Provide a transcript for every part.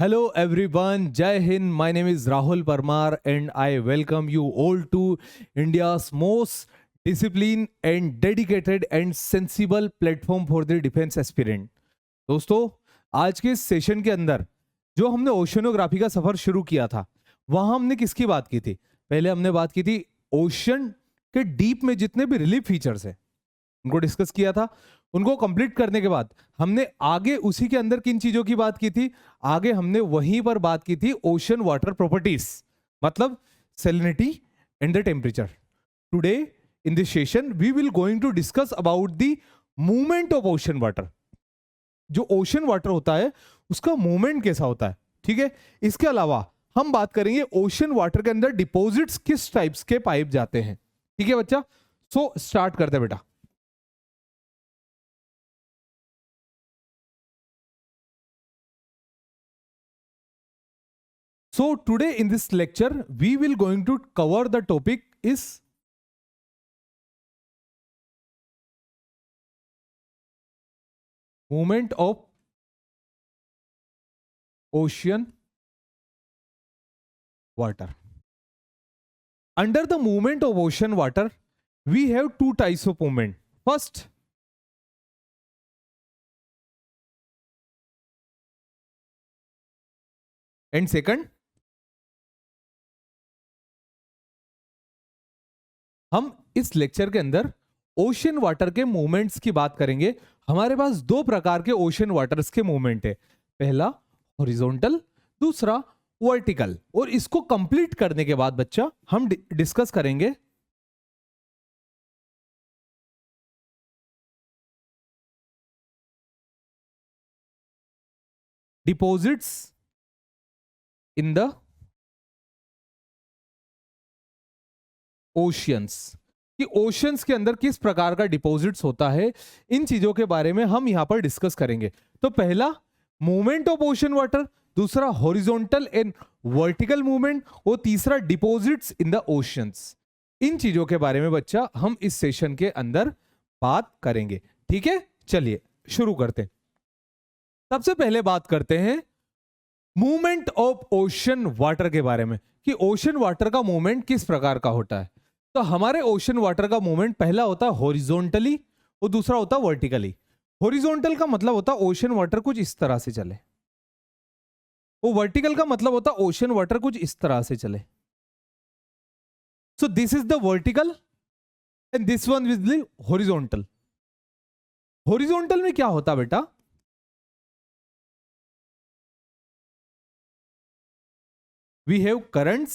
Hello everyone, Jai Hind. My name is Rahul Parmar and I welcome you all to India's most disciplined and dedicated and sensible platform for the defense aspirant. दोस्तों, आज के session के अंदर जो हमने oceanography का सफर शुरू किया था, वहां हमने किसकी बात की थी? पहले हमने बात की थी ओशन के डीप में जितने भी रिलीफ फीचर्स हैं उनको डिस्कस किया था। उनको कंप्लीट करने के बाद हमने आगे उसी के अंदर किन चीजों की बात की थी? आगे हमने वहीं पर बात की थी ओशन वाटर प्रॉपर्टीज, मतलब salinity and the temperature. Today in this session we will going to discuss about the movement of ocean water. जो ओशन वाटर होता है उसका मूवमेंट कैसा होता है, ठीक है। इसके अलावा हम बात करेंगे ओशन वाटर के अंदर डिपॉजिट्स किस टाइप्स के पाइप जाते हैं, ठीक है बच्चा। सो स्टार्ट करते हैं बेटा। So today in this lecture we will going to cover the topic is movement of ocean water. Under the movement of ocean water we have two types of movement. First, and second, हम इस lecture के अंदर ocean water के movements की बात करेंगे। हमारे पास दो प्रकार के ओशन वाटर्स के मूवमेंट है, पहला हॉरिजॉन्टल, दूसरा वर्टिकल। और इसको कंप्लीट करने के बाद बच्चा हम डिस्कस करेंगे डिपॉजिट्स इन द ओशियंस, कि ओशियंस के अंदर किस प्रकार का डिपॉजिट्स होता है। इन चीजों के बारे में हम यहां पर डिस्कस करेंगे। तो पहला मूवमेंट ऑफ ओशन वाटर, दूसरा हॉरिजॉन्टल एंड वर्टिकल मूवमेंट, और तीसरा डिपॉजिट्स इन द ओशियंस। इन चीजों के बारे में बच्चा हम इस सेशन के अंदर बात करेंगे, ठीक है। चलिए शुरू करते हैं। सबसे पहले बात करते हैं मूवमेंट ऑफ ओशन वाटर के बारे में, कि ओशन वाटर का मूवमेंट किस प्रकार का होता है। तो हमारे ओशन वाटर का मूवमेंट पहला होता है हॉरिजॉन्टली और दूसरा होता है वर्टिकली। हॉरिजॉन्टल का मतलब होता है ओशन वाटर कुछ इस तरह से चले, वो वर्टिकल का मतलब होता है ओशन वाटर कुछ इस तरह से चले। सो this is the vertical and this one is the horizontal. Horizontal में क्या होता बेटा? we have currents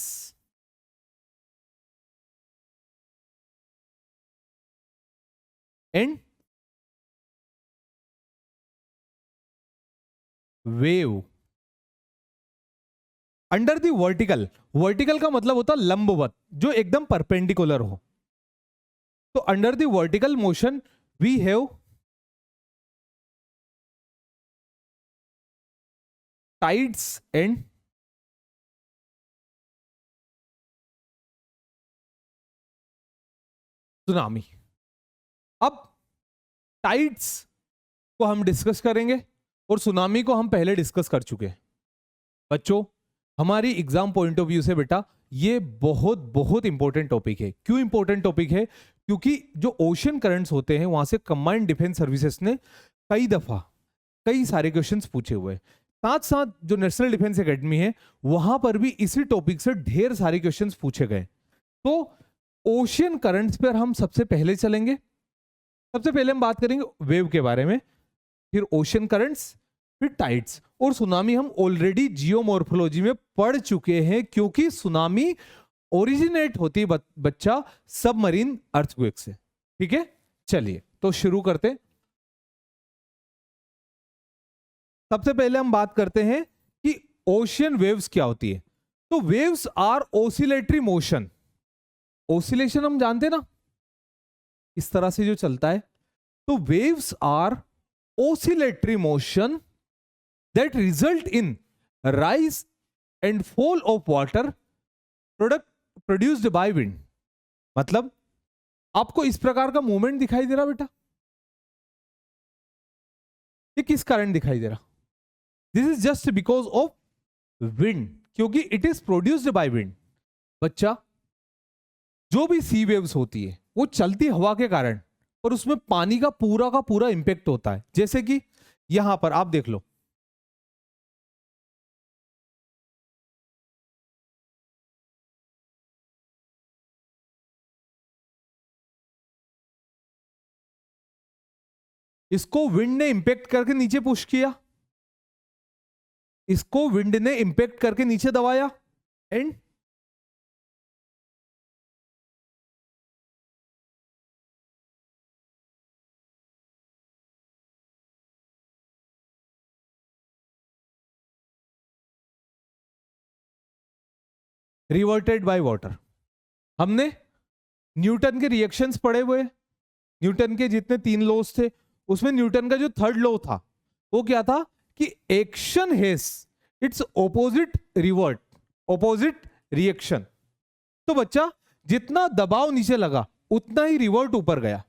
and wave under the vertical. Vertical का मतलब होता है लंबवत, जो एकदम परपेंडिकुलर हो। तो under the vertical motion we have tides and tsunami. अब टाइड्स को हम डिस्कस करेंगे और सुनामी को हम पहले डिस्कस कर चुके हैं। बच्चों, हमारी एग्जाम पॉइंट ऑफ व्यू से बेटा ये बहुत बहुत इंपॉर्टेंट टॉपिक है। क्यों इंपॉर्टेंट टॉपिक है? क्योंकि जो ओशन करंट्स होते हैं वहां से कंबाइंड डिफेंस सर्विसेज ने कई दफा कई सारे क्वेश्चंस पूछे हुए हैं। साथ साथ जो नेशनल डिफेंस एकेडमी है वहां पर भी इसी टॉपिक से ढेर सारे क्वेश्चंस पूछे गए। तो ओशियन करंट्स पर हम सबसे पहले चलेंगे। सबसे पहले हम बात करेंगे वेव के बारे में, फिर ओशियन करंट्स, फिर टाइड्स। और सुनामी हम ऑलरेडी जियोमॉर्फोलॉजी में पढ़ चुके हैं, क्योंकि सुनामी ओरिजिनेट होती है बच्चा सबमरीन अर्थक्वेक से, ठीक है। चलिए तो शुरू करते। सबसे पहले हम बात करते हैं कि ओशियन वेव्स क्या होती है। तो waves are oscillatory motion. Oscillation हम जानते हैं ना, इस तरह से जो चलता है। तो waves are oscillatory motion that result in rise and fall of water produced by wind. मतलब आपको इस प्रकार का मूवमेंट दिखाई दे रहा बेटा, ये किस कारण दिखाई दे रहा? This is just because of wind, क्योंकि it is produced by wind. बच्चा, जो भी सी वेव्स होती है वो चलती हवा के कारण, और उसमें पानी का पूरा इंपैक्ट होता है। जैसे कि यहां पर आप देख लो, इसको विंड ने इंपैक्ट करके नीचे पुश किया, इसको विंड ने इंपैक्ट करके नीचे दबाया, एंड रिवर्टेड बाय वाटर। हमने न्यूटन के रिएक्शंस पढ़े हुए, न्यूटन के जितने 3 लॉज थे उसमें न्यूटन का जो थर्ड लॉ था वो क्या था कि action has its opposite revert, opposite reaction. तो बच्चा, जितना दबाव नीचे लगा उतना ही रिवर्ट ऊपर गया,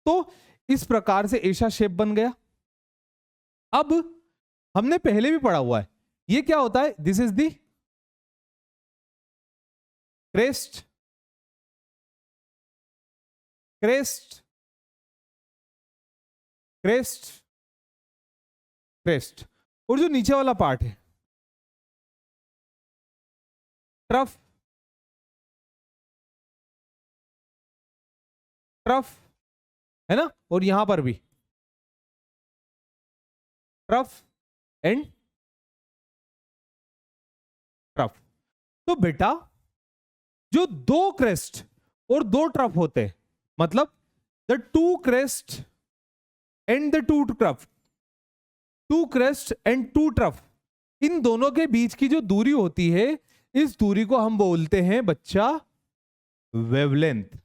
तो इस प्रकार से ऐसा शेप बन गया। अब हमने पहले भी पढ़ा हुआ है, ये क्या होता है, this is the crest, crest, crest, crest, और जो नीचे वाला पार्ट है ट्रफ, ट्रफ है ना, और यहां पर भी ट्रफ एंड ट्रफ। तो बेटा, जो 2 क्रेस्ट और 2 ट्रफ होते हैं, मतलब the 2 crest and the 2 trough, 2 crest and 2 trough, इन दोनों के बीच की जो दूरी होती है, इस दूरी को हम बोलते हैं बच्चा वेवलेंथ।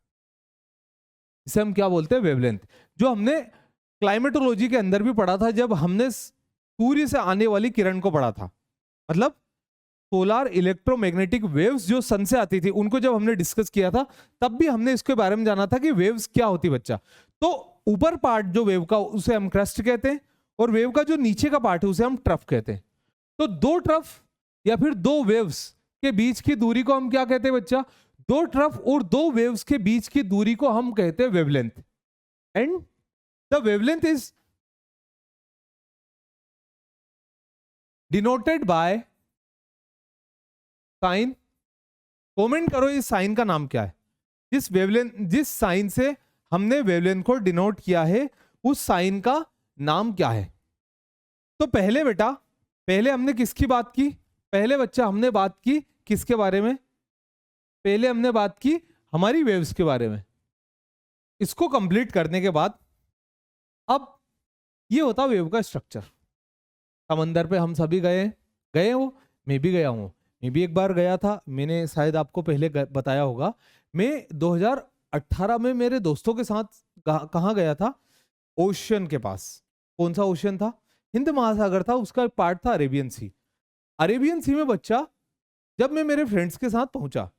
इसे हम क्या बोलते हैं, वेवलेंथ। जो हमने क्लाइमेटोलॉजी के अंदर भी पढ़ा था, जब हमने सूर्य से आने वाली किरण को पढ़ा था, मतलब सोलार इलेक्ट्रोमैग्नेटिक वेव्स जो सन से आती थी, उनको जब हमने डिस्कस किया था, तब भी हमने इसके बारे में जाना था कि वेव्स क्या होती बच्चा। तो ऊपर पार्ट जो वेव का, उसे हम क्रेस्ट कहते हैं, और वेव का जो नीचे का पार्ट है उसे हम ट्रफ कहते हैं। तो 2 ट्रफ या फिर 2 वेव्स के बीच की दूरी को हम क्या कहते हैं बच्चा, 2 ट्रफ और 2 वेव्स के बीच की दूरी को हम कहते हैं wavelength. And the wavelength is denoted by sine. Comment करो इस साइन का नाम क्या है, जिस वेवलेंथ, जिस साइन से हमने वेवलेंथ को डिनोट किया है, उस साइन का नाम क्या है। तो पहले बेटा, पहले हमने किसकी बात की, पहले बच्चा हमने बात की किसके बारे में, पहले हमने बात की हमारी वेव्स के बारे में। इसको कंप्लीट करने के बाद अब ये होता वेव का स्ट्रक्चर। समंदर पे हम सभी गए हो, मैं भी गया हूं, मैं भी एक बार गया था, मैंने शायद आपको पहले बताया होगा। मैं 2018 में मेरे दोस्तों के साथ कहाँ गया था, ओशियन के पास। कौन सा ओशियन था, हिंद महासागर था, उसका पार्ट था अरेबियन सी। अरेबियन सी में बच्चा, जब मैं मेरे फ्रेंड्स के साथ पहुंचा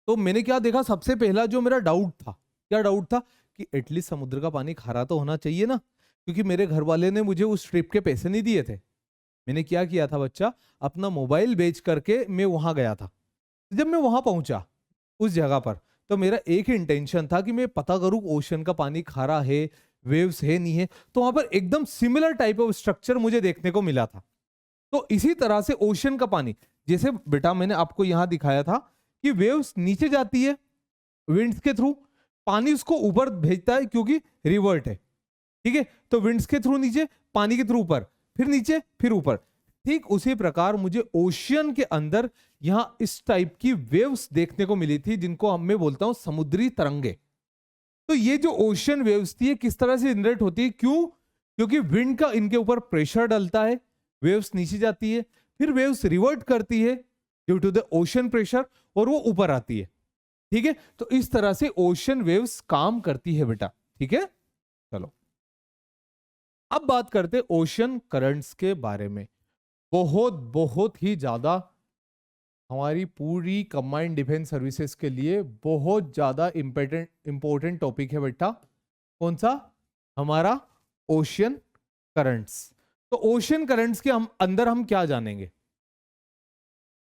तो मैंने क्या देखा, सबसे पहला जो मेरा डाउट था, क्या डाउट था कि एटलीस्ट समुद्र का पानी खारा तो होना चाहिए ना, क्योंकि मेरे घर वाले ने मुझे उस ट्रिप के पैसे नहीं दिए थे। मैंने क्या किया था बच्चा, अपना मोबाइल बेच करके मैं वहां गया था। जब मैं वहां पहुंचा उस जगह पर, तो मेरा एक ही इंटेंशन था कि मैं पता करूं ओशन का पानी खारा है, वेव्स है नहीं है। तो वहां पर एकदम सिमिलर टाइप ऑफ स्ट्रक्चर मुझे देखने को मिला था। तो इसी तरह से ओशन का पानी, जैसे बेटा मैंने आपको यहां दिखाया था कि वेव्स नीचे जाती है विंड्स के थ्रू, पानी उसको ऊपर भेजता है क्योंकि रिवर्ट है, ठीक है। तो विंड्स के थ्रू नीचे, पानी के थ्रू ऊपर, फिर नीचे, फिर ऊपर। ठीक उसी प्रकार मुझे ओशियन के अंदर यहां इस टाइप की वेव्स देखने को मिली थी, जिनको मैं बोलता हूं समुद्री तरंगे। तो ये जो ओशियन वेव्स थी, ये किस तरह से जनरेट होती है, क्यों, क्योंकि विंड का इनके ऊपर प्रेशर डलता है, वेव्स नीचे जाती है, फिर वेव्स रिवर्ट करती है due to the ocean pressure, और वो ऊपर आती है, ठीक है। तो इस तरह से ओशन वेव्स काम करती है बेटा, ठीक है। चलो अब बात करते हैं ओशन करंट्स के बारे में। बहुत ही ज्यादा हमारी पूरी कंबाइंड डिफेंस सर्विसेज के लिए बहुत ज्यादा इंपॉर्टेंट टॉपिक है बेटा। कौन सा, हमारा ओशियन करंट्स। तो ओशियन करंट्स के अंदर हम क्या जानेंगे,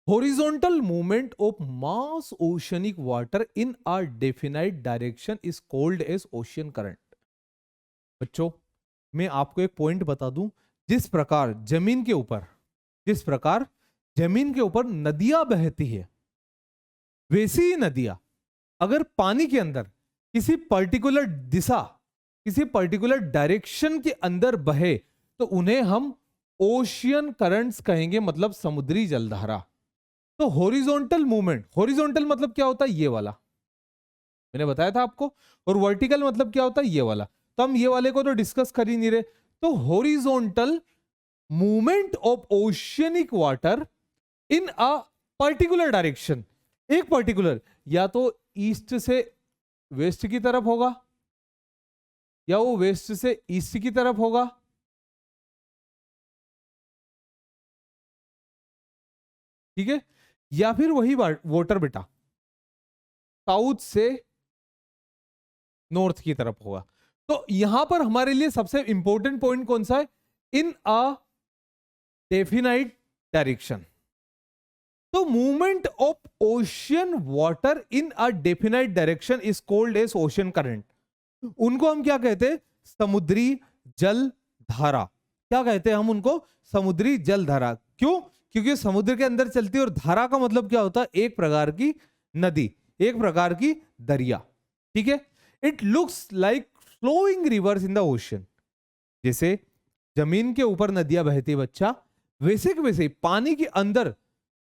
horizontal movement of mass oceanic water in a definite direction is called as ocean current. बच्चों, मैं आपको एक पॉइंट बता दूं, जिस प्रकार जमीन के ऊपर नदियां बहती है, वैसी ही नदियां अगर पानी के अंदर किसी पर्टिकुलर दिशा, किसी पर्टिकुलर डायरेक्शन के अंदर बहे तो उन्हें हम ओशियन करंट्स कहेंगे, मतलब समुद्री जलधारा। तो हॉरिजॉन्टल मूवमेंट, हॉरिजॉन्टल मतलब क्या होता है, ये वाला मैंने बताया था आपको, और वर्टिकल मतलब क्या होता है, ये वाला। तो हम ये वाले को तो डिस्कस कर ही नहीं रहे। तो horizontal movement of oceanic water in a particular direction, एक पर्टिकुलर, या तो ईस्ट से वेस्ट की तरफ होगा, या वो वेस्ट से ईस्ट की तरफ होगा, ठीक है, या फिर वही वाटर बेटा साउथ से नॉर्थ की तरफ होगा। तो यहां पर हमारे लिए सबसे इंपॉर्टेंट पॉइंट कौन सा है, इन अ डेफिनाइट डायरेक्शन। तो movement of ocean water in a definite direction is called as ocean current. उनको हम क्या कहते हैं, समुद्री जल धारा। क्या कहते हैं हम उनको, समुद्री जल धारा। क्यों, क्योंकि समुद्र के अंदर चलती है, और धारा का मतलब क्या होता है, एक प्रकार की नदी, एक प्रकार की दरिया, ठीक है। It looks like flowing rivers in the ocean. जैसे जमीन के ऊपर नदियां बहती बच्चा, वैसे के वैसे पानी के अंदर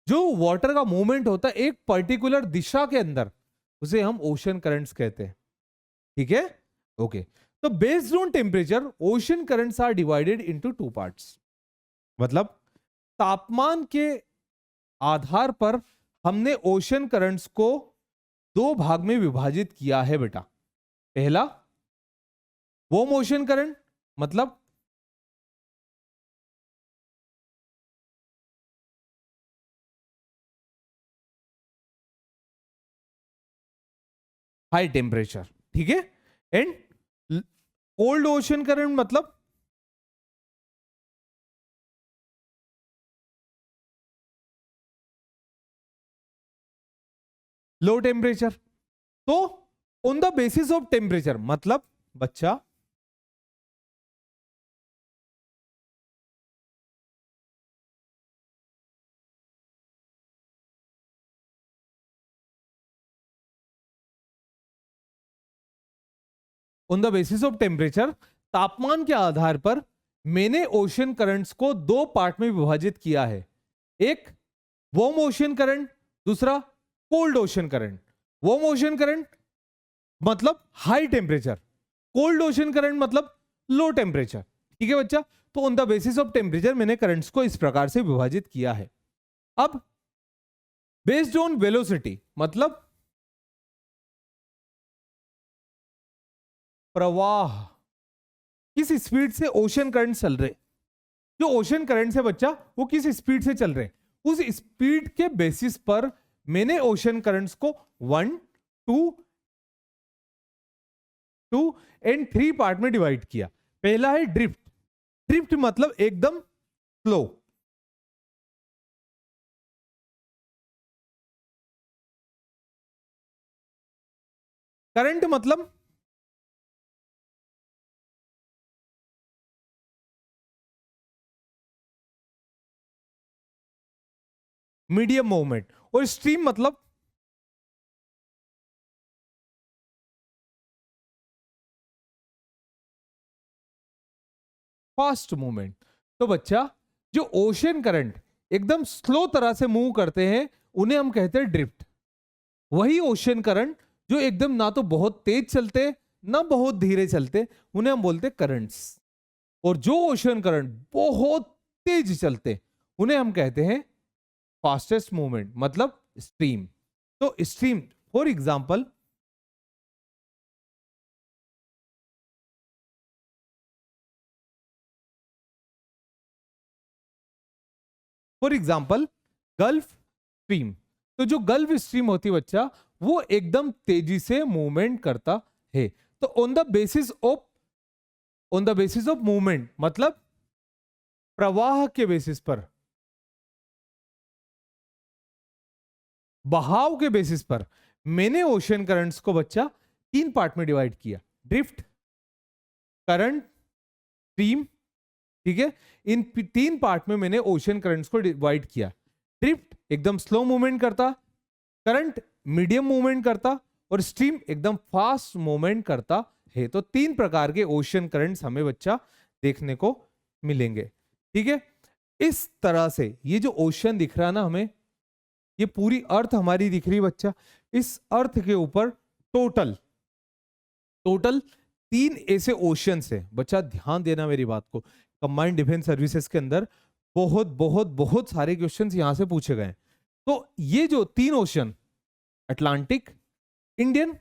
जो वाटर का मूवमेंट होता है एक पर्टिकुलर दिशा के अंदर, उसे हम ओशन करंट्स कहते हैं, ठीक है, ओके। तो based on temperature ocean currents are divided into two parts. मतलब तापमान के आधार पर हमने ओशन करंट्स को दो भाग में विभाजित किया है बेटा। पहला वार्म ओशन करंट, मतलब हाई टेम्परेचर, ठीक है, एंड कोल्ड ओशन करंट मतलब लो टेम्परेचर। तो on the basis of temperature मतलब बच्चा on the basis of temperature, तापमान के आधार पर मैंने ओशन करंट्स को दो पार्ट में विभाजित किया है। एक वार्म ओशन करंट, दूसरा cold ocean current. Warm ocean current मतलब high temperature, cold ocean current मतलब लो टेम्परेचर, ठीक है बच्चा। तो on the basis of temperature मैंने करंट्स को इस प्रकार से विभाजित किया है। अब बेस्ड ऑन वेलोसिटी मतलब प्रवाह, किस स्पीड से ओशन करंट चल रहे, जो ओशन करंट से बच्चा वो किस स्पीड से चल रहे, उस स्पीड के बेसिस पर मैंने ओशन करंट्स को 1, 2, 2 एंड 3 पार्ट में डिवाइड किया। पहला है ड्रिफ्ट। ड्रिफ्ट मतलब एकदम स्लो। करंट मतलब मीडियम मूवमेंट, और स्ट्रीम मतलब फास्ट मूवमेंट। तो बच्चा जो ओशन करंट एकदम स्लो तरह से मूव करते हैं उन्हें हम कहते हैं ड्रिफ्ट। वही ओशन करंट जो एकदम ना तो बहुत तेज चलते ना बहुत धीरे चलते उन्हें हम बोलते करंट्स। और जो ओशन करंट बहुत तेज चलते उन्हें हम कहते हैं फास्टेस्ट मूवमेंट, मतलब स्ट्रीम। तो stream for example gulf stream. तो जो गल्फ स्ट्रीम होती है बच्चा वो एकदम तेजी से मूवमेंट करता है। तो on the basis of movement मतलब प्रवाह के बेसिस पर बहाव के बेसिस पर मैंने ओशन करंट्स को बच्चा 3 पार्ट में डिवाइड किया, ड्रिफ्ट, करंट, स्ट्रीम। ठीक है, इन 3 पार्ट में मैंने ओशन करंट्स को डिवाइड किया। ड्रिफ्ट एकदम स्लो मूवमेंट करता, करंट मीडियम मूवमेंट करता, और स्ट्रीम एकदम फास्ट मूवमेंट करता है। तो 3 प्रकार के ओशन करंट्स हमें बच्चा देखने को मिलेंगे। ठीक है, इस तरह से ये जो ओशन दिख रहा है ना हमें, ये पूरी अर्थ हमारी दिख रही बच्चा। इस अर्थ के ऊपर टोटल टोटल 3 ऐसे ओशंस है बच्चा, ध्यान देना मेरी बात को। कंबाइंड डिफेंस सर्विसेज के अंदर बहुत बहुत बहुत सारे क्वेश्चंस यहां से पूछे गए। तो ये जो 3 ओशन, अटलांटिक, इंडियन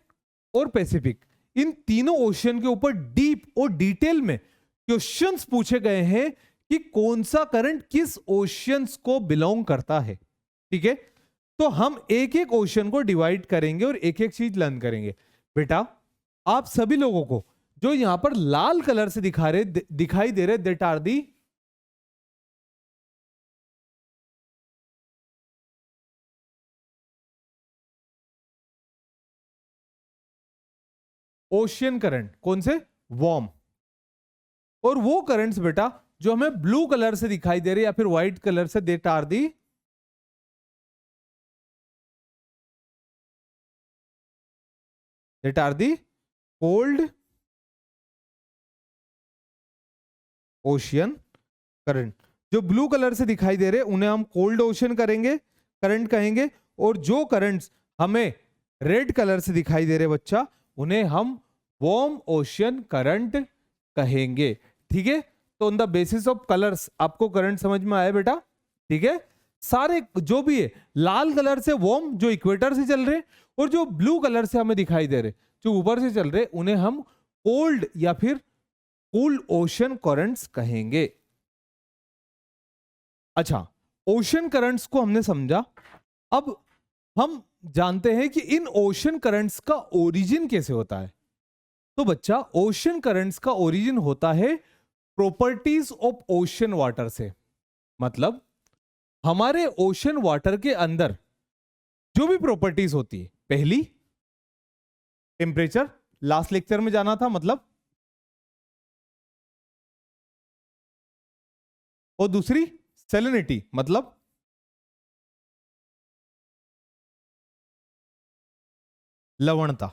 और पैसिफिक, इन तीनों ओशन के ऊपर डीप और डिटेल में क्वेश्चंस पूछे गए हैं कि कौन सा करंट किस ओशंस को बिलोंग करता है। ठीक है, तो हम एक एक ओशन को डिवाइड करेंगे और एक एक चीज लर्न करेंगे। बेटा आप सभी लोगों को जो यहां पर लाल कलर से दिखाई दे रहे, that are the ocean current. कौन से? वार्म। और वो करंट्स बेटा जो हमें ब्लू कलर से दिखाई दे रहे या फिर व्हाइट कलर से, that are the cold ocean current. जो ब्लू कलर से दिखाई दे रहे उन्हें हम कोल्ड ओशन करेंगे, करंट कहेंगे। और जो करंट्स हमें रेड कलर से दिखाई दे रहे बच्चा, उन्हें हम वार्म ओशियन करंट कहेंगे। ठीक है, तो on the basis of colours आपको करंट समझ में आया बेटा? ठीक है, सारे जो भी है, लाल कलर से वार्म जो इक्वेटर से चल रहे, और जो ब्लू कलर से हमें दिखाई दे रहे जो ऊपर से चल रहे, उन्हें हम कोल्ड या फिर कूल ओशन करंट्स कहेंगे। अच्छा, ओशन करंट्स को हमने समझा। अब हम जानते हैं कि इन ओशन करंट्स का ओरिजिन कैसे होता है। तो बच्चा ओशन करंट्स का ओरिजिन होता है प्रॉपर्टीज ऑफ ओशन वाटर से। मतलब हमारे ओशन वाटर के अंदर जो भी प्रॉपर्टीज होती है, पहली टेम्परेचर, लास्ट लेक्चर में जाना था मतलब, और दूसरी सैलिनिटी मतलब लवणता।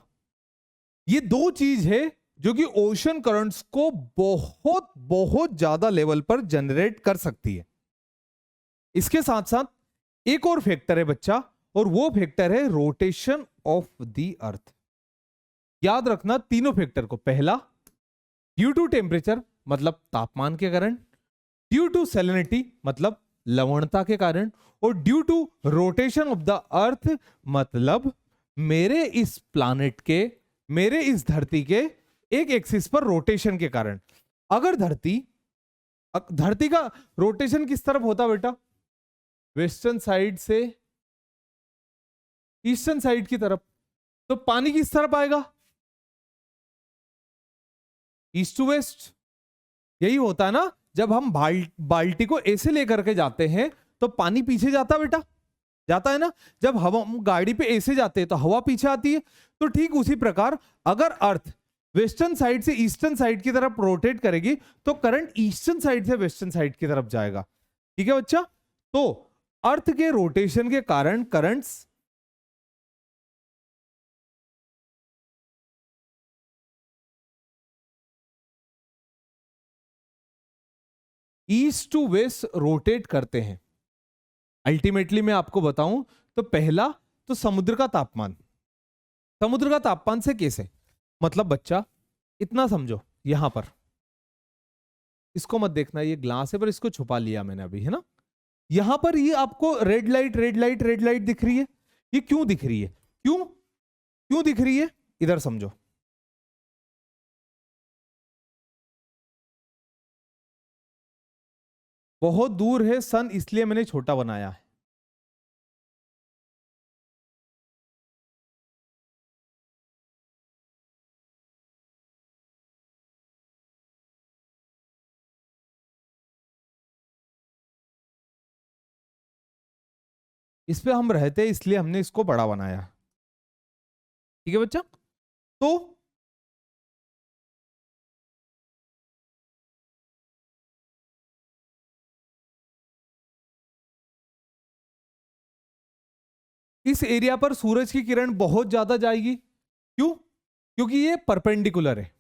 ये दो चीज है जो कि ओशन करंट्स को बहुत बहुत ज्यादा लेवल पर जनरेट कर सकती है। इसके साथ साथ एक और फैक्टर है बच्चा, और वो फैक्टर है रोटेशन ऑफ द अर्थ। याद रखना तीनों फैक्टर को। पहला ड्यू टू टेम्परेचर मतलब तापमान के कारण, ड्यू टू सैलिनिटी मतलब लवणता के कारण, और due to rotation of the earth मतलब मेरे इस प्लानेट के, मेरे इस धरती के एक एक्सिस पर रोटेशन के कारण। अगर धरती का रोटेशन किस तरफ होता बेटा? वेस्टर्न साइड से ईस्टर्न साइड की तरफ, तो पानी किस तरफ आएगा? East to west. यही होता है ना, जब हम बाल्टी को ऐसे लेकर के जाते हैं तो पानी पीछे जाता बेटा, जाता है ना। जब हम गाड़ी पे ऐसे जाते हैं तो हवा पीछे आती है। तो ठीक उसी प्रकार अगर अर्थ वेस्टर्न साइड से ईस्टर्न साइड की तरफ रोटेट करेगी तो करंट ईस्टर्न साइड से वेस्टर्न साइड की तरफ जाएगा। ठीक है बच्चा, तो अर्थ के रोटेशन के कारण currents east to west rotate करते हैं। अल्टीमेटली मैं आपको बताऊं तो पहला तो समुद्र का तापमान। समुद्र का तापमान से कैसे? मतलब बच्चा इतना समझो, यहां पर इसको मत देखना, ये ग्लास है पर इसको छुपा लिया मैंने अभी, है ना। यहां पर ये आपको red light red light red light दिख रही है। ये क्यों दिख रही है? क्यों क्यों दिख रही है? इधर समझो। बहुत दूर है सन, इसलिए मैंने छोटा बनाया है। इस पे हम रहते हैं इसलिए हमने इसको बड़ा बनाया। ठीक है बच्चा, तो इस एरिया पर सूरज की किरण बहुत ज्यादा जाएगी। क्यों? क्योंकि ये परपेंडिकुलर है।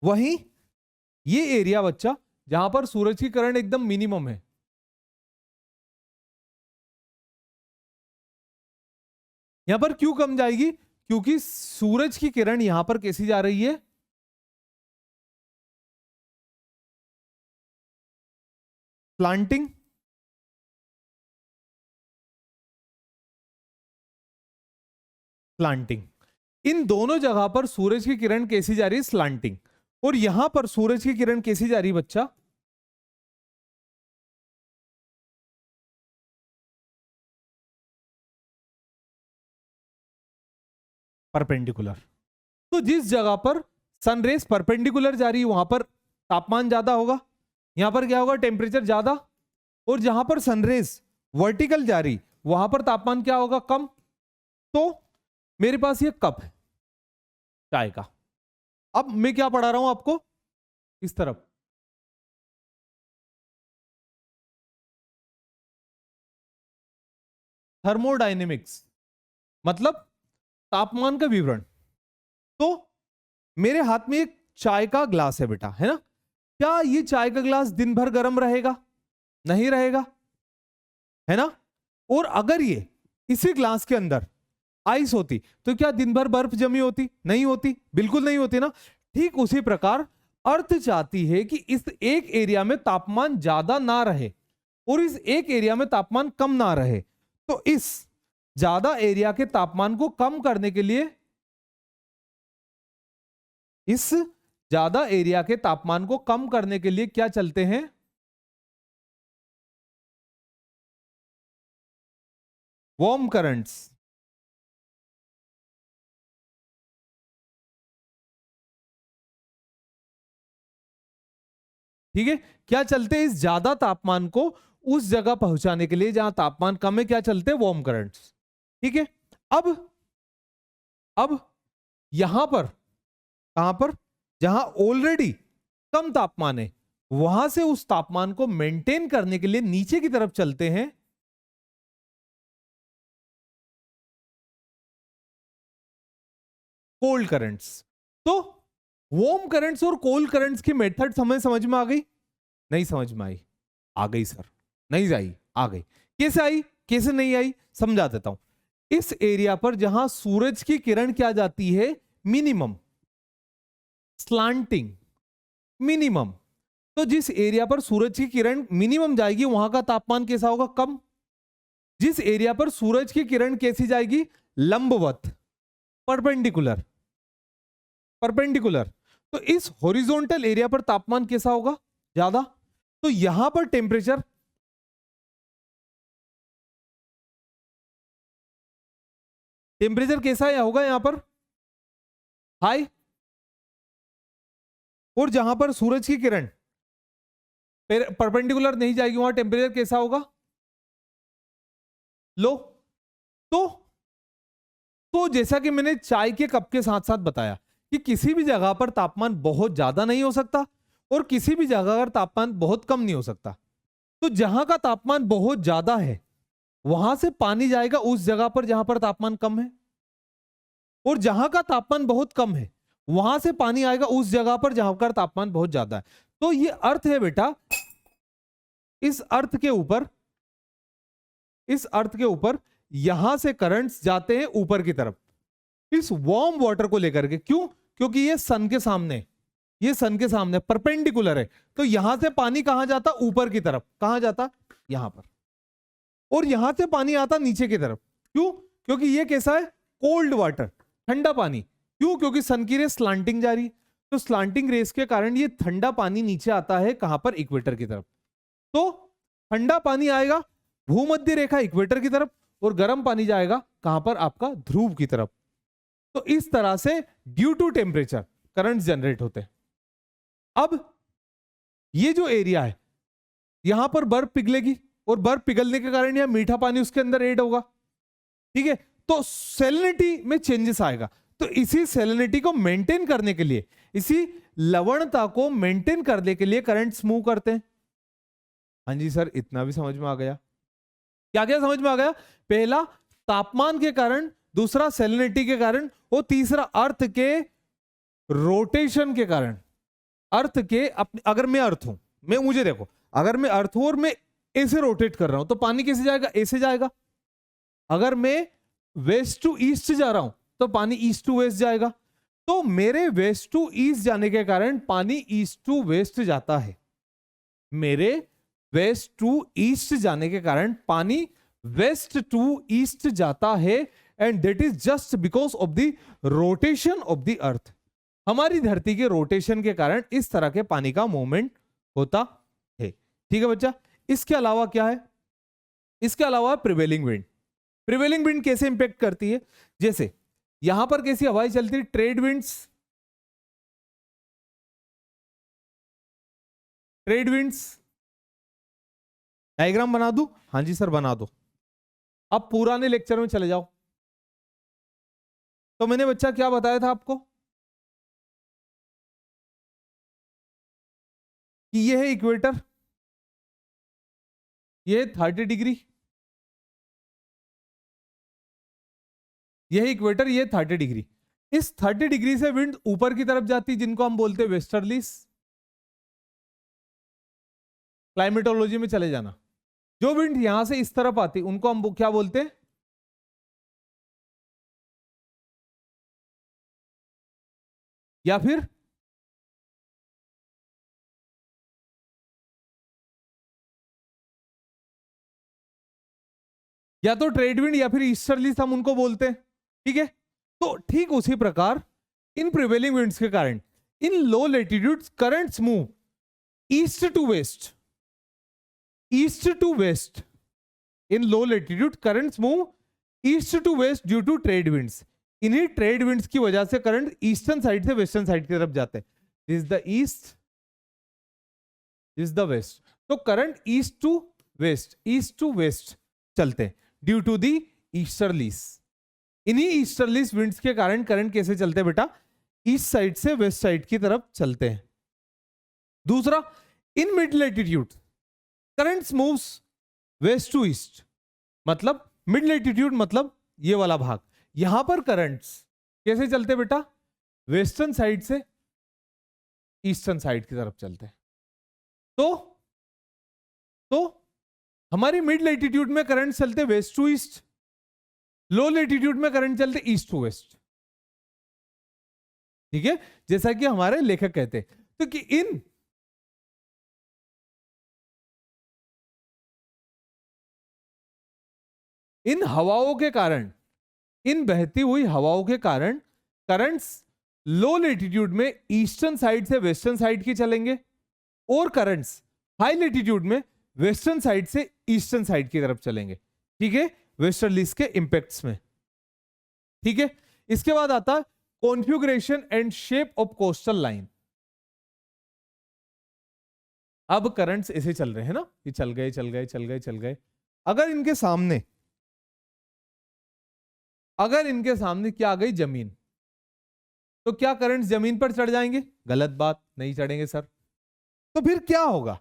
वहीं ये एरिया बच्चा जहां पर सूरज की किरण एकदम मिनिमम है, यहां पर क्यों कम जाएगी? क्योंकि सूरज की किरण यहां पर कैसी जा रही है? स्लांटिंग। स्लांटिंग। इन दोनों जगह पर सूरज की किरण कैसी जा रही है? स्लांटिंग। और यहां पर सूरज की किरण कैसी जा रही है बच्चा? परपेंडिकुलर। तो जिस जगह पर सनरेज परपेंडिकुलर जा रही है वहां पर तापमान ज्यादा होगा, यहां पर क्या होगा? टेम्परेचर ज्यादा। और जहां पर सनरेज वर्टिकल जा रही वहां पर तापमान क्या होगा? कम। तो मेरे पास ये कप है चाय का। अब मैं क्या पढ़ा रहा हूं आपको? इस तरफ थर्मोडायनेमिक्स, मतलब तापमान का विवरण। तो मेरे हाथ में एक चाय का ग्लास है बेटा, है ना? क्या ये चाय का ग्लास दिन भर गर्म रहेगा? नहीं रहेगा, है ना? और अगर ये इसी ग्लास के अंदर आइस होती तो क्या दिन भर बर्फ जमी होती? नहीं होती, बिल्कुल नहीं होती ना। ठीक उसी प्रकार अर्थ चाहती है कि इस एक एरिया में तापमान ज्यादा ना रहे और इस एक एरिया में तापमान कम ना रहे। तो इस ज्यादा एरिया के तापमान को कम करने के लिए, इस ज्यादा एरिया के तापमान को कम करने के लिए क्या चलते हैं? Warm currents. ठीक है, क्या चलते हैं? इस ज्यादा तापमान को उस जगह पहुंचाने के लिए जहां तापमान कम है, क्या चलते हैं? Warm currents. ठीक है, अब यहां पर, कहां पर? जहां ऑलरेडी कम तापमान है वहां से उस तापमान को मेंटेन करने के लिए नीचे की तरफ चलते हैं कोल्ड करंट्स। तो वार्म करंट्स और कोल्ड करंट्स की मेथड समझ में आ गई? नहीं समझ में आई? आ गई सर। नहीं आई? आ गई। कैसे आई, कैसे नहीं आई, समझा देता हूं। इस एरिया पर जहां सूरज की किरण क्या जाती है? Minimum, slanting, minimum. तो जिस एरिया पर सूरज की किरण मिनिमम जाएगी वहां का तापमान कैसा होगा? कम। जिस एरिया पर सूरज की किरण कैसी जाएगी? लंबवत, परपेंडिकुलर, परपेंडिकुलर। तो इस हॉरिजॉन्टल एरिया पर तापमान कैसा होगा? ज्यादा। तो यहां पर टेम्परेचर, टेम्परेचर कैसा है होगा? यहां पर हाई। और जहां पर सूरज की किरण परपेंडिकुलर नहीं जाएगी वहां टेम्परेचर कैसा होगा? लो। तो जैसा कि मैंने चाय के कप के साथ साथ बताया कि किसी भी जगह पर तापमान बहुत ज्यादा नहीं हो सकता और किसी भी जगह पर तापमान बहुत कम नहीं हो सकता। तो जहां का तापमान बहुत ज्यादा है वहां से पानी जाएगा उस जगह पर जहां पर तापमान कम है, और जहां का तापमान बहुत कम है वहां से पानी आएगा उस जगह पर जहां पर तापमान बहुत ज्यादा है। तो ये अर्थ है बेटा, इस अर्थ के ऊपर, इस अर्थ के ऊपर यहां से करंट्स जाते हैं ऊपर की तरफ इस वार्म वाटर को लेकर के। क्यों? क्योंकि ये सन के सामने, ये सन के सामने परपेंडिकुलर है। तो यहां से पानी कहां जाता? ऊपर की तरफ। कहां जाता? यहां पर। और यहां से पानी आता नीचे की तरफ। क्यों? क्योंकि ये कैसा है? कोल्ड वाटर, ठंडा पानी। क्यों? क्योंकि सन की रेस स्लांटिंग जा रही, तो स्लांटिंग रेस के कारण ये ठंडा पानी नीचे आता है कहां पर? इक्वेटर की तरफ। तो ठंडा पानी आएगा भूमध्य रेखा इक्वेटर की तरफ और गर्म पानी जाएगा कहां पर? आपका ध्रुव की तरफ। तो इस तरह से due to temperature current generate होते हैं। अब ये जो एरिया है यहां पर बर्फ पिघलेगी, और बर्फ पिघलने के कारण यह मीठा पानी उसके अंदर ऐड होगा, ठीक है, तो सैलिनिटी में चेंजेस आएगा। तो इसी सैलिनिटी को मेंटेन करने के लिए, इसी लवणता को मेंटेन करने के लिए करंट्स मूव करते हैं। हाँ जी सर, इतना भी समझ में आ गया? क्या क्या समझ में आ गया? पहला तापमान के कारण, दूसरा सैलिनिटी के कारण, और तीसरा अर्थ के रोटेशन के कारण। अर्थ के अगर मैं अर्थ हूं, मुझे देखो, अगर मैं अर्थ हूं और मैं ऐसे रोटेट कर रहा हूं तो पानी कैसे जाएगा? ऐसे जाएगा। अगर मैं वेस्ट टू ईस्ट जा रहा हूं तो पानी ईस्ट टू वेस्ट जाएगा। तो मेरे वेस्ट टू ईस्ट जाने के कारण पानी ईस्ट टू वेस्ट जाता है। मेरे वेस्ट टू ईस्ट जाने के कारण पानी वेस्ट टू ईस्ट जाता है, and that is just because of the rotation of the अर्थ। हमारी धरती के रोटेशन के कारण इस तरह के पानी का मूवमेंट होता है। ठीक है बच्चा? इसके अलावा क्या है? इसके अलावा प्रिवेलिंग विंड। प्रिवेलिंग विंड कैसे इंपैक्ट करती है? जैसे यहां पर कैसी हवाएं चलती है? Trade winds. Trade winds diagram बना दूं? हाँ जी सर बना दो। अब पुराने लेक्चर में चले जाओ। तो मैंने बच्चा क्या बताया था आपको कि ये है इक्वेटर, ये है 30 डिग्री, ये है इक्वेटर, ये 30 डिग्री। इस 30 डिग्री से विंड ऊपर की तरफ जाती, जिनको हम बोलते हैं वेस्टर्लीज। क्लाइमेटोलॉजी में चले जाना। जो विंड यहां से इस तरफ आती उनको हम क्या बोलते हैं? या फिर या तो ट्रेड विंड या फिर ईस्टर्लीज हम उनको बोलते हैं। ठीक है, तो ठीक उसी प्रकार इन प्रिवेलिंग विंड्स के कारण in low latitudes currents move east to west. East to west in low latitude currents move east to west due to trade winds. इन्हीं ट्रेड विंड्स की वजह से करंट ईस्टर्न साइड से वेस्टर्न साइड की तरफ जाते हैं। This is the east, this is the west. तो करंट ईस्ट टू वेस्ट चलते हैं ड्यू टू दी ईस्टर्लीज। इन्हीं ईस्टर्लीज विंड्स के कारण करंट कैसे चलते हैं बेटा? ईस्ट साइड से वेस्ट साइड की तरफ चलते हैं। दूसरा, in mid latitude currents moves west to east. मतलब मिड लेटीट्यूड मतलब ये वाला भाग, यहां पर करंट्स कैसे चलते बेटा? वेस्टर्न साइड से ईस्टर्न साइड की तरफ चलते हैं। तो हमारी मिड लेटीट्यूड में करंट चलते west to east, low latitude में करंट चलते ईस्ट टू वेस्ट। ठीक है, जैसा कि हमारे लेखक कहते हैं। तो कि इन हवाओं के कारण, इन बहती हुई हवाओं के कारण करंट्स लो लेटीट्यूड में ईस्टर्न साइड से वेस्टर्न साइड की चलेंगे, और करंट्स हाई लेटीट्यूड में वेस्टर्न साइड से ईस्टर्न साइड की तरफ चलेंगे। ठीक है, वेस्टर्लीज के इंपैक्ट्स में। ठीक है, इसके बाद आता है configuration and shape of coastal line. अब करंट्स ऐसे चल रहे हैं ना, ये चल गए चल गए चल गए चल गए। अगर इनके सामने क्या आ गई? जमीन। तो क्या करंट्स जमीन पर चढ़ जाएंगे? गलत बात, नहीं चढ़ेंगे सर। तो फिर क्या होगा?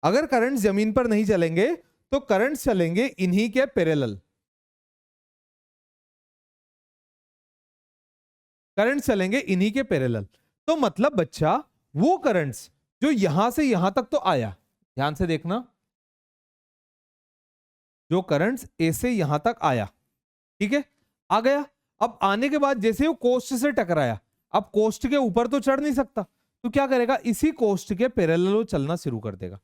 अगर करंट्स जमीन पर नहीं चलेंगे तो करंट्स चलेंगे इन्हीं के पैरेलल। करंट्स चलेंगे इन्हीं के पैरेलल। तो मतलब बच्चा वो करंट्स जो यहां से यहां तक तो आया, ध्यान से देखना, जो करंट्स ऐसे यहां तक आया, ठीक है, आ गया। अब आने के बाद जैसे वो कोस्ट से टकराया, अब कोस्ट के ऊपर तो चढ़ नहीं सकता, तो क्या करेगा? इसी कोस्ट के पैरेलल वो चलना शुरू कर देगा।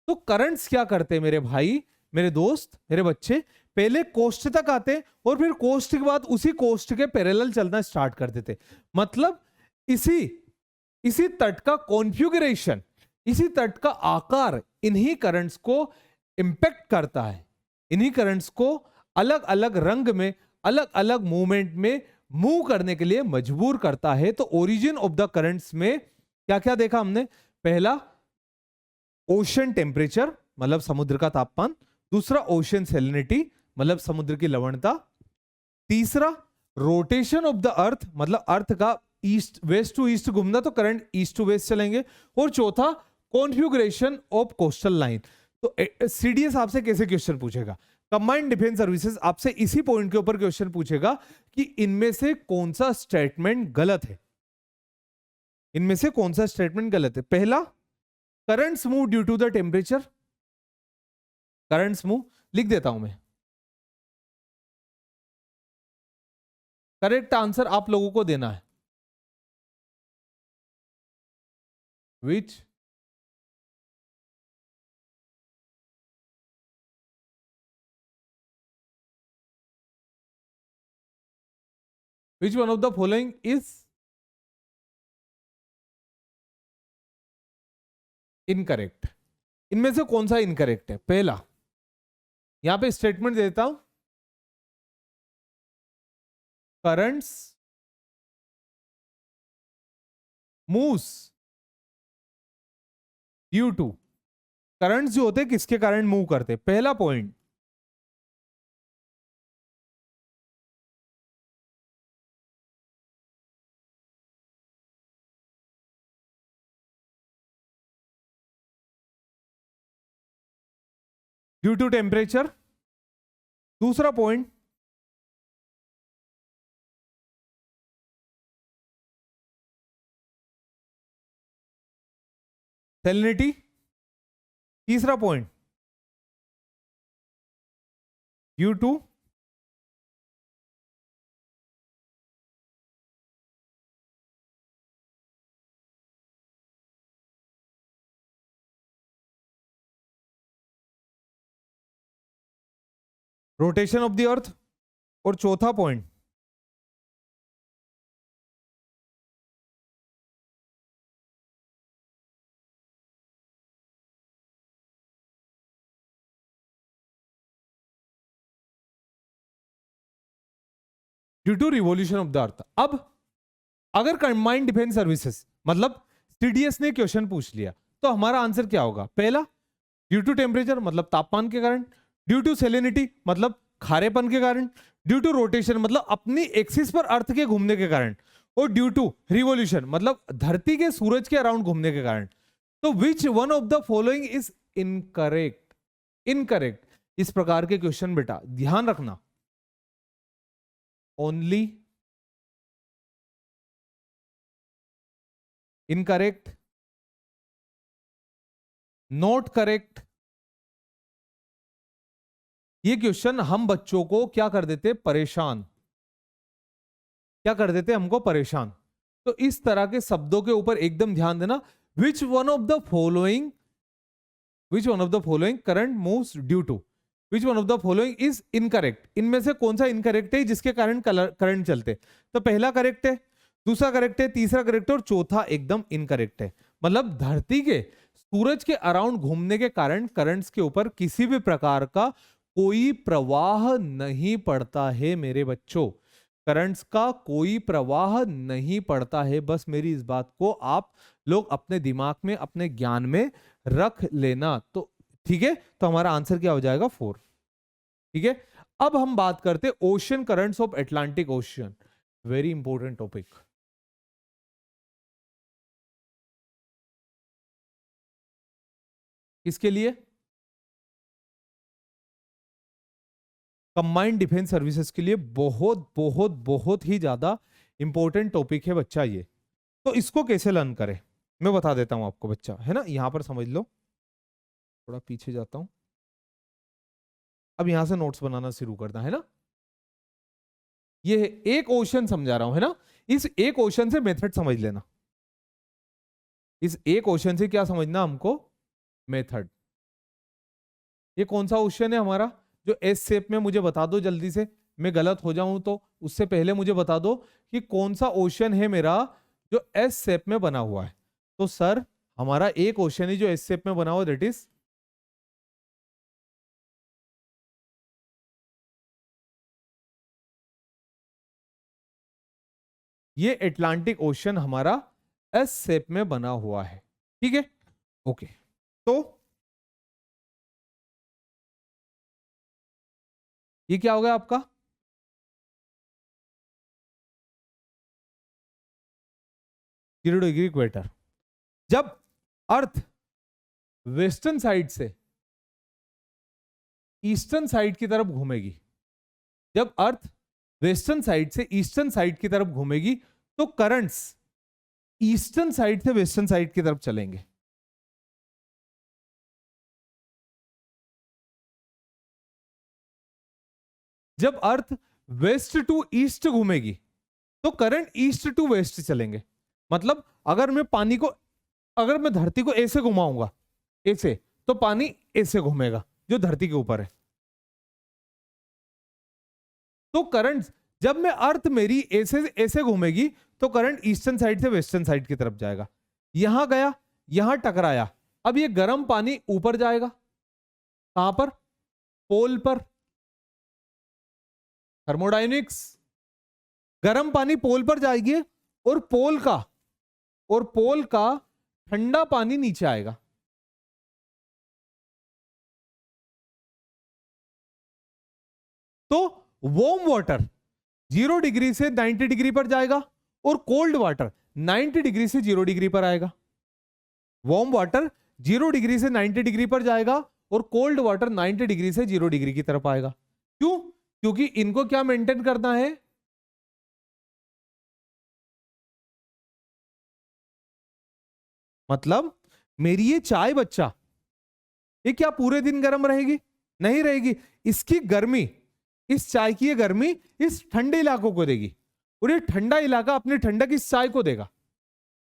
तो करंट्स क्या करते हैं मेरे भाई, मेरे दोस्त, मेरे बच्चे? पहले कोस्ट तक आते और फिर कोस्ट के बाद उसी कोस्ट के पैरेलल चलना स्टार्ट कर देते। मतलब इसी तट का कॉन्फ़िगरेशन, इसी तट का आकार इन्हीं करंट्स को इंपैक्ट करता है, इन्हीं करंट्स को अलग अलग रंग में, अलग अलग मूवमेंट में मूव करने के लिए मजबूर करता है। तो ओरिजिन ऑफ द करंट्स में क्या क्या देखा हमने? पहला, ओशन टेम्परेचर मतलब समुद्र का तापमान। दूसरा ओशन सैलिनिटी मतलब समुद्र की लवणता, तीसरा रोटेशन ऑफ द अर्थ मतलब अर्थ का ईस्ट वेस्ट टू ईस्ट घूमना तो करंट ईस्ट टू वेस्ट चलेंगे, और चौथा कॉन्फ़िगरेशन ऑफ कोस्टल लाइन। तो सीडीएस आपसे कैसे क्वेश्चन पूछेगा, कंबाइंड डिफेंस सर्विसेज आपसे इसी पॉइंट के ऊपर क्वेश्चन पूछेगा कि इनमें से कौन सा स्टेटमेंट गलत है, इनमें से कौन सा स्टेटमेंट गलत है। पहला, currents move due to the temperature, currents move, लिख देता हूं मैं, करेक्ट आंसर आप लोगों को देना है, विच one of the following is incorrect. इनमें से कौन सा इनकरेक्ट है। पहला, यहां पे स्टेटमेंट देता हूं, currents moves due to, currents जो होते हैं किसके कारण मूव करते, पहला पॉइंट ड्यू टू टेम्परेचर, दूसरा पॉइंट सैलिनिटी, तीसरा point due to rotation of the earth, और चौथा point due to revolution of the earth. अब अगर कंबाइंड डिफेंस सर्विसेज मतलब सीडीएस ने क्वेश्चन पूछ लिया तो हमारा आंसर क्या होगा, पहला ड्यू टू टेम्परेचर मतलब तापमान के कारण, ड्यू टू सैलिनिटी मतलब खारेपन के कारण, ड्यू टू रोटेशन मतलब अपनी एक्सिस पर अर्थ के घूमने के कारण, और ड्यू टू रिवॉल्यूशन मतलब धरती के सूरज के अराउंड घूमने के कारण। तो which one of the following is incorrect, incorrect. इस प्रकार के क्वेश्चन बेटा ध्यान रखना, ओनली इनकरेक्ट, नॉट करेक्ट। ये क्वेश्चन हम बच्चों को क्या कर देते, परेशान, क्या कर देते हमको परेशान। तो इस तरह के शब्दों के ऊपर एकदम ध्यान देना। Which one of the following, which one of the following current moves due to, which one of the following is incorrect. इनमें से कौन सा इनकरेक्ट है जिसके कारण करंट चलते। तो पहला करेक्ट है, दूसरा करेक्ट है, तीसरा करेक्ट है, और चौथा एकदम इनकरेक्ट है। मतलब धरती के सूरज के अराउंड घूमने के कारण करंट्स के ऊपर किसी भी प्रकार का कोई प्रवाह नहीं पड़ता है मेरे बच्चों, करंट्स का कोई प्रवाह नहीं पड़ता है। बस मेरी इस बात को आप लोग अपने दिमाग में, अपने ज्ञान में रख लेना। तो ठीक है, तो हमारा आंसर क्या हो जाएगा, 4। ठीक है, अब हम बात करते ocean currents of Atlantic ocean, very important topic. किसके लिए, कंबाइंड डिफेंस सर्विसेज के लिए बहुत बहुत बहुत ही ज्यादा इंपॉर्टेंट टॉपिक है बच्चा ये। तो इसको कैसे लर्न करें मैं बता देता हूं आपको बच्चा, है ना, यहां पर समझ लो। थोड़ा पीछे जाता हूं, अब यहां से नोट्स बनाना शुरू करता है ना। ये एक ओशन समझा रहा हूं, है ना, इस एक ओशन से मेथड समझ लेना। इस एक ओशन से क्या समझना हमको, मेथड। ये कौन सा ओशन है हमारा, जो एस शेप में, मुझे बता दो जल्दी से, मैं गलत हो जाऊं तो उससे पहले मुझे बता दो कि कौन सा ओशन है मेरा जो एस शेप में बना हुआ है। तो सर हमारा एक ओशन है जो एस शेप में बना हुआ, दैट इज ये अटलांटिक ओशन हमारा एस शेप में बना हुआ है। ठीक है, ओके। तो ये क्या हो गया आपका? 0 डिग्री इक्वेटर। जब अर्थ वेस्टर्न साइड से ईस्टर्न साइड की तरफ घूमेगी, जब अर्थ वेस्टर्न साइड से ईस्टर्न साइड की तरफ घूमेगी, तो करंट्स ईस्टर्न साइड से वेस्टर्न साइड की तरफ चलेंगे। जब अर्थ वेस्ट टू ईस्ट घूमेगी, तो करंट ईस्ट टू वेस्ट चलेंगे। मतलब अगर मैं धरती को ऐसे घुमाऊंगा, ऐसे, तो पानी ऐसे घूमेगा जो धरती के ऊपर है। तो करंट, जब मैं अर्थ मेरी ऐसे ऐसे घूमेगी, तो करंट ईस्टर्न साइड से वेस्टर्न साइड की तरफ जाएगा। यहां गया, यहां टकराया, अब ये गर्म पानी ऊपर जाएगा। कहां पर? पोल पर। थर्मोडायनेमिक्स, गर्म पानी पोल पर जाएगी और पोल का ठंडा पानी नीचे आएगा। तो वार्म वाटर 0 डिग्री से 90 डिग्री पर जाएगा और कोल्ड वाटर 90 डिग्री से 0 डिग्री पर आएगा। वार्म वाटर 0 डिग्री से 90 डिग्री पर जाएगा और कोल्ड वाटर 90 डिग्री से 0 डिग्री की तरफ आएगा। क्यों? क्योंकि इनको क्या मेंटेन करना है? मतलब मेरी ये चाय बच्चा, ये क्या पूरे दिन गर्म रहेगी? नहीं रहेगी। इसकी गर्मी, इस चाय की ये गर्मी इस ठंडे इलाकों को देगी और ये ठंडा इलाका अपनी ठंडक इस चाय को देगा।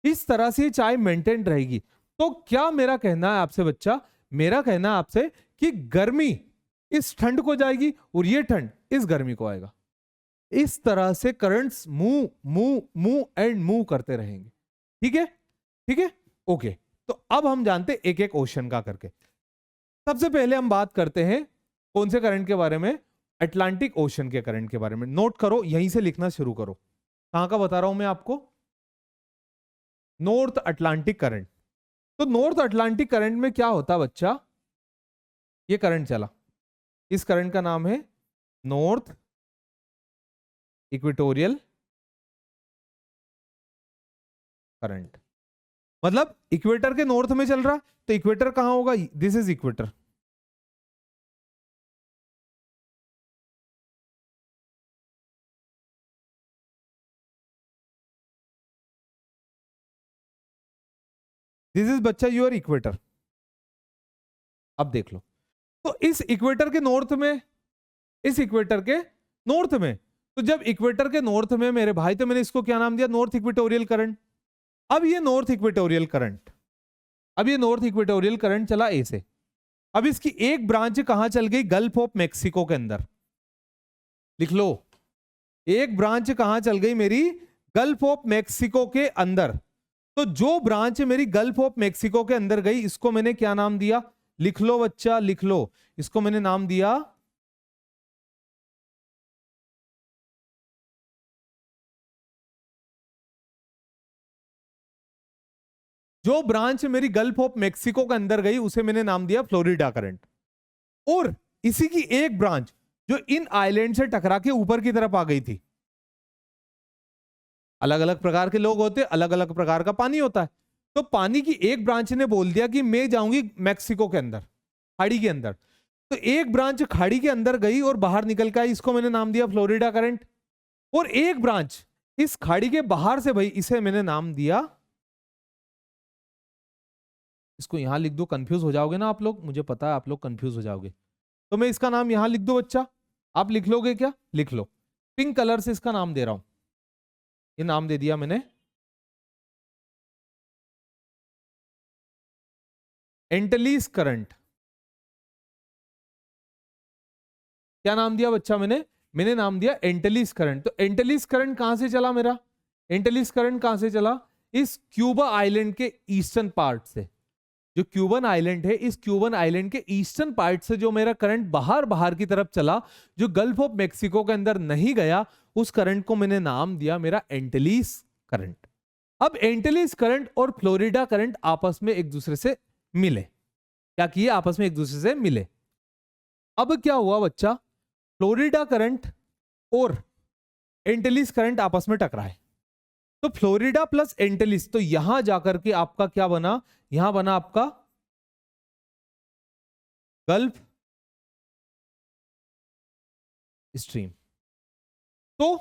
इस तरह से ये चाय मेंटेन रहेगी। तो क्या मेरा कहना है आपसे बच्चा? मेरा कहना है आपसे कि गर्मी इस ठंड को जाएगी और ये ठंड इस गर्मी को आएगा। इस तरह से currents move move move and move करते रहेंगे। ठीक है? ठीक है, ओके। तो अब हम जानते एक एक ओशन का करके। सबसे पहले हम बात करते हैं कौन से करंट के बारे में? अटलांटिक ओशन के करंट के बारे में। नोट करो, यहीं से लिखना शुरू करो। कहां का बता रहा हूं मैं आपको? North Atlantic current. तो नॉर्थ अटलांटिक करंट में क्या होता बच्चा? ये करंट चला, इस करंट का नाम है नॉर्थ इक्वेटोरियल करंट। मतलब इक्वेटर के नॉर्थ में चल रहा, तो इक्वेटर कहां होगा? This is equator. This is बच्चा योर इक्वेटर। अब देख लो, तो इस इक्वेटर के नॉर्थ में, इस इक्वेटर के नॉर्थ में, तो जब इक्वेटर के नॉर्थ में मेरे भाई, तो मैंने इसको क्या नाम दिया? North equatorial current. अब ये नॉर्थ इक्वेटोरियल करंट, अब ये नॉर्थ इक्वेटोरियल करंट चला ऐसे। अब इसकी एक ब्रांच कहां चल गई? गल्फ ऑफ मेक्सिको के अंदर। लिख लो, एक ब्रांच कहां चल गई मेरी? गल्फ ऑफ मेक्सिको के अंदर। तो जो ब्रांच मेरी गल्फ ऑफ मेक्सिको के अंदर गई, इसको मैंने क्या नाम दिया? लिख लो बच्चा, लिख लो, इसको मैंने नाम दिया जो ब्रांच मेरी गल्फ ऑफ मेक्सिको के अंदर गई उसे मैंने नाम दिया फ्लोरिडा करंट। और इसी की एक ब्रांच जो इन आइलैंड से टकरा के ऊपर की तरफ आ गई थी। अलग अलग प्रकार के लोग होते, अलग अलग प्रकार का पानी होता है। तो पानी की एक ब्रांच ने बोल दिया कि मैं जाऊंगी मैक्सिको के अंदर, खाड़ी के अंदर। तो एक ब्रांच खाड़ी के अंदर गई और बाहर निकल के आई, इसको मैंने नाम दिया फ्लोरिडा करंट। और एक ब्रांच इस खाड़ी के बाहर से भाई, इसे मैंने नाम दिया, इसको यहां लिख दो, कंफ्यूज हो जाओगे ना आप लोग, मुझे पता है आप लोग कंफ्यूज हो जाओगे। तो मैं इसका नाम यहां लिख दो बच्चा, आप लिख लोगे क्या? लिख लो, पिंक कलर से इसका नाम दे रहा हूं, ये नाम दे दिया मैंने एंटलीस करंट। क्या नाम दिया बच्चा मैंने? मैंने नाम दिया एंटलीस करंट। तो एंटलीस करंट कहां से चला मेरा? एंटलीस करंट कहां से चला? इस क्यूबा आइलैंड के ईस्टर्न पार्ट से। जो क्यूबन आइलैंड है, इस क्यूबन आइलैंड के ईस्टर्न पार्ट से जो मेरा करंट बाहर बाहर की तरफ चला, जो गल्फ ऑफ मेक्सिको के अंदर नहीं गया, उस करंट को मैंने नाम दिया मेरा एंटलीस करंट। अब एंटलीस करंट और फ्लोरिडा करंट आपस में एक दूसरे से मिले। क्या किए? आपस में एक दूसरे से मिले। अब क्या हुआ बच्चा? फ्लोरिडा करंट और एंटेलिस करंट आपस में टकराए, तो फ्लोरिडा प्लस एंटेलिस, तो यहां जाकर के आपका क्या बना, यहां बना आपका गल्फ स्ट्रीम। तो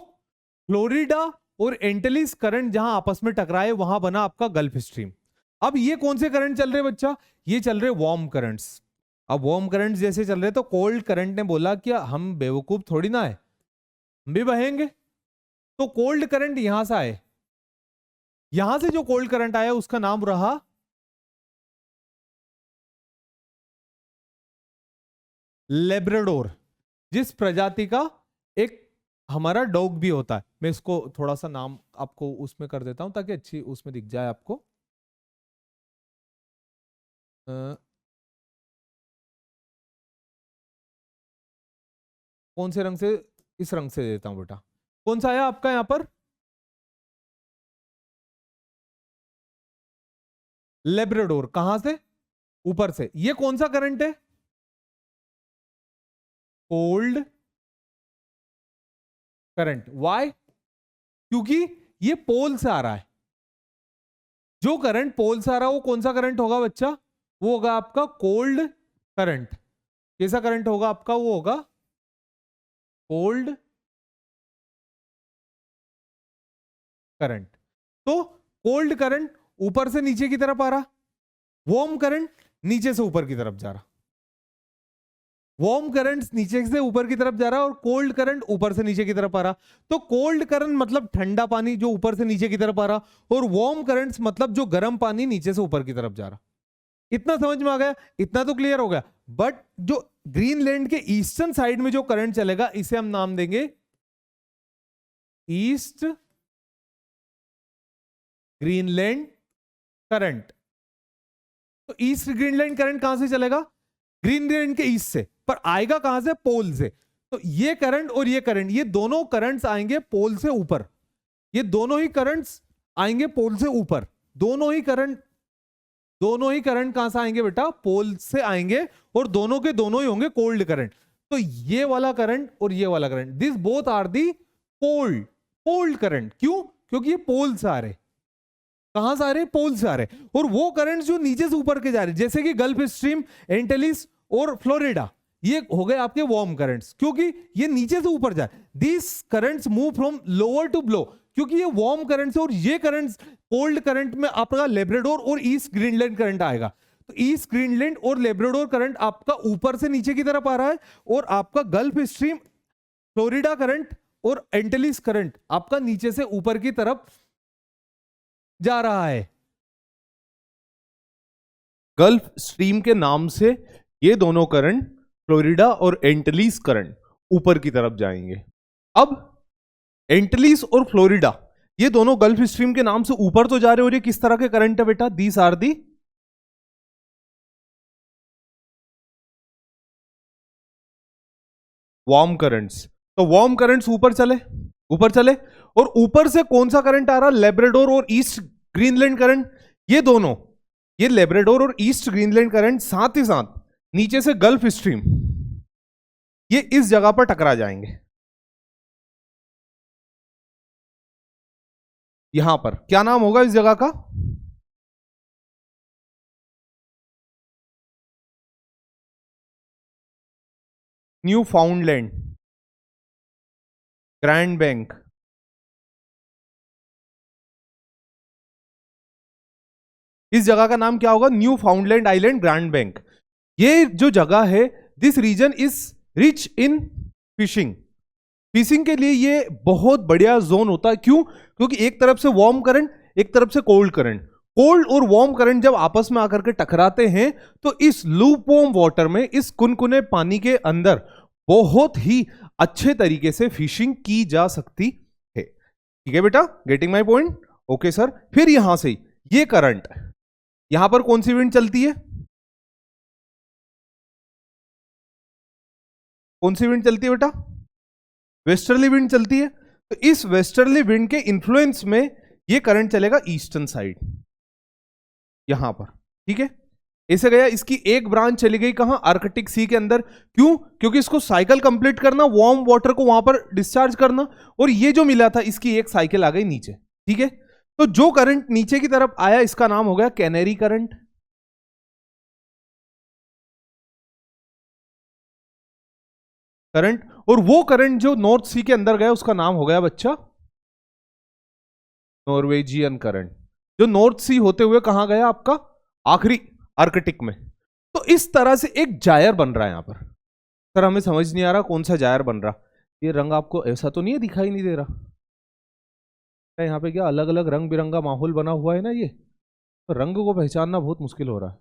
फ्लोरिडा और एंटेलिस करंट जहां आपस में टकराए वहां बना आपका गल्फ स्ट्रीम। अब ये कौन से करंट चल रहे बच्चा, ये चल रहे वार्म करंट्स। अब वार्म करंट्स जैसे चल रहे तो कोल्ड करंट ने बोला कि हम बेवकूफ थोड़ी ना है, हम भी बहेंगे। तो कोल्ड करंट यहां से आए, यहां से जो कोल्ड करंट आया उसका नाम रहा लेब्राडोर, जिस प्रजाति का एक हमारा डॉग भी होता है। मैं इसको थोड़ा सा नाम आपको उसमें कर देता हूं ताकि अच्छी उसमें दिख जाए आपको। कौन से रंग से, इस रंग से देता हूं बेटा। कौन सा आया आपका यहां पर, लेब्राडोर। कहां से, ऊपर से। ये कौन सा करंट है, कोल्ड करंट। वाई, क्योंकि ये पोल से आ रहा है। जो करंट पोल से आ रहा है वो कौन सा करंट होगा बच्चा, वो होगा आपका कोल्ड करंट। कैसा करंट होगा आपका, वो होगा कोल्ड करंट। तो कोल्ड करंट ऊपर से नीचे की तरफ आ रहा, वार्म करंट नीचे से ऊपर की तरफ जा रहा। वार्म करंट नीचे से ऊपर की तरफ जा रहा है और कोल्ड करंट ऊपर से नीचे की तरफ आ रहा। तो कोल्ड करंट मतलब ठंडा पानी जो ऊपर से नीचे की तरफ आ रहा, और वार्म करंट्स मतलब जो गर्म पानी नीचे से ऊपर की तरफ जा रहा। इतना समझ में आ गया, इतना तो क्लियर हो गया। बट जो ग्रीनलैंड के ईस्टर्न साइड में जो करंट चलेगा इसे हम नाम देंगे ईस्ट ग्रीनलैंड करंट। तो ईस्ट ग्रीनलैंड करंट कहां से चलेगा, ग्रीनलैंड के ईस्ट से, पर आएगा कहां से, पोल से। तो ये करंट और ये करंट, ये दोनों करंट्स आएंगे पोल से ऊपर। ये दोनों ही करंट्स आएंगे पोल से ऊपर। दोनों ही करंट कहां से आएंगे बेटा, पोल से आएंगे, और दोनों के दोनों ही होंगे कोल्ड करंट। तो ये वाला करंट और ये वाला current, this both are the cold current. क्यों, क्योंकि ये पोल से आ रहे। कहां से आ रहे, पोल से आ रहे। और वो करंट जो नीचे से ऊपर के जा रहे, जैसे कि गल्फ स्ट्रीम, एंटेलिस और फ्लोरिडा, ये हो गए आपके वार्म करंट्स, क्योंकि ये नीचे से ऊपर जाए। This currents move from lower to below, क्योंकि ये वार्म करंट्स और ये करंट्स कोल्ड करंट में आपका लेब्राडोर और ईस्ट ग्रीनलैंड करंट आएगा। तो ईस्ट ग्रीनलैंड और लेब्राडोर करंट आपका ऊपर से नीचे की तरफ आ रहा है, और आपका गल्फ स्ट्रीम, फ्लोरिडा करंट और एंटेलिस करंट आपका नीचे से ऊपर की तरफ जा रहा है। गल्फ स्ट्रीम के नाम से ये दोनों करंट, फ्लोरिडा और एंटेलिस करंट, ऊपर की तरफ जाएंगे। अब एंटेलिस और फ्लोरिडा ये दोनों गल्फ स्ट्रीम के नाम से ऊपर तो जा रहे हो, और ये किस तरह के करंट है बेटा, these are the warm currents. तो वार्म करंट्स ऊपर चले, और ऊपर से कौन सा करंट आ रहा, लेब्राडोर और ईस्ट ग्रीनलैंड करंट। ये दोनों, ये लेब्राडोर और ईस्ट ग्रीनलैंड करंट साथ ही साथ नीचे से गल्फ स्ट्रीम, ये इस जगह पर टकरा जाएंगे। यहां पर क्या नाम होगा इस जगह का, न्यू फाउंडलैंड, ग्रैंड बैंक। इस जगह का नाम क्या होगा, Newfoundland island, grand bank. ये जो जगह है, this region is rich in fishing. Fishing के लिए ये बहुत बढ़िया जोन होता है। क्यों, क्योंकि एक तरफ से वार्म करंट, एक तरफ से कोल्ड करंट। कोल्ड और वार्म करंट जब आपस में आकर के टकराते हैं, तो इस लूपवार्म वाटर में, इस कुनकुने पानी के अंदर बहुत ही अच्छे तरीके से फिशिंग की जा सकती है। ठीक है बेटा, getting my point, okay sir. फिर यहां से ये करंट, यहां पर कौन सी विंड चलती है, कौन सी विंड चलती है बेटा, वेस्टर्ली विंड चलती है। तो इस वेस्टर्ली विंड के इन्फ्लुएंस में ये करंट चलेगा ईस्टर्न साइड, यहां पर। ठीक है, ऐसे गया, इसकी एक ब्रांच चली गई कहां, आर्कटिक सी के अंदर। क्यों? क्योंकि इसको साइकिल कंप्लीट करना, वार्म वाटर को वहां पर डिस्चार्ज करना, और ये जो मिला था इसकी एक साइकिल आ गई नीचे। ठीक है, तो जो करंट नीचे की तरफ आया इसका नाम हो गया कैनेरी करंट। करंट, और वो करंट जो नॉर्थ सी के अंदर गया उसका नाम हो गया बच्चा नॉर्वेजियन करंट, जो नॉर्थ सी होते हुए कहां गया आपका, आखिरी आर्कटिक में। तो इस तरह से एक जायर बन रहा है यहां पर। सर हमें समझ नहीं आ रहा कौन सा जायर बन रहा, ये रंग आपको ऐसा तो नहीं है, दिखाई नहीं दे रहा यहाँ पे, क्या अलग अलग रंग बिरंगा माहौल बना हुआ है ना, ये तो रंग को पहचानना बहुत मुश्किल हो रहा है।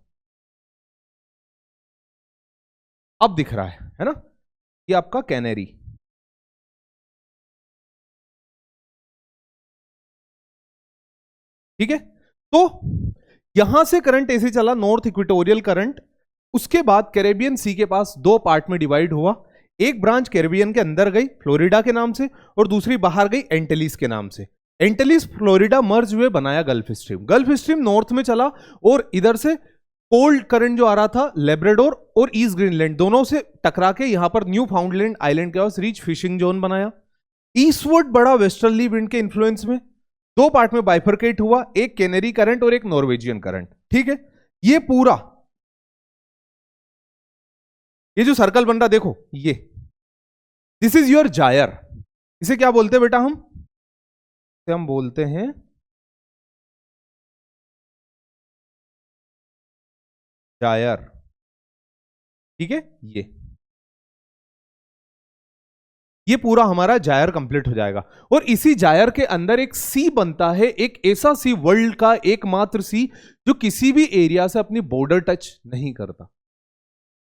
अब दिख रहा है ना, ये आपका कैनेरी। ठीक है, तो यहां से करंट ऐसे चला, नॉर्थ इक्वेटोरियल करंट। उसके बाद कैरेबियन सी के पास दो पार्ट में डिवाइड हुआ, एक ब्रांच कैरेबियन के अंदर गई फ्लोरिडा के नाम से, और दूसरी बाहर गई एंटेलिस के नाम से। एंटेलिस फ्लोरिडा मर्ज हुए, बनाया gulf stream. Gulf stream north में चला, और इधर से कोल्ड करंट जो आ रहा था लेब्राडोर और ईस्ट ग्रीनलैंड दोनों से टकरा के यहां पर न्यू फाउंडलैंड आइलैंड के पास रिच फिशिंग जोन बनाया। ईस्टवर्ड बढ़ा वेस्टर्नली विंड के इन्फ्लुएंस में, दो पार्ट में बाइफरकेट हुआ, एक कैनेरी करंट और एक नॉर्वेजियन करंट। ठीक है, ये पूरा ये जो सर्कल बन रहा देखो, ये दिस इज योर जायर। इसे क्या बोलते हैं बेटा, हम बोलते हैं जायर। ठीक है, ये पूरा हमारा जायर कंप्लीट हो जाएगा, और इसी जायर के अंदर एक सी बनता है, एक ऐसा सी, वर्ल्ड का एकमात्र सी जो किसी भी एरिया से अपनी बॉर्डर टच नहीं करता,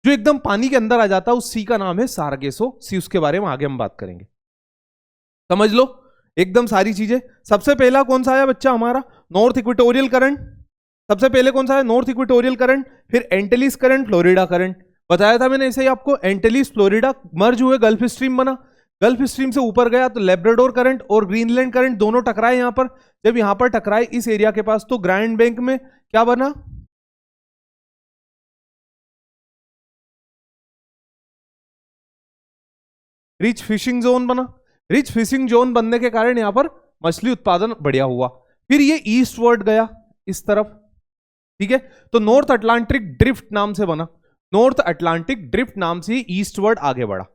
जो एकदम पानी के अंदर आ जाता है। उस सी का नाम है सारगेसो सी, उसके बारे में आगे हम बात करेंगे। समझ लो एकदम सारी चीजें। सबसे पहला कौन सा आया बच्चा हमारा, नॉर्थ इक्वेटोरियल करंट। सबसे पहले कौन सा है, नॉर्थ इक्वेटोरियल करंट, फिर एंटेलिस करंट, फ्लोरिडा करंट। बताया था मैंने ऐसे ही आपको, एंटेलिस फ्लोरिडा मर्ज हुए, गल्फ स्ट्रीम बना। गल्फ स्ट्रीम से ऊपर गया तो लेब्राडोर करंट और ग्रीनलैंड करंट दोनों टकराए यहां पर। जब यहां पर टकराए इस एरिया के पास, तो ग्रैंड बैंक में क्या बना, रिच फिशिंग जोन बना। रिच फिशिंग जोन बनने के कारण यहां पर मछली उत्पादन बढ़िया हुआ। फिर ये ईस्टवर्ड गया इस तरफ। ठीक है, तो नॉर्थ अटलांटिक ड्रिफ्ट नाम से बना, नॉर्थ अटलांटिक ड्रिफ्ट नाम से ईस्टवर्ड आगे बढ़ा,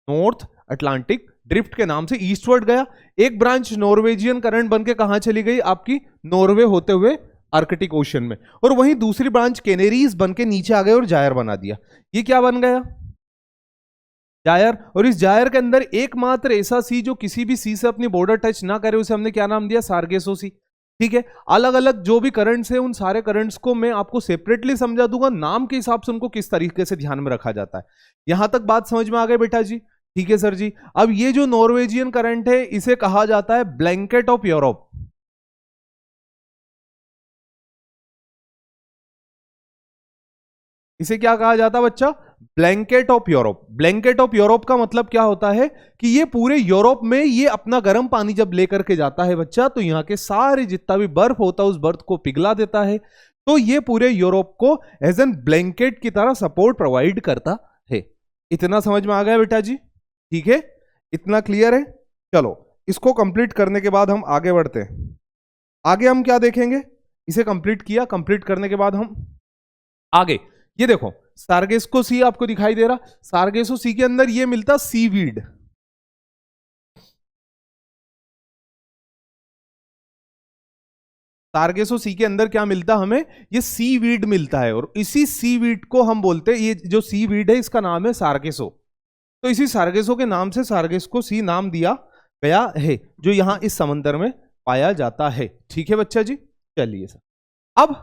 नॉर्थ अटलांटिक ड्रिफ्ट के नाम से ईस्टवर्ड गया। एक ब्रांच नॉर्वेजियन करंट बनके कहां चली गई आपकी, नॉर्वे होते हुए आर्कटिक ओशन में, और वहीं दूसरी ब्रांच कैनेरीज बनके नीचे आ गए और जायर बना दिया। ये क्या बन गया, जायर। और इस जायर के अंदर एकमात्र ऐसा सी जो किसी भी सी से अपनी बॉर्डर टच ना करे, उसे हमने क्या नाम दिया, सार्गेसो सी। ठीक है, अलग अलग जो भी करंट्स है उन सारे करंट्स को मैं आपको सेपरेटली समझा दूंगा, नाम के हिसाब से उनको किस तरीके से ध्यान में रखा जाता है। यहां तक बात समझ में आ गई बेटा जी? ठीक है सर जी। अब ये जो नॉर्वेजियन करंट है इसे कहा जाता है ब्लैंकेट ऑफ यूरोप। इसे क्या कहा जाता है बच्चा, blanket of Europe. Blanket of Europe का मतलब क्या होता है कि ये पूरे यूरोप में ये अपना गर्म पानी जब लेकर के जाता है बच्चा, तो यहां के सारे जितना भी बर्फ होता है उस बर्फ को पिघला देता है। तो ये पूरे यूरोप को एज एन ब्लैंकेट की तरह सपोर्ट प्रोवाइड करता है। इतना समझ में आ गया बेटा जी? ठीक है, इतना क्लियर है। चलो इसको कंप्लीट करने के बाद हम आगे बढ़ते हैं। आगे हम क्या देखेंगे, इसे कंप्लीट किया, कंप्लीट करने के बाद हम आगे, ये देखो सार्गेस्को सी आपको दिखाई दे रहा, सार्गेसो सी के अंदर ये मिलता सीवीड। सार्गेसो सी के अंदर क्या मिलता हमें, ये सीवीड मिलता है, और इसी सीवीड को हम बोलते हैं, ये जो सीवीड है इसका नाम है सार्गेसो। तो इसी सार्गेसो के नाम से सार्गेस्को सी नाम दिया गया है, जो यहां इस समंदर में पाया जाता है। ठीक है बच्चा जी, चलिए सर अब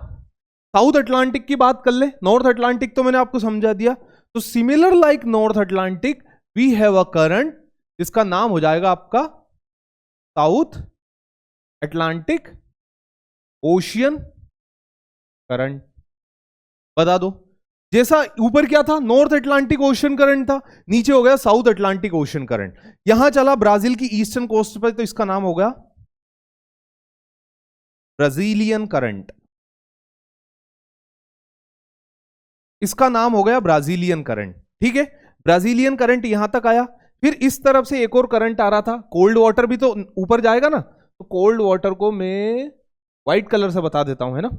साउथ अटलांटिक की बात कर ले। नॉर्थ अटलांटिक तो मैंने आपको समझा दिया, तो similar like north Atlantic we have a current जिसका नाम हो जाएगा आपका साउथ अटलांटिक ओशियन करंट। बता दो, जैसा ऊपर क्या था, नॉर्थ अटलांटिक ओशन करंट था, नीचे हो गया साउथ अटलांटिक ओशन करंट। यहां चला ब्राजील की ईस्टर्न कोस्ट पर, तो इसका नाम हो गया ब्राजीलियन करंट। इसका नाम हो गया ब्राजीलियन करंट। ठीक है, ब्राजीलियन करंट यहां तक आया। फिर इस तरफ से एक और करंट आ रहा था, कोल्ड वाटर भी तो ऊपर जाएगा ना, तो कोल्ड वाटर को मैं व्हाइट कलर से बता देता हूं, है ना।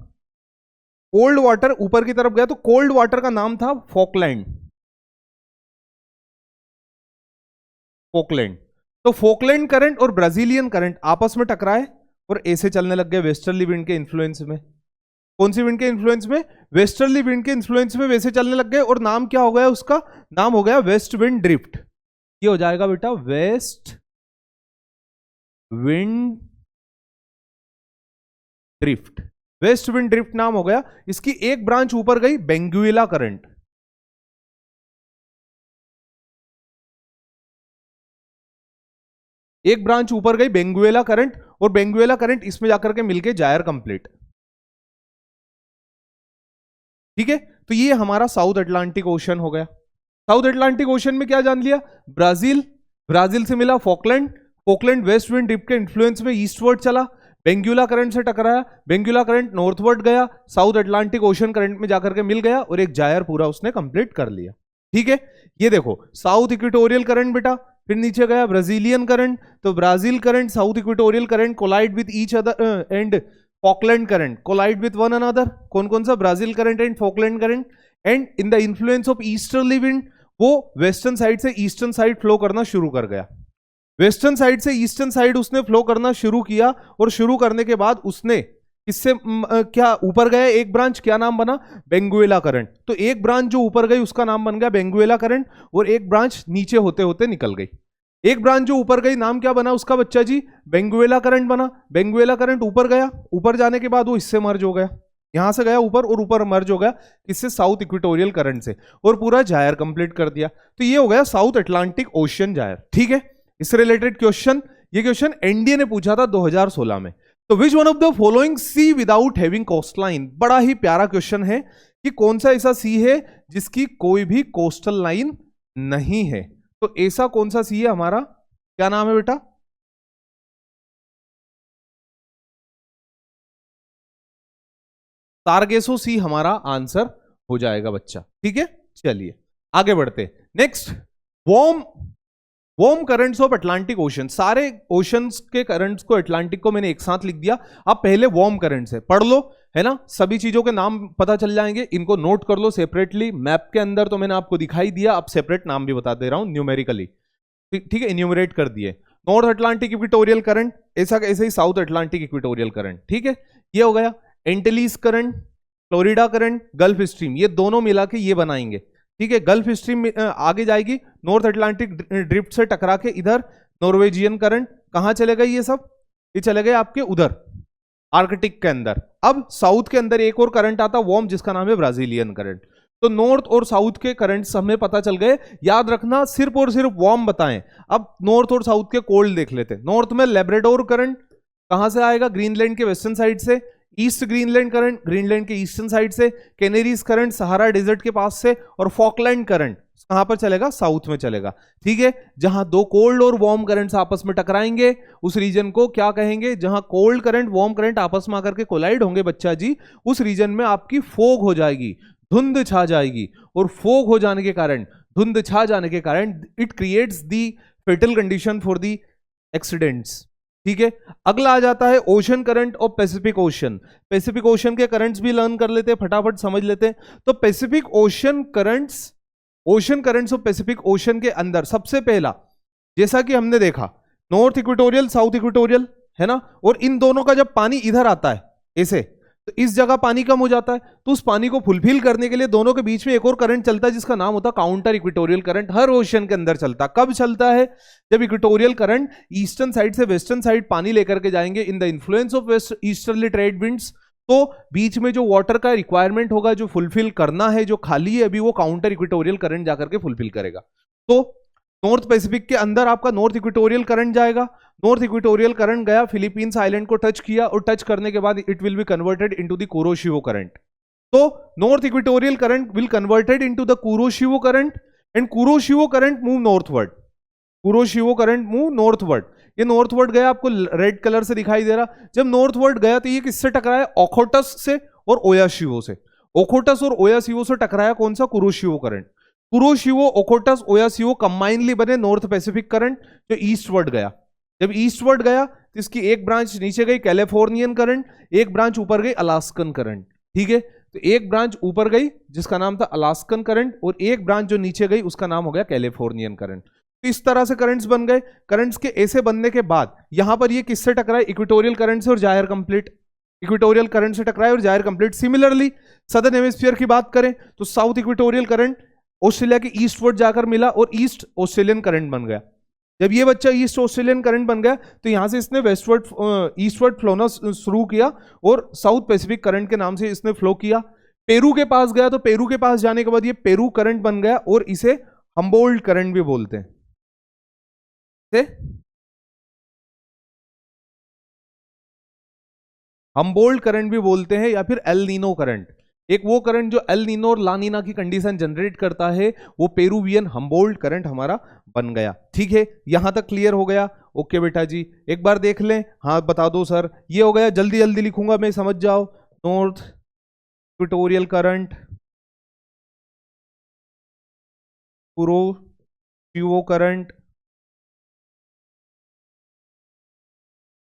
कोल्ड वाटर ऊपर की तरफ गया, तो कोल्ड वाटर का नाम था फोकलैंड। फोकलैंड, तो फोकलैंड करंट और ब्राजीलियन करंट आपस में टकराए और ऐसे चलने लग गए वेस्टर्ली विंड के इन्फ्लुएंस में। कौन सी विंड के इन्फ्लुएंस में? वेस्टर्ली विंड के इन्फ्लुएंस में वैसे चलने लग गए, और नाम क्या हो गया उसका? नाम हो गया वेस्ट विंड ड्रिफ्ट। ये हो जाएगा बेटा waste wind drift. Waste wind drift नाम हो गया। इसकी एक ब्रांच ऊपर गई, बेंगुएला करंट। एक ब्रांच ऊपर गई बेंगुएला करंट, और बेंगुएला करंट इसमें जाकर के मिलके जायर कंप्लीट। ठीक है, तो ये हमारा साउथ अटलांटिक ओशन हो गया। साउथ अटलांटिक ओशन में क्या जान लिया? ब्राजील, ब्राजील से मिला Falkland, Falkland waste wind drift के इन्फ्लुएंस में ईस्टवर्ड चला, बेंगुएला करंट से टकराया, बेंगुएला करंट नॉर्थवर्ड गया, साउथ अटलांटिक ओशन करंट में जाकर के मिल गया, और एक जायर पूरा उसने कंप्लीट कर लिया। ठीक है, ये देखो साउथ इक्वेटोरियल करंट बेटा, फिर नीचे गया ब्राजीलियन करंट, तो Brazil current south equatorial current collide with each other and Falkland current collide with one another. कौन कौन सा? Brazil current and Falkland current. And in the influence of easterly wind, वो western side से eastern side flow करना शुरू कर गया। Western side से ईस्टर्न साइड उसने फ्लो करना शुरू किया, और शुरू करने के बाद उसने इससे क्या ऊपर गया एक ब्रांच, क्या नाम बना? Benguela current. तो एक ब्रांच जो ऊपर गई उसका नाम बन गया बेंगुएला करंट, और एक ब्रांच नीचे होते होते निकल गई। एक ब्रांच जो ऊपर गई नाम क्या बना उसका बच्चा जी? बेंगुएला करंट बना। बेंगुएला करंट ऊपर गया, ऊपर जाने के बाद वो इससे मर्ज हो गया, यहां से गया ऊपर और ऊपर मर्ज हो गया किससे? साउथ इक्वेटोरियल करंट से, और पूरा जायर कंप्लीट कर दिया। तो ये हो गया साउथ अटलांटिक ओशन जायर। ठीक है, इससे रिलेटेड क्वेश्चन, ये क्वेश्चन एनडीए ने पूछा था 2016 में। तो which one of the following sea without having coastline? बड़ा ही प्यारा क्वेश्चन है कि कौन सा ऐसा सी है जिसकी कोई भी कोस्टल लाइन नहीं है। तो ऐसा कौन सा सी है हमारा? क्या नाम है बेटा? सारगेसो सी हमारा आंसर हो जाएगा बच्चा। ठीक है, चलिए आगे बढ़ते। Next, warm currents of Atlantic ocean. सारे ओशंस के करंट्स को, अटलांटिक को मैंने एक साथ लिख दिया। अब पहले वार्म करंट्स है, पढ़ लो, है ना। सभी चीजों के नाम पता चल जाएंगे, इनको नोट कर लो सेपरेटली। मैप के अंदर तो मैंने आपको दिखाई दिया, अब सेपरेट नाम भी बता दे रहा हूं न्यूमेरिकली। ठीक है, इन्यूमरेट कर दिए। नॉर्थ अटलांटिक इक्वेटोरियल करंट, ऐसा ऐसे ही साउथ अटलांटिक इक्वेटोरियल करंट। ठीक है, ये हो गया। Antilles current, Florida current, Gulf Stream, ये दोनों मिला के ये बनाएंगे। ठीक है, गल्फ स्ट्रीम आगे जाएगी, नॉर्थ अटलांटिक ड्रिफ्ट से टकरा के इधर नॉर्वेजियन करंट कहां चले गए? ये सब ये चले गए आपके उधर आर्कटिक के अंदर। अब साउथ के अंदर एक और करंट आता वार्म, जिसका नाम है ब्राजीलियन करंट। तो नॉर्थ और साउथ के करंट्स हमें पता चल गए। याद रखना सिर्फ और सिर्फ वार्म बताएं। अब नॉर्थ और साउथ के कोल्ड देख लेते हैं। नॉर्थ में लेब्राडोर करंट कहां से आएगा? ग्रीनलैंड के वेस्टर्न साइड से। ईस्ट ग्रीनलैंड करंट ग्रीनलैंड के ईस्टर्न साइड से। कैनेरीज करंट सहारा डेजर्ट के पास से। और फॉकलैंड करंट कहां पर चलेगा? साउथ में चलेगा। ठीक है, जहां दो कोल्ड और वार्म करंट्स आपस में टकराएंगे उस रीजन को क्या कहेंगे? जहां कोल्ड करंट वार्म करंट आपस में आकर के कोलाइड होंगे बच्चा जी, उस रीजन में आपकी फोग हो जाएगी, धुंध छा जाएगी। और फोग हो जाने के कारण, धुंध छा जाने के कारण, it creates the fatal condition for the accidents. ठीक है, अगला आ जाता है ओशन करंट और पैसिफिक ओशन। पैसिफिक ओशन के करंट्स भी लर्न कर लेते हैं, फटाफट समझ लेते हैं। तो Pacific ocean currents, ocean currents और पैसिफिक ओशन के अंदर सबसे पहला, जैसा कि हमने देखा, नॉर्थ इक्वेटोरियल साउथ इक्वेटोरियल, है ना। और इन दोनों का जब पानी इधर आता है ऐसे, तो इस जगह पानी कम हो जाता है, तो उस पानी को फुलफिल करने के लिए दोनों के बीच में एक और करंट चलता है जिसका नाम होता है काउंटर इक्वेटोरियल करंट। हर ओशन के अंदर चलता। कब चलता है? जब इक्वेटोरियल करंट ईस्टर्न साइड से वेस्टर्न साइड पानी लेकर के जाएंगे in the influence of west easterly trade winds, तो बीच में जो वाटर का रिक्वायरमेंट होगा, जो फुलफिल करना है, जो खाली है अभी, वो काउंटर इक्वेटोरियल करंट जाकर के फुलफिल करेगा। तो नॉर्थ पैसिफिक के अंदर आपका नॉर्थ इक्वेटोरियल करंट जाएगा। नॉर्थ इक्वेटोरियल करंट गया, फिलीपींस आइलैंड को टच किया, और टच करने के बाद it will be converted into the Kuroshio current. तो north equatorial current will converted into the Kuroshio current, and Kuroshio current move northward. Kuroshio current move northward. ये northward गया, आपको रेड कलर से दिखाई दे रहा। जब नॉर्थवर्ड गया तो ये किससे टकराया? ओखोटस से और ओयाशिवो से। ओखोटस और ओयासीओ से टकराया कौन सा, कुरोशिवो करंट। कुरोशिवो, ओखोटस, ओयासीओ कंबाइनली बने नॉर्थ पैसिफिक करंट, जो ईस्टवर्ड गया। जब ईस्टवर्ड गया तो इसकी एक ब्रांच नीचे गई कैलिफोर्नियन करंट, एक ब्रांच ऊपर गई अलास्कन करंट। ठीक है, तो एक ब्रांच ऊपर गई जिसका नाम था अलास्कन करंट, और एक ब्रांच जो नीचे गई उसका नाम हो गया कैलिफोर्नियन करंट। तो इस तरह से करंट्स बन गए। करंट्स के ऐसे बनने के बाद यहां पर ये किससे टकराए, इक्वेटोरियल करंट से और जायर कंप्लीट। इक्वेटोरियल करंट से टकराए और gyre complete. Similarly southern hemisphere की बात करें तो साउथ इक्वेटोरियल करंट ऑस्ट्रेलिया के ईस्टवर्ड जाकर मिला और ईस्ट ऑस्ट्रेलियन करंट बन गया। जब ये बच्चा ईस्ट ऑस्ट्रेलियन करंट बन गया तो यहां से इसने वेस्टवर्ड ईस्टवर्ड फ्लोना शुरू किया और साउथ पैसिफिक करंट के नाम से इसने फ्लो किया। पेरू के पास गया तो पेरू के पास जाने के बाद ये पेरू करंट बन गया और इसे हम्बोल्ट करंट भी बोलते हैं। हम्बोल्ट करंट भी बोलते हैं या फिर एल नीनो करंट। एक वो करंट जो एल नीनो और लानीना की कंडीशन जनरेट करता है, वो पेरुवियन हम्बोल्ट करंट हमारा बन गया। ठीक है, यहां तक क्लियर हो गया। ओके बेटा जी, एक बार देख लें। हाँ बता दो सर, ये हो गया। जल्दी जल्दी लिखूंगा मैं, समझ जाओ। North equatorial current, Kuroshio current,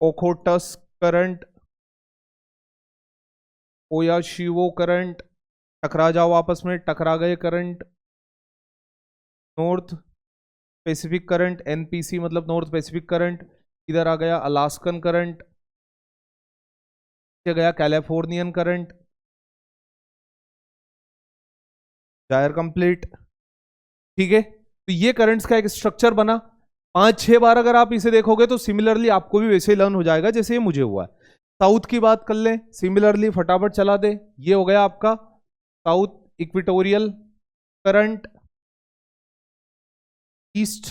Okhotsk current, Oyashio current. टकरा जाओ आपस में, टकरा गए current. North Pacific current, NPC मतलब नॉर्थ पैसिफिक करंट। इधर आ गया अलास्कन करंट, गया कैलिफोर्नियन करंट, जायर कंप्लीट। ठीक है, तो ये करंट्स का एक स्ट्रक्चर बना। 5-6 बार अगर आप इसे देखोगे तो सिमिलरली आपको भी वैसे लर्न हो जाएगा जैसे ये मुझे हुआ है। साउथ की बात कर लें, सिमिलरली फटाफट चला दे। ये हो गया आपका south equatorial current, east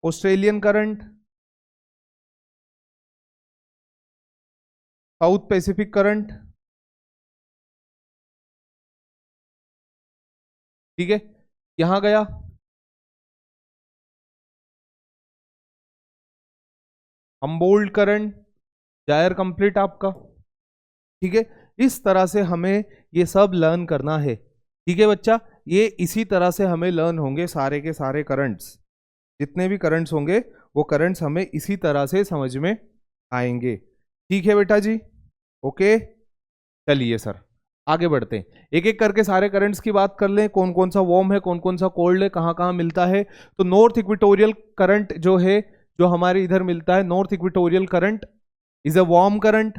Australian current, south Pacific current. ठीक है, यहां गया हम्बोल्ट करंट, जायर कंप्लीट आपका। ठीक है, इस तरह से हमें ये सब लर्न करना है। ठीक है बच्चा, ये इसी तरह से हमें लर्न होंगे सारे के सारे करंट्स। जितने भी करंट्स होंगे वो करंट्स हमें इसी तरह से समझ में आएंगे। ठीक है बेटा जी, ओके। चलिए सर आगे बढ़ते हैं, एक एक करके सारे करंट्स की बात कर लें। कौन कौन सा वार्म है, कौन कौन सा कोल्ड है, कहाँ कहाँ मिलता है। तो नॉर्थ इक्वेटोरियल करंट जो है, जो हमारे इधर मिलता है, north equatorial current is a warm current.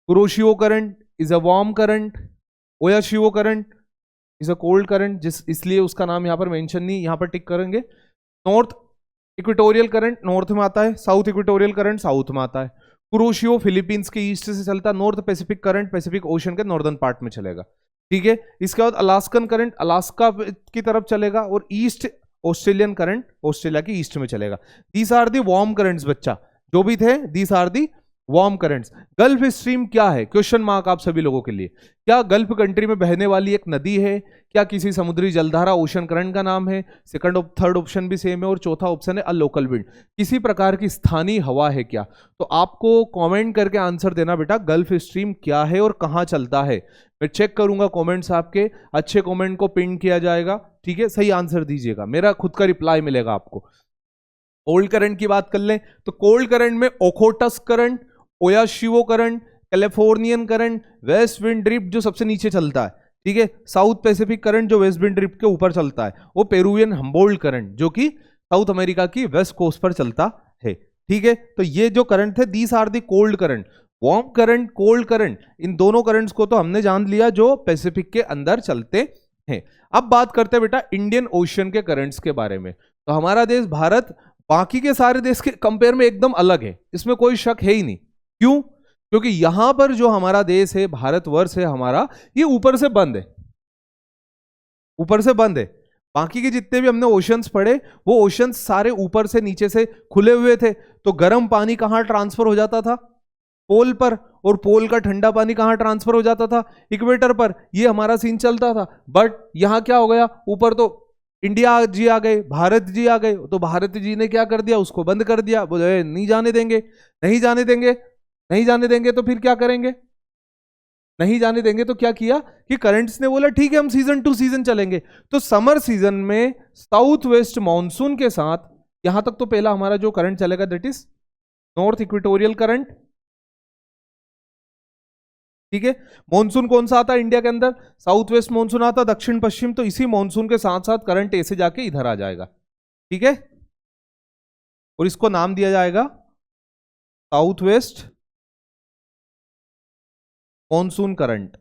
Kuroshio current is a warm current. Oyashio current is a cold current, जिस इसलिए उसका नाम यहाँ पर मेंशन नहीं, यहाँ पर टिक करेंगे। नॉर्थ इक्वेटोरियल करंट नॉर्थ में आता है, साउथ इक्वेटोरियल करंट साउथ में आता है। कुरोशियो फिलीपींस के ईस्ट से चलता है। North Pacific current Pacific ocean के नॉर्दर्न पार्ट में चलेगा। ठीक है, इसके बाद अलास्कन करंट अलास्का की तरफ चलेगा और ईस्ट ऑस्ट्रेलियन करंट ऑस्ट्रेलिया की ईस्ट में चलेगा। These are the warm currents बच्चा, जो भी थे these are the warm currents. Gulf stream क्या है, क्वेश्चन मार्क आप सभी लोगों के लिए। क्या गल्फ कंट्री में बहने वाली एक नदी है, क्या किसी समुद्री जलधारा ओशन करंट का नाम है, सेकंड थर्ड ऑप्शन भी सेम है, और चौथा ऑप्शन है अ लोकल विंड, किसी प्रकार की स्थानीय हवा है क्या। तो आपको कमेंट करके आंसर देना बेटा, गल्फ स्ट्रीम क्या है और कहां चलता है। मैं चेक करूंगा कमेंट्स आपके, अच्छे कमेंट को पिन किया जाएगा। ठीक है, सही आंसर दीजिएगा, मेरा खुद का रिप्लाई मिलेगा आपको। कोल्ड करंट की बात कर लें तो कोल्ड करंट में Okhotsk current, Oyashio current, Californian current, west wind drift जो सबसे नीचे चलता है। ठीक है, साउथ पैसिफिक करंट जो वेस्ट विंड ड्रिफ्ट के ऊपर चलता है, वो पेरुवियन हम्बोल्ट करंट जो कि साउथ अमेरिका की वेस्ट कोस्ट पर चलता है। ठीक है, तो ये जो करंट थे these are the cold current. Warm current, cold current, इन दोनों करंट्स को तो हमने जान लिया जो पैसिफिक के अंदर चलते हैं। अब बात करते हैं बेटा इंडियन ओशियन के करंट्स के बारे में। तो हमारा देश भारत बाकी के सारे देश के कंपेयर में एकदम अलग है, इसमें कोई शक है ही नहीं। क्यों? क्योंकि यहां पर जो हमारा देश है, भारतवर्ष है हमारा, ये ऊपर से बंद है, ऊपर से बंद है। बाकी के जितने भी हमने ओशंस पढ़े, वो ओशंस सारे ऊपर से नीचे से खुले हुए थे। तो गर्म पानी कहां ट्रांसफर हो जाता था, पोल पर, और पोल का ठंडा पानी कहां ट्रांसफर हो जाता था, इक्वेटर पर। ये हमारा सीन चलता था। बट यहां क्या हो गया, ऊपर तो इंडिया जी आ गए, भारत जी आ गए, तो भारत जी ने क्या कर दिया, उसको बंद कर दिया। बोले नहीं जाने देंगे, नहीं जाने देंगे, नहीं जाने देंगे, तो फिर क्या करेंगे, नहीं जाने देंगे तो क्या किया कि करंट्स ने बोला ठीक है हम सीजन टू सीजन चलेंगे। तो समर सीजन में साउथ वेस्ट मानसून के साथ यहां तक तो पहला हमारा जो करंट चलेगा that is north equatorial current. ठीक है, मानसून कौन सा आता है इंडिया के अंदर, साउथ वेस्ट मानसून आता, दक्षिण पश्चिम, तो इसी मानसून के साथ साथ करंट ऐसे जाके इधर आ जाएगा। ठीक है, और इसको नाम दिया जाएगा साउथ वेस्ट मानसून करंट।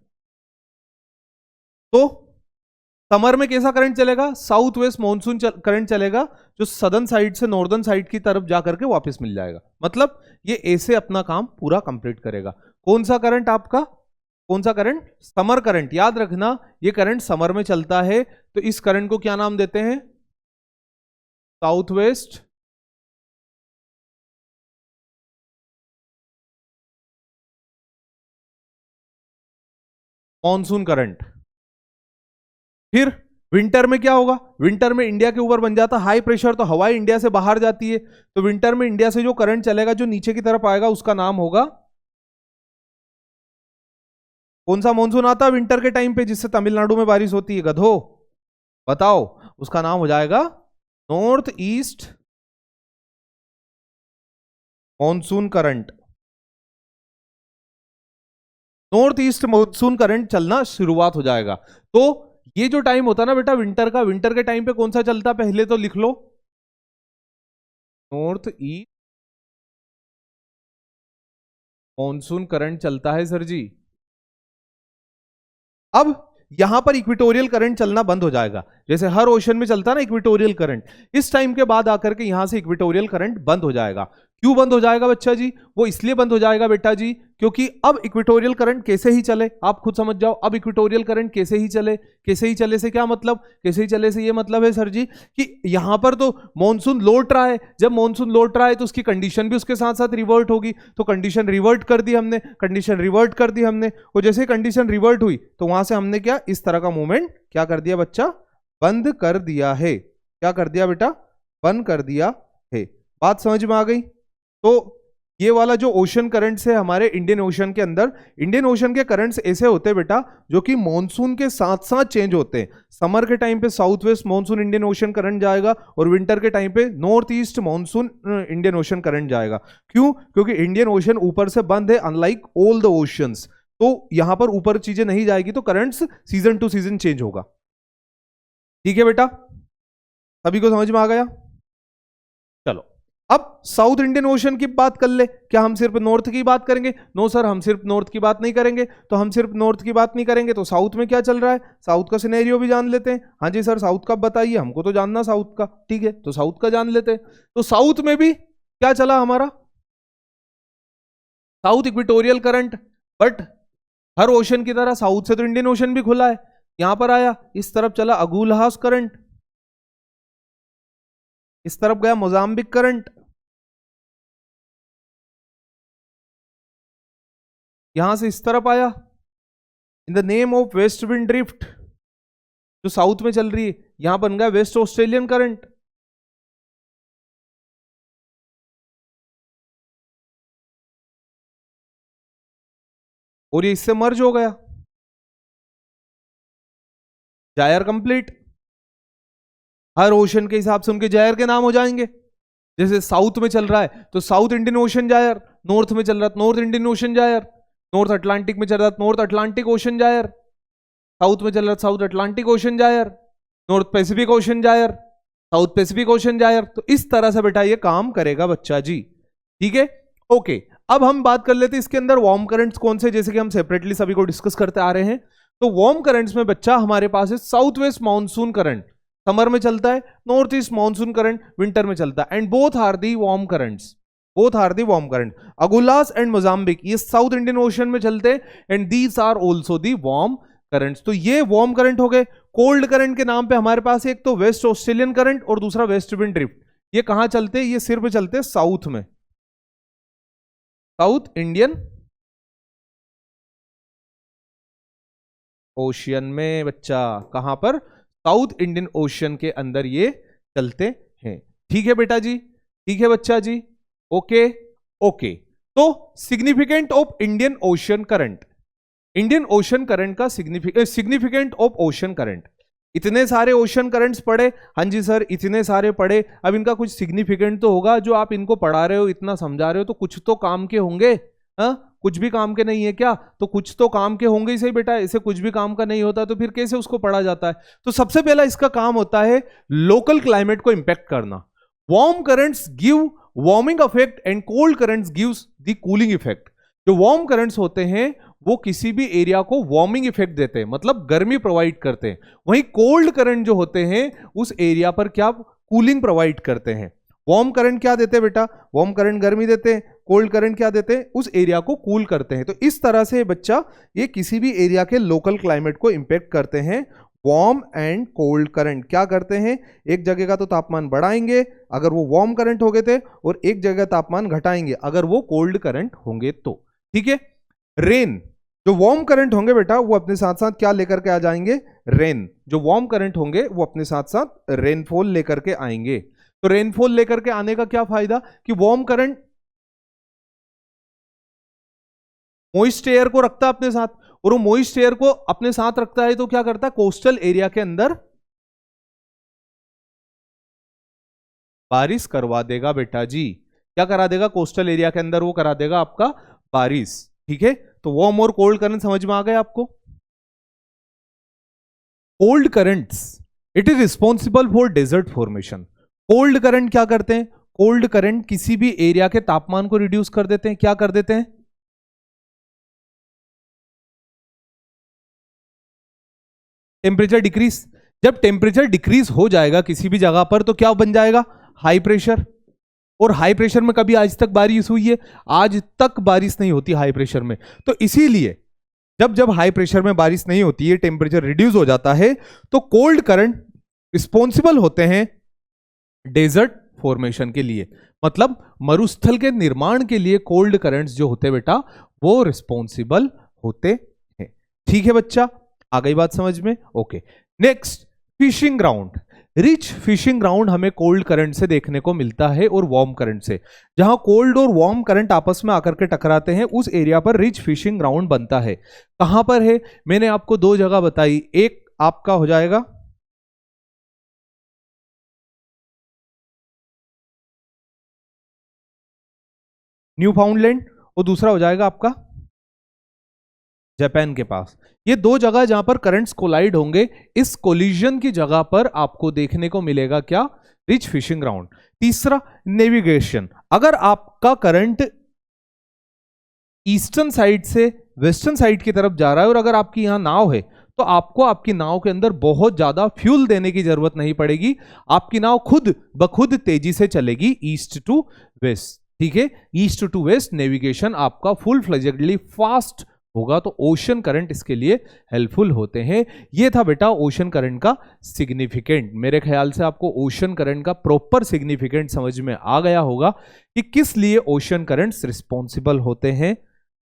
तो समर में कैसा करंट चलेगा, साउथ वेस्ट मानसून करंट चलेगा जो सदर्न साइड से नॉर्दर्न साइड की तरफ जाकर के वापस मिल जाएगा। मतलब ये ऐसे अपना काम पूरा कंप्लीट करेगा। कौन सा करंट आपका, कौन सा करंट, समर करंट। याद रखना ये करंट समर में चलता है, तो इस करंट को क्या नाम देते हैं, साउथ वेस्ट मॉनसून करंट। फिर विंटर में क्या होगा, विंटर में इंडिया के ऊपर बन जाता हाई प्रेशर, तो हवाएं इंडिया से बाहर जाती है, तो विंटर में इंडिया से जो करंट चलेगा जो नीचे की तरफ आएगा उसका नाम होगा, कौन सा मॉनसून आता है विंटर के टाइम पे जिससे तमिलनाडु में बारिश होती है, गधो बताओ, उसका नाम हो जाएगा north east monsoon current. North east monsoon current चलना शुरुआत हो जाएगा। तो ये जो टाइम होता है ना बेटा विंटर का, विंटर के टाइम पे कौन सा चलता है पहले तो लिख लो, नॉर्थ ईस्ट मॉनसून करंट चलता है सर जी। अब यहां पर इक्वेटोरियल करंट चलना बंद हो जाएगा, जैसे हर ओशन में चलता है ना इक्वेटोरियल करंट, इस टाइम के बाद आकर के यहां से इक्वेटोरियल करंट बंद हो जाएगा। क्यों बंद हो जाएगा बच्चा जी, वो इसलिए बंद हो जाएगा बेटा जी क्योंकि अब इक्वेटोरियल करंट कैसे ही चले, आप खुद समझ जाओ, अब इक्वेटोरियल करंट कैसे ही चले, कैसे ही चले से क्या मतलब, कैसे ही चले से ये मतलब है सर जी कि यहां पर तो मॉनसून लौट रहा है, जब मॉनसून लौट रहा है तो उसकी कंडीशन भी उसके साथ साथ रिवर्ट होगी, तो कंडीशन रिवर्ट कर दी हमने, कंडीशन रिवर्ट कर दी हमने, और जैसे कंडीशन रिवर्ट हुई तो वहां से हमने क्या इस तरह का मूवमेंट क्या कर दिया बच्चा, बंद कर दिया है। क्या कर दिया बेटा, बंद कर दिया है। बात समझ में आ गई। तो ये वाला जो ओशन करंट्स है हमारे इंडियन ओशन के अंदर, इंडियन ओशन के करंट्स ऐसे होते हैं बेटा जो कि मॉनसून के साथ साथ चेंज होते हैं। समर के टाइम पे south west monsoon Indian ocean current जाएगा और विंटर के टाइम पे north east monsoon Indian ocean current जाएगा। क्यों, क्योंकि इंडियन ओशन ऊपर से बंद है अनलाइक ऑल द ओशंस, तो यहां पर ऊपर चीजें नहीं जाएगी, तो currents season two season change होगा। ठीक है बेटा, सभी को समझ में आ गया। चलो अब साउथ इंडियन ओशन की बात कर ले, क्या हम सिर्फ नॉर्थ की बात करेंगे, नो सर हम सिर्फ नॉर्थ की बात नहीं करेंगे, तो हम सिर्फ नॉर्थ की बात नहीं करेंगे तो साउथ में क्या चल रहा है, साउथ का सिनेरियो भी जान लेते हैं। हाँ जी सर साउथ का बताइए, हमको तो जानना साउथ का, ठीक है तो साउथ का जान लेते हैं। तो साउथ में भी क्या चला हमारा, south equatorial current, but her ocean की तरह साउथ से तो इंडियन ओशन भी खुला है, यहां पर आया इस तरफ चला अगुलहास करंट, इस तरफ गया मोजाम्बिक करंट, यहां से इस तरफ आया in the name of waste wind drift जो साउथ में चल रही है, यहां बन गया वेस्ट ऑस्ट्रेलियन करंट। और ये इससे मर्ज हो गया, जायर कंप्लीट। हर ओशन के हिसाब से उनके जायर के नाम हो जाएंगे, जैसे साउथ में चल रहा है तो south Indian ocean gyre, north में चल रहा है north Indian ocean gyre, north Atlantic में चल रहा है north Atlantic ocean gyre, south में चल रहा है south Atlantic ocean gyre, north Pacific ocean gyre, south Pacific ocean gyre. तो इस तरह से बेटा ये काम करेगा बच्चा जी। ठीक है, ओके। अब हम बात कर लेते हैं इसके अंदर वार्म करंट्स कौन से, जैसे कि हम सेपरेटली सभी को डिस्कस करते आ रहे हैं। तो वार्म करंट्स में बच्चा हमारे पास है south west monsoon current, summer में चलता है, north east monsoon current winter में चलता है, and both are the warm currents, both are the warm current. Agulhas and Mozambique ये साउथ इंडियन ओशन में चलते हैं, and these are also the warm currents. तो ये वार्म करंट हो गए। कोल्ड करंट के नाम पे हमारे पास एक तो वेस्ट ऑस्ट्रेलियन करंट और दूसरा वेस्ट विंड ड्रिफ्ट। ये कहां चलते हैं, ये सिर्फ चलते हैं साउथ में, साउथ इंडियन ओशियन में बच्चा, कहां पर, साउथ इंडियन ओशन के अंदर ये चलते हैं। ठीक है बेटा जी, ठीक है बच्चा जी, ओके ओके। तो significant of Indian ocean current, Indian ocean current का सिग्निफिकेंट ऑफ ओशन करंट। इतने सारे ओशन करंट्स पढ़े, हाँ जी सर इतने सारे पढ़े, अब इनका कुछ सिग्निफिकेंट तो होगा। जो आप इनको पढ़ा रहे हो, इतना समझा रहे हो, तो कुछ तो काम के होंगे। हाँ, कुछ भी काम के नहीं है क्या? तो कुछ तो काम के होंगे ही सही बेटा, ऐसे कुछ भी काम का नहीं होता तो फिर कैसे उसको पढ़ा जाता है? तो सबसे पहला इसका काम होता है लोकल क्लाइमेट को इंपैक्ट करना। Warm currents give warming effect and cold currents gives the cooling effect. जो वार्म करंट्स होते हैं वो किसी भी एरिया को वार्मिंग इफेक्ट देते हैं, मतलब गर्मी प्रोवाइड करते हैं। वहीं कोल्ड करंट जो होते हैं उस एरिया पर क्या कूलिंग प्रोवाइड करते हैं। वार्म करंट क्या देते हैं बेटा? वार्म करंट गर्मी देते हैं। कोल्ड करंट क्या देते हैं? उस एरिया को कूल करते हैं। तो इस तरह से बच्चा ये किसी भी एरिया के लोकल क्लाइमेट को इंपैक्ट करते हैं। वार्म एंड कोल्ड करंट क्या करते हैं? एक जगह का तो तापमान बढ़ाएंगे अगर वो वार्म करंट हो गए थे, और एक जगह तापमान घटाएंगे अगर वो कोल्ड करंट होंगे तो। ठीक है। रेन, जो वार्म करंट होंगे बेटा वो अपने साथ साथ क्या लेकर के आ जाएंगे? रेन। जो वार्म करंट होंगे वो अपने साथ साथ रेनफॉल लेकर के आएंगे। तो रेनफॉल लेकर के आने का क्या फायदा कि वार्म करंट मॉइस्ट एयर को रखता है अपने साथ, और वो मॉइस्ट एयर को अपने साथ रखता है तो क्या करता है? कोस्टल एरिया के अंदर बारिश करवा देगा बेटा जी। क्या करा देगा? कोस्टल एरिया के अंदर वो करा देगा आपका बारिश। ठीक है। तो वार्म और कोल्ड करंट समझ में आ गए आपको? Cold currents, it is responsible for desert formation. Cold current क्या करते हैं? कोल्ड करंट किसी भी एरिया के तापमान को रिड्यूस कर देते हैं। क्या कर देते हैं? Temperature decrease. जब टेम्परेचर डिक्रीज हो जाएगा किसी भी जगह पर तो क्या बन जाएगा? High pressure. और हाई प्रेशर में कभी आज तक बारिश हुई है? आज तक बारिश नहीं होती हाई प्रेशर में। तो इसीलिए जब जब हाई प्रेशर में बारिश नहीं होती है, टेम्परेचर रिड्यूस हो जाता है, तो कोल्ड करंट रिस्पॉन्सिबल होते हैं डेजर्ट फॉर्मेशन के लिए। मतलब मरुस्थल के निर्माण के लिए कोल्ड करंट्स जो होते हैं बेटा वो रिस्पॉन्सिबल होते हैं। ठीक है बच्चा, आ गई बात समझ में? Okay. Next, fishing ground. Rich fishing ground हमें कोल्ड करंट से देखने को मिलता है और वार्म करंट से। जहां कोल्ड और वार्म करंट आपस में आकर के टकराते हैं उस एरिया पर रिच फिशिंग ग्राउंड बनता है। कहां पर है? मैंने आपको दो जगह बताई। एक आपका हो जाएगा न्यू फाउंडलैंड, और दूसरा हो जाएगा आपका जापान के पास। ये दो जगह जहां पर करंट्स कोलाइड होंगे, इस कोलिजन की जगह पर आपको देखने को मिलेगा क्या? Rich fishing ground. तीसरा, नेविगेशन। अगर आपका करंट ईस्टर्न साइड से वेस्टर्न साइड की तरफ जा रहा है और अगर आपकी यहां नाव है तो आपको आपकी नाव के अंदर बहुत ज्यादा फ्यूल देने की जरूरत नहीं पड़ेगी। आपकी नाव खुद ब खुद तेजी से चलेगी ईस्ट टू वेस्ट। ठीक है। ईस्ट टू वेस्ट नेविगेशन आपका फुल फ्लेजेडली फास्ट होगा। तो ओशन करंट इसके लिए हेल्पफुल होते हैं। ये था बेटा ओशन करंट का सिग्निफिकेंट। मेरे ख्याल से आपको ओशन करंट का प्रॉपर सिग्निफिकेंट समझ में आ गया होगा कि किस लिए ओशन करंट्स रिस्पॉन्सिबल होते हैं,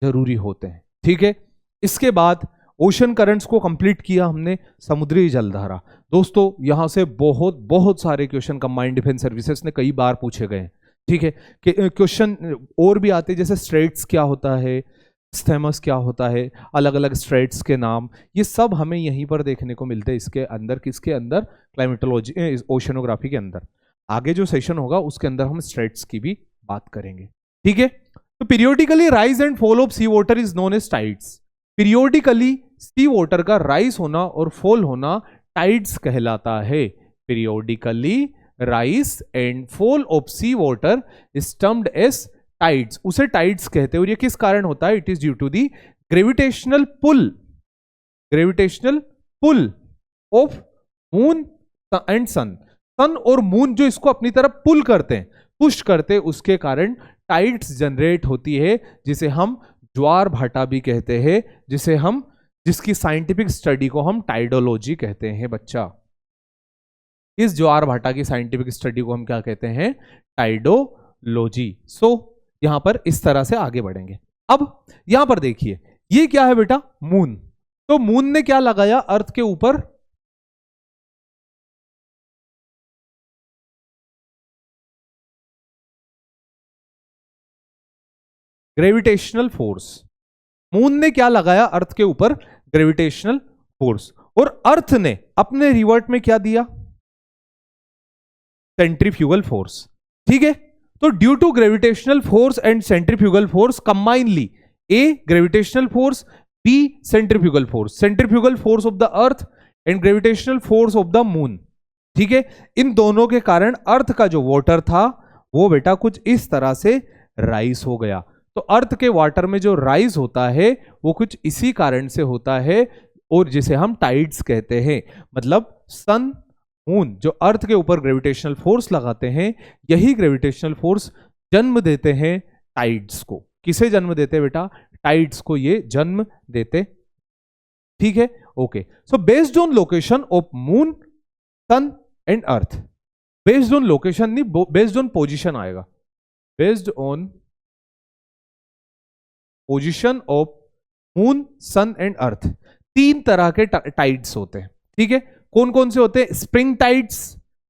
जरूरी होते हैं। ठीक है। इसके बाद ओशन करंट्स को कंप्लीट किया हमने, समुद्री जलधारा। दोस्तों यहां से बहुत बहुत सारे क्वेश्चन कंबाइंड डिफेंस सर्विसेज ने कई बार पूछे गए हैं। ठीक है। क्वेश्चन और भी आते हैं, जैसे स्ट्रेट्स क्या होता है, स्थेमस क्या होता है, अलग अलग स्ट्रेट्स के नाम, ये सब हमें यहीं पर देखने को मिलते हैं। इसके अंदर, किसके अंदर? क्लाइमेटोलॉजी ओशनोग्राफी के अंदर। आगे जो सेशन होगा उसके अंदर हम स्ट्रेट्स की भी बात करेंगे। ठीक है। तो periodically rise and fall of sea water is known as tides. Periodically sea water का राइज होना और फॉल होना टाइड्स कहलाता है। Periodically rise and fall of sea water is termed as tides, उसे टाइड्स कहते हैं। और ये किस कारण होता है? It is due to the gravitational pull of moon and sun. Sun और मून जो इसको अपनी तरफ पुल करते हैं, पुश करते हैं, उसके कारण टाइड्स जनरेट होती है, जिसे हम ज्वार भाटा भी कहते हैं, जिसकी साइंटिफिक स्टडी को हम टाइडोलॉजी कहते हैं बच्चा। इस ज्वार भाटा की साइंटिफिक स्टडी को हम क्या कहते हैं? टाइडोलॉजी। सो यहां पर इस तरह से आगे बढ़ेंगे। अब यहां पर देखिए, ये क्या है बेटा? मून। तो मून ने क्या लगाया अर्थ के ऊपर? Gravitational force. मून ने क्या लगाया अर्थ के ऊपर, ग्रेविटेशनल फोर्स, और अर्थ ने अपने रिवर्ट में क्या दिया, सेंट्रीफ्यूगल फोर्स। ठीक है, तो due to gravitational force and centrifugal force combinedly, A gravitational force, B centrifugal force, centrifugal force of the earth and gravitational force of the moon. ठीक है, इन दोनों के कारण अर्थ का जो वाटर था वो बेटा कुछ इस तरह से राइज हो गया। तो अर्थ के वाटर में जो राइज होता है वो कुछ इसी कारण से होता है, और जिसे हम टाइड्स कहते हैं। मतलब सन मून जो अर्थ के ऊपर ग्रेविटेशनल फोर्स लगाते हैं, यही ग्रेविटेशनल फोर्स जन्म देते हैं टाइड्स को। किसे जन्म देते हैं बेटा, टाइड्स को ये जन्म देते। ठीक है, okay. So based on location of moon, sun and earth, based on location नहीं, बेस्ड ऑन पोजीशन आएगा, based on position of moon, sun and earth, तीन तरह के टाइड्स होते हैं। ठीक है, कौन कौन से होते हैं, स्प्रिंग टाइड्स,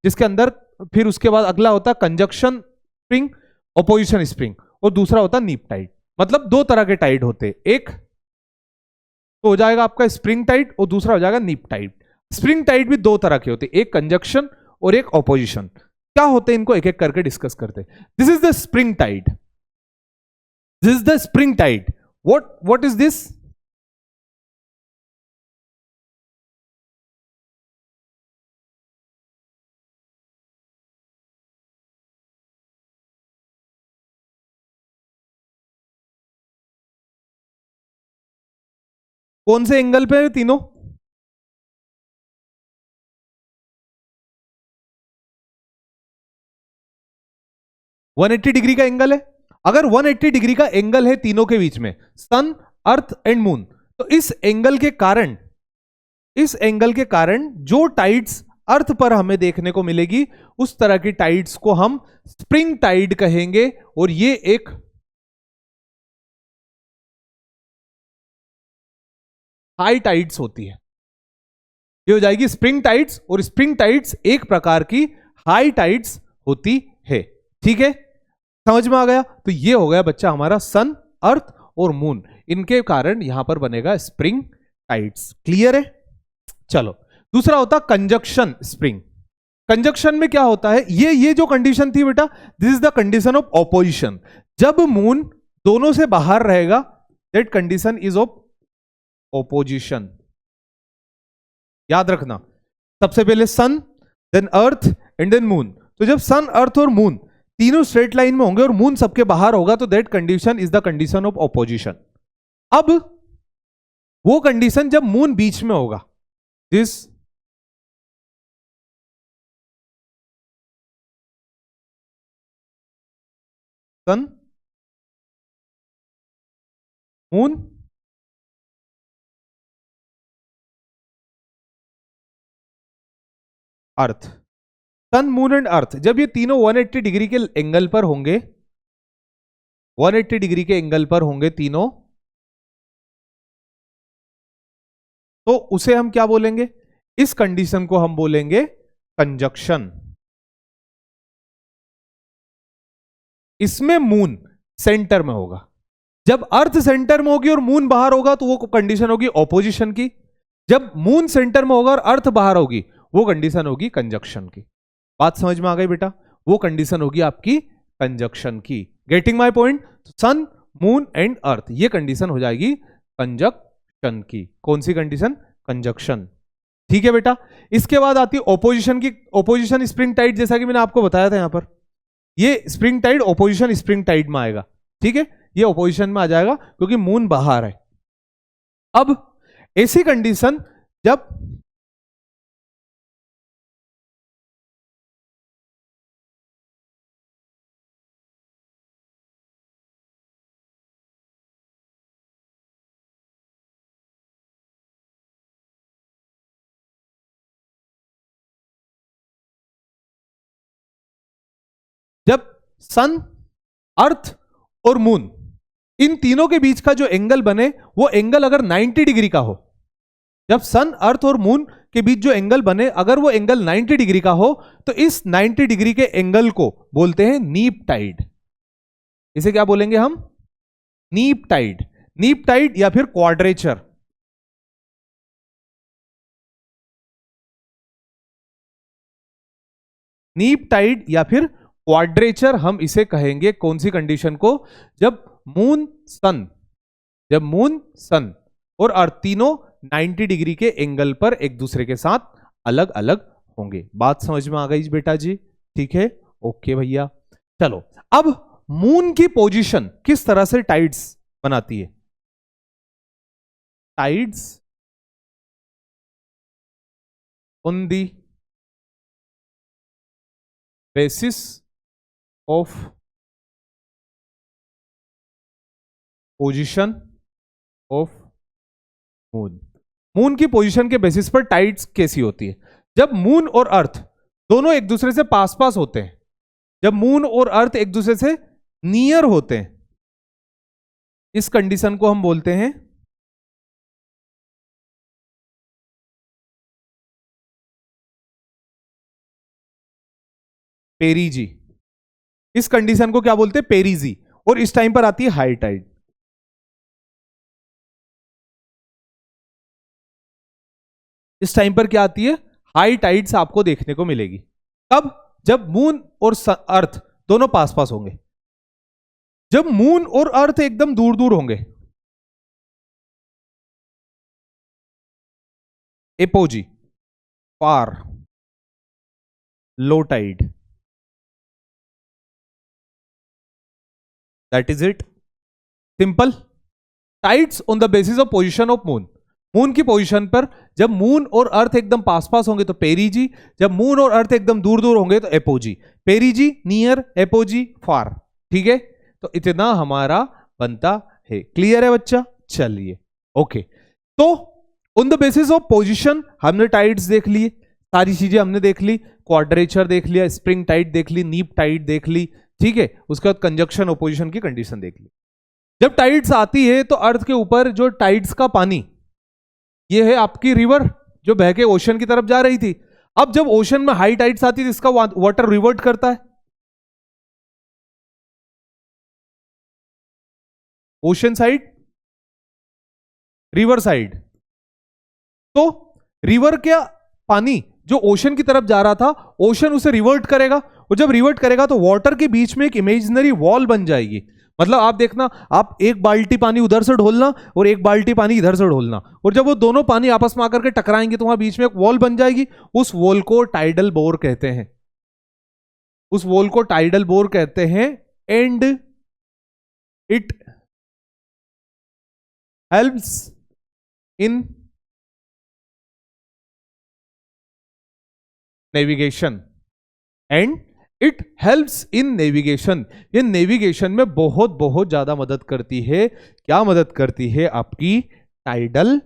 जिसके अंदर फिर उसके बाद अगला होता है कंजक्शन स्प्रिंग, ऑपोजिशन स्प्रिंग, और दूसरा होता है नीप टाइड। मतलब दो तरह के टाइड होते हैं, एक तो हो जाएगा आपका स्प्रिंग टाइड और दूसरा हो जाएगा नीप टाइड। स्प्रिंग टाइड भी दो तरह के होते हैं, एक कंजक्शन और एक ऑपोजिशन। क्या होते हैं इनको एक एक करके डिस्कस करते हैं। This is the spring tide, this is the spring tide. What is this, कौन से एंगल पे है तीनों, 180 डिग्री का एंगल है। अगर 180 डिग्री का एंगल है तीनों के बीच में, सन, अर्थ एंड मून, तो इस एंगल के कारण जो टाइड्स अर्थ पर हमें देखने को मिलेगी, उस तरह की टाइड्स को हम स्प्रिंग टाइड कहेंगे। और ये एक हाई टाइड्स होती है, ये हो जाएगी स्प्रिंग टाइड्स, और स्प्रिंग टाइड्स एक प्रकार की हाई टाइड्स होती है। ठीक है, समझ में आ गया। तो ये हो गया बच्चा हमारा सन, अर्थ और मून, इनके कारण यहां पर बनेगा स्प्रिंग टाइड्स। क्लियर है। चलो, दूसरा होता कंजक्शन स्प्रिंग। कंजक्शन में क्या होता है, ये जो कंडीशन थी बेटा, this is the condition of opposition. जब मून दोनों से बाहर रहेगा, that condition is of opposition. याद रखना, सबसे पहले sun, then earth and then moon. तो जब सन, अर्थ और मून तीनों स्ट्रेट लाइन में होंगे और मून सबके बाहर होगा, तो that condition is the condition of opposition. अब वो कंडीशन जब मून बीच में होगा, this sun, moon, earth, sun, moon and earth, जब ये तीनों 180 डिग्री के एंगल पर होंगे, 180 डिग्री के एंगल पर होंगे तीनों, तो उसे हम क्या बोलेंगे, इस कंडीशन को हम बोलेंगे कंजक्शन। इसमें मून सेंटर में होगा। जब अर्थ सेंटर में होगी और मून बाहर होगा, तो वो कंडीशन होगी ऑपोजिशन की। जब मून सेंटर में होगा और अर्थ बाहर होगी, वो कंडीशन होगी कंजक्शन की। बात समझ में आ गई बेटा, वो कंडीशन होगी आपकी कंजक्शन की। Getting my point. Sun, moon and earth, ये कंडीशन हो जाएगी कंजक्शन की। कौन सी कंडीशन, कंजक्शन। ठीक है बेटा। इसके बाद आती है ऑपोजिशन की। ऑपोजिशन स्प्रिंग टाइड, जैसा कि मैंने आपको बताया था यहां पर, ये spring tide opposition spring tide में आएगा। ठीक है, ये ऑपोजिशन में आ जाएगा क्योंकि मून बाहर है। अब ऐसी कंडीशन जब सन, अर्थ और मून, इन तीनों के बीच का जो एंगल बने, वो एंगल अगर 90 डिग्री का हो, जब सन, अर्थ और मून के बीच जो एंगल बने, अगर वो एंगल 90 डिग्री का हो, तो इस 90 डिग्री के एंगल को बोलते हैं नीप टाइड। इसे क्या बोलेंगे हम, नीप टाइड। नीप टाइड या फिर क्वाड्रेचर। नीप टाइड या फिर क्वाड्रेचर हम इसे कहेंगे कौन सी कंडीशन को? जब मून सन और अर्थ तीनों 90 डिग्री के एंगल पर एक दूसरे के साथ अलग अलग होंगे। बात समझ में आ गई बेटा जी? ठीक है, ओके भैया। चलो, अब मून की पोजीशन किस तरह से टाइड्स बनाती है? Tides on the basis of position of moon. Moon की पोजीशन के बेसिस पर टाइड्स कैसी होती है? जब मून और अर्थ दोनों एक दूसरे से पास पास होते हैं, जब मून और अर्थ एक दूसरे से नियर होते हैं, इस कंडीशन को हम बोलते हैं पेरीजी। इस कंडीशन को क्या बोलते हैं? पेरीजी। और इस टाइम पर आती है हाई टाइड। इस टाइम पर क्या आती है? हाई टाइड्स आपको देखने को मिलेगी। कब? जब मून और अर्थ दोनों पास पास होंगे। जब मून और अर्थ एकदम दूर दूर होंगे, apogee, far, low tide. That is it, simple. Tides on the basis of position of moon. Moon की पोजीशन पर जब मून और अर्थ एकदम पास पास होंगे तो पेरीजी, जब मून और अर्थ एकदम दूर दूर होंगे तो एपोजी। पेरीजी नियर, एपोजी फार। ठीक है, तो इतना हमारा बनता है। क्लियर है बच्चा? चलिए, ओके। तो on the basis of position हमने टाइड्स देख लिए, सारी चीजें हमने देख ली, क्वाड्रेचर देख लिया, स्प्रिंग टाइड देख ली, नीप टाइड देख ली। ठीक है, उसके बाद कंजक्शन ऑपोजिशन की कंडीशन देख ली। जब टाइड्स आती है तो अर्थ के ऊपर जो टाइड्स का पानी, ये है आपकी रिवर जो बह के ओशन की तरफ जा रही थी। अब जब ओशन में हाई टाइड्स आती है तो इसका वाटर रिवर्ट करता है ओशन साइड, रिवर साइड। तो रिवर का पानी जो ओशन की तरफ जा रहा था, ओशन उसे रिवर्ट करेगा, और जब रिवर्ट करेगा तो वाटर के बीच में एक इमेजिनरी वॉल बन जाएगी। मतलब आप देखना, आप एक बाल्टी पानी उधर से ढोलना और एक बाल्टी पानी इधर से ढोलना, और जब वो दोनों पानी आपस में आकर के टकराएंगे तो वहां बीच में एक वॉल बन जाएगी। उस वॉल को टाइडल बोर कहते हैं, उस वॉल को टाइडल बोर कहते हैं। And it helps in navigation, and it helps in navigation. ये नेविगेशन में बहुत बहुत ज्यादा मदद करती है। क्या मदद करती है? आपकी टाइडल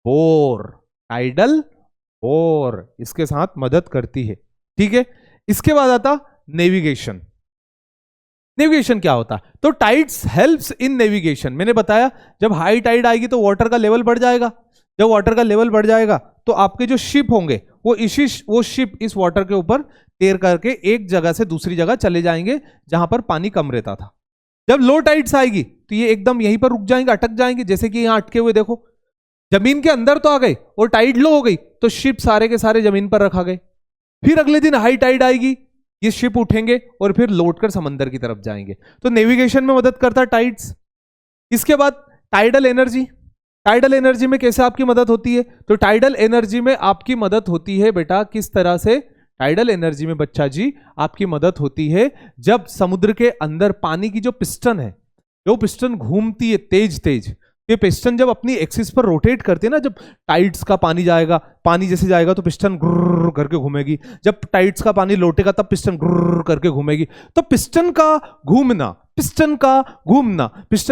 बोर। टाइडल बोर इसके साथ मदद करती है। ठीक है, इसके बाद आता नेविगेशन। नेविगेशन क्या होता है? तो टाइड्स हेल्प्स इन नेविगेशन। मैंने बताया जब हाई टाइड आएगी तो वाटर का लेवल बढ़ जाएगा। जब वाटर का लेवल बढ़ जाएगा तो आपके जो शिप होंगे वो शिप इस वाटर के ऊपर तैर करके एक जगह से दूसरी जगह चले जाएंगे जहां पर पानी कम रहता था। जब लो टाइड्स आएगी तो ये एकदम यहीं पर रुक जाएंगे, अटक जाएंगे, जैसे कि यहां अटके हुए देखो, जमीन के अंदर तो आ गए और टाइड लो हो गई तो शिप सारे के सारे जमीन पर रखा गए। फिर अगले दिन हाई टाइड आएगी, ये शिप उठेंगे और फिर लौटकर समंदर की तरफ जाएंगे। तो नेविगेशन में मदद करता है टाइड्स। इसके बाद टाइडल एनर्जी। टाइडल एनर्जी में कैसे आपकी मदद होती है? तो टाइडल एनर्जी में आपकी मदद होती है बेटा किस तरह से? टाइडल एनर्जी में बच्चा जी आपकी मदद होती है जब समुद्र के अंदर पानी की जो पिस्टन है, जो पिस्टन घूमती है तेज तेज, ये पिस्टन जब अपनी एक्सिस पर रोटेट करते हैं ना, जब टाइड्स का पानी जाएगा, पानी जैसे जाएगा तो पिस्टन गुर्र करके घूमेगी, जब टाइड्स का पानी लौटेगा तब पिस्टन गुर्र करके घूमेगी। तो पिस्टन का घूमना, पिस्टन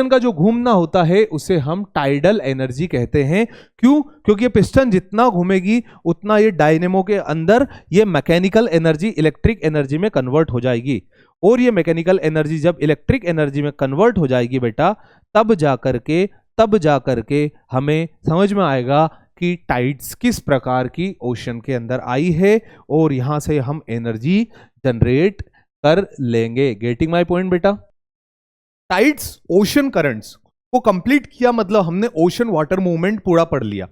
का जो घूमना होता है उसे हम टाइडल एनर्जी कहते हैं। क्यों? क्योंकि ये पिस्टन जितना घूमेगी उतना ये डायनेमो के अंदर ये मैकेनिकल एनर्जी इलेक्ट्रिक एनर्जी में कन्वर्ट हो जाएगी, और ये मैकेनिकल एनर्जी जब इलेक्ट्रिक एनर्जी में कन्वर्ट हो जाएगी बेटा, तब जाकर के हमें समझ में आएगा कि टाइड्स किस प्रकार की ओशन के अंदर आई है, और यहां से हम एनर्जी जनरेट कर लेंगे। गेटिंग माय पॉइंट बेटा? टाइड्स ओशन करंट्स को कंप्लीट किया, मतलब हमने ओशन वाटर मूवमेंट पूरा पढ़ लिया।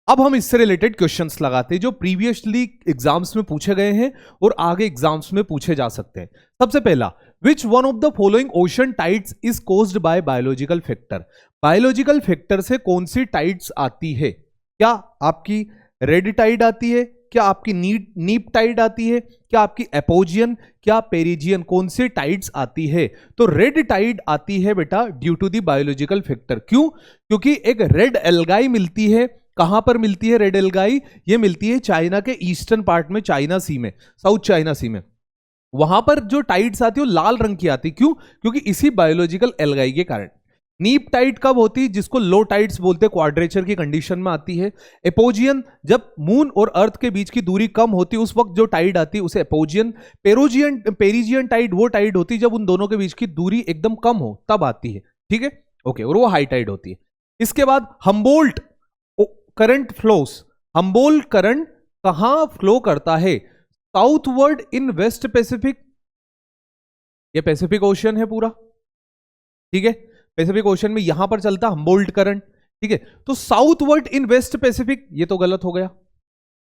अब हम इससे रिलेटेड क्वेश्चंस लगाते हैं जो प्रीवियसली एग्जाम्स में पूछे गए हैं और आगे एग्जाम्स में पूछे जा सकते हैं। सबसे पहला, विच one of the following ocean tides is caused by biological factor. Biological factor से कौन सी टाइड्स आती है? क्या आपकी रेड टाइड आती है, क्या आपकी नीप टाइड आती है, क्या आपकी एपोजियन, क्या पेरिजियन, कौन सी टाइड्स आती है? तो रेड टाइड आती है बेटा due to the biological factor. क्यों? क्योंकि एक रेड एल्गाई मिलती है। कहां पर मिलती है रेड एल्गाई? ये मिलती है चाइना के ईस्टर्न पार्ट में, चाइना सी में, साउथ चाइना सी में। वहां पर जो टाइड्स आती है वो लाल रंग की आती। क्यों? क्योंकि इसी बायोलॉजिकल एल्गाई के कारण। नीप टाइड कब होती है? जिसको लो टाइड्स बोलते हैं, क्वाड्रेचर की कंडीशन में आती है। एपोजियन, जब मून और अर्थ के बीच की दूरी कम होती है उस वक्त जो टाइड आती है उसे एपोजियन। पेरिजियन टाइड वो टाइड होती है जब उन दोनों के बीच की दूरी एकदम कम हो तब आती है। ठीक है, ओके, और वो हाई टाइड होती है। इसके बाद Humboldt current flows. Humboldt current कहां फ्लो करता है? साउथवर्ड इन वेस्ट पैसिफिक। ये पैसिफिक ओशन है पूरा, ठीक है, पैसिफिक ओशन में यहां पर चलता हम्बोल्ट करंट। ठीक है, तो साउथवर्ड इन वेस्ट पैसिफिक ये तो गलत हो गया।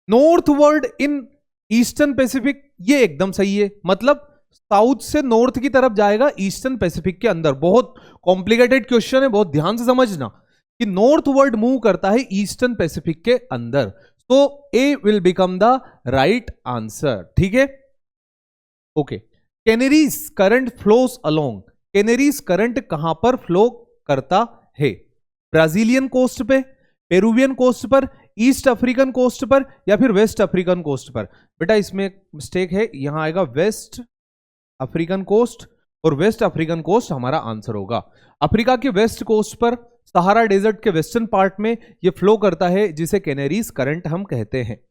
नॉर्थवर्ड इन ईस्टर्न पैसिफिक ये एकदम सही है, मतलब साउथ से नॉर्थ की तरफ जाएगा ईस्टर्न पैसिफिक के अंदर। बहुत कॉम्प्लिकेटेड क्वेश्चन है, बहुत ध्यान से समझना कि नॉर्थवर्ड मूव करता है ईस्टर्न पैसिफिक के अंदर। तो A will become the right answer. ठीक है, okay. Canaries current flows along. Canaries current कहां पर फ्लो करता है? ब्राजीलियन कोस्ट पे, पेरुवियन कोस्ट पर, ईस्ट अफ्रीकन कोस्ट पर, या फिर वेस्ट अफ्रीकन कोस्ट पर? बेटा इसमें एक मिस्टेक है, यहां आएगा वेस्ट अफ्रीकन कोस्ट, और वेस्ट अफ्रीकन कोस्ट हमारा आंसर होगा। अफ्रीका के वेस्ट कोस्ट पर, सहारा डेजर्ट के वेस्टर्न पार्ट में ये फ्लो करता है, जिसे कैनेरीज करंट हम कहते हैं।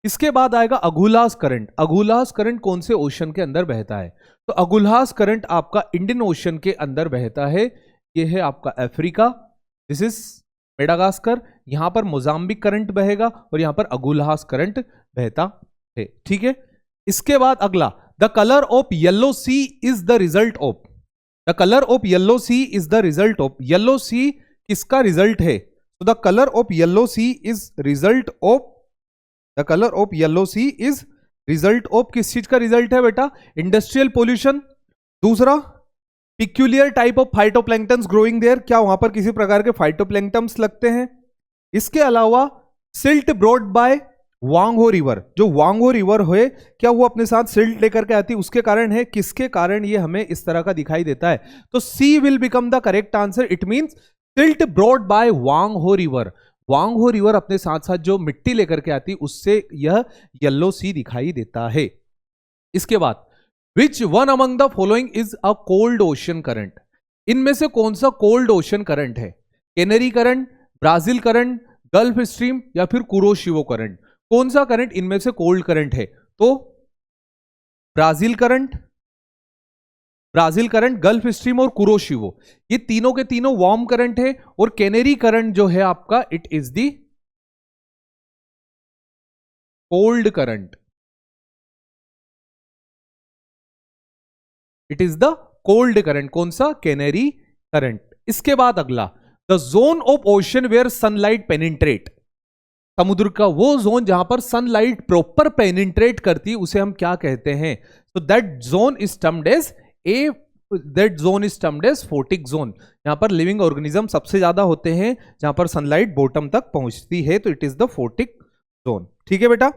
इसके बाद आएगा अगुलास करंट। अगुलास करंट कौन से ओशन के अंदर बहता है? तो अगुलास करंट आपका इंडियन ओशन के अंदर बहता है। ये है आपका अफ्रीका, दिस इज मेडागास्कर, यहां पर मोजाम्बिक करंट बहेगा और यहां पर अगुलास करंट बहता है। ठीक है, इसके बाद अगला, the colour of Yellow Sea is the result of. The colour of Yellow Sea is the result of. Yellow Sea किसका रिजल्ट है? तो the colour of Yellow Sea is result of, the colour of Yellow Sea is result of किस चीज का result है बेटा? Industrial pollution. दूसरा, peculiar type of phytoplanktons growing there. क्या वहां पर किसी प्रकार के फाइटोप्लैंक्टन्स लगते हैं? इसके अलावा silt brought by Hwang Ho river. जो वांगहो रिवर है, क्या वो अपने साथ सिल्ट लेकर के आती है? उसके कारण है। किसके कारण ये हमें इस तरह का दिखाई देता है? तो C will become the correct answer. It means silt brought by Hwang Ho river. Hwang Ho river अपने साथ साथ जो मिट्टी लेकर के आती, उससे यह येलो सी दिखाई देता है। इसके बाद, which one among the following is a cold ocean current. इनमें से कौन सा कोल्ड ओशन करंट है? Canary current, Brazil current, Gulf stream, या फिर कुरोशिवो करंट? कौन सा करंट इनमें से कोल्ड करंट है? तो ब्राजील करंट, गल्फ स्ट्रीम और कुरोशिवो, ये तीनों के तीनों वार्म करंट है। और कैनेरी करंट जो है आपका, it is the cold current. It is the cold current. कौन सा? Canary current. इसके बाद अगला, the zone of ocean where sunlight penetrate. समुद्र का वो जोन जहां पर सनलाइट प्रॉपर पेनिट्रेट करती है, उसे हम क्या कहते हैं? तो that zone is termed as that zone is termed as photic zone. यहां पर लिविंग ऑर्गेनिज्म सबसे ज्यादा होते हैं जहां पर सनलाइट बॉटम तक पहुंचती है, तो it is the photic zone. ठीक है बेटा,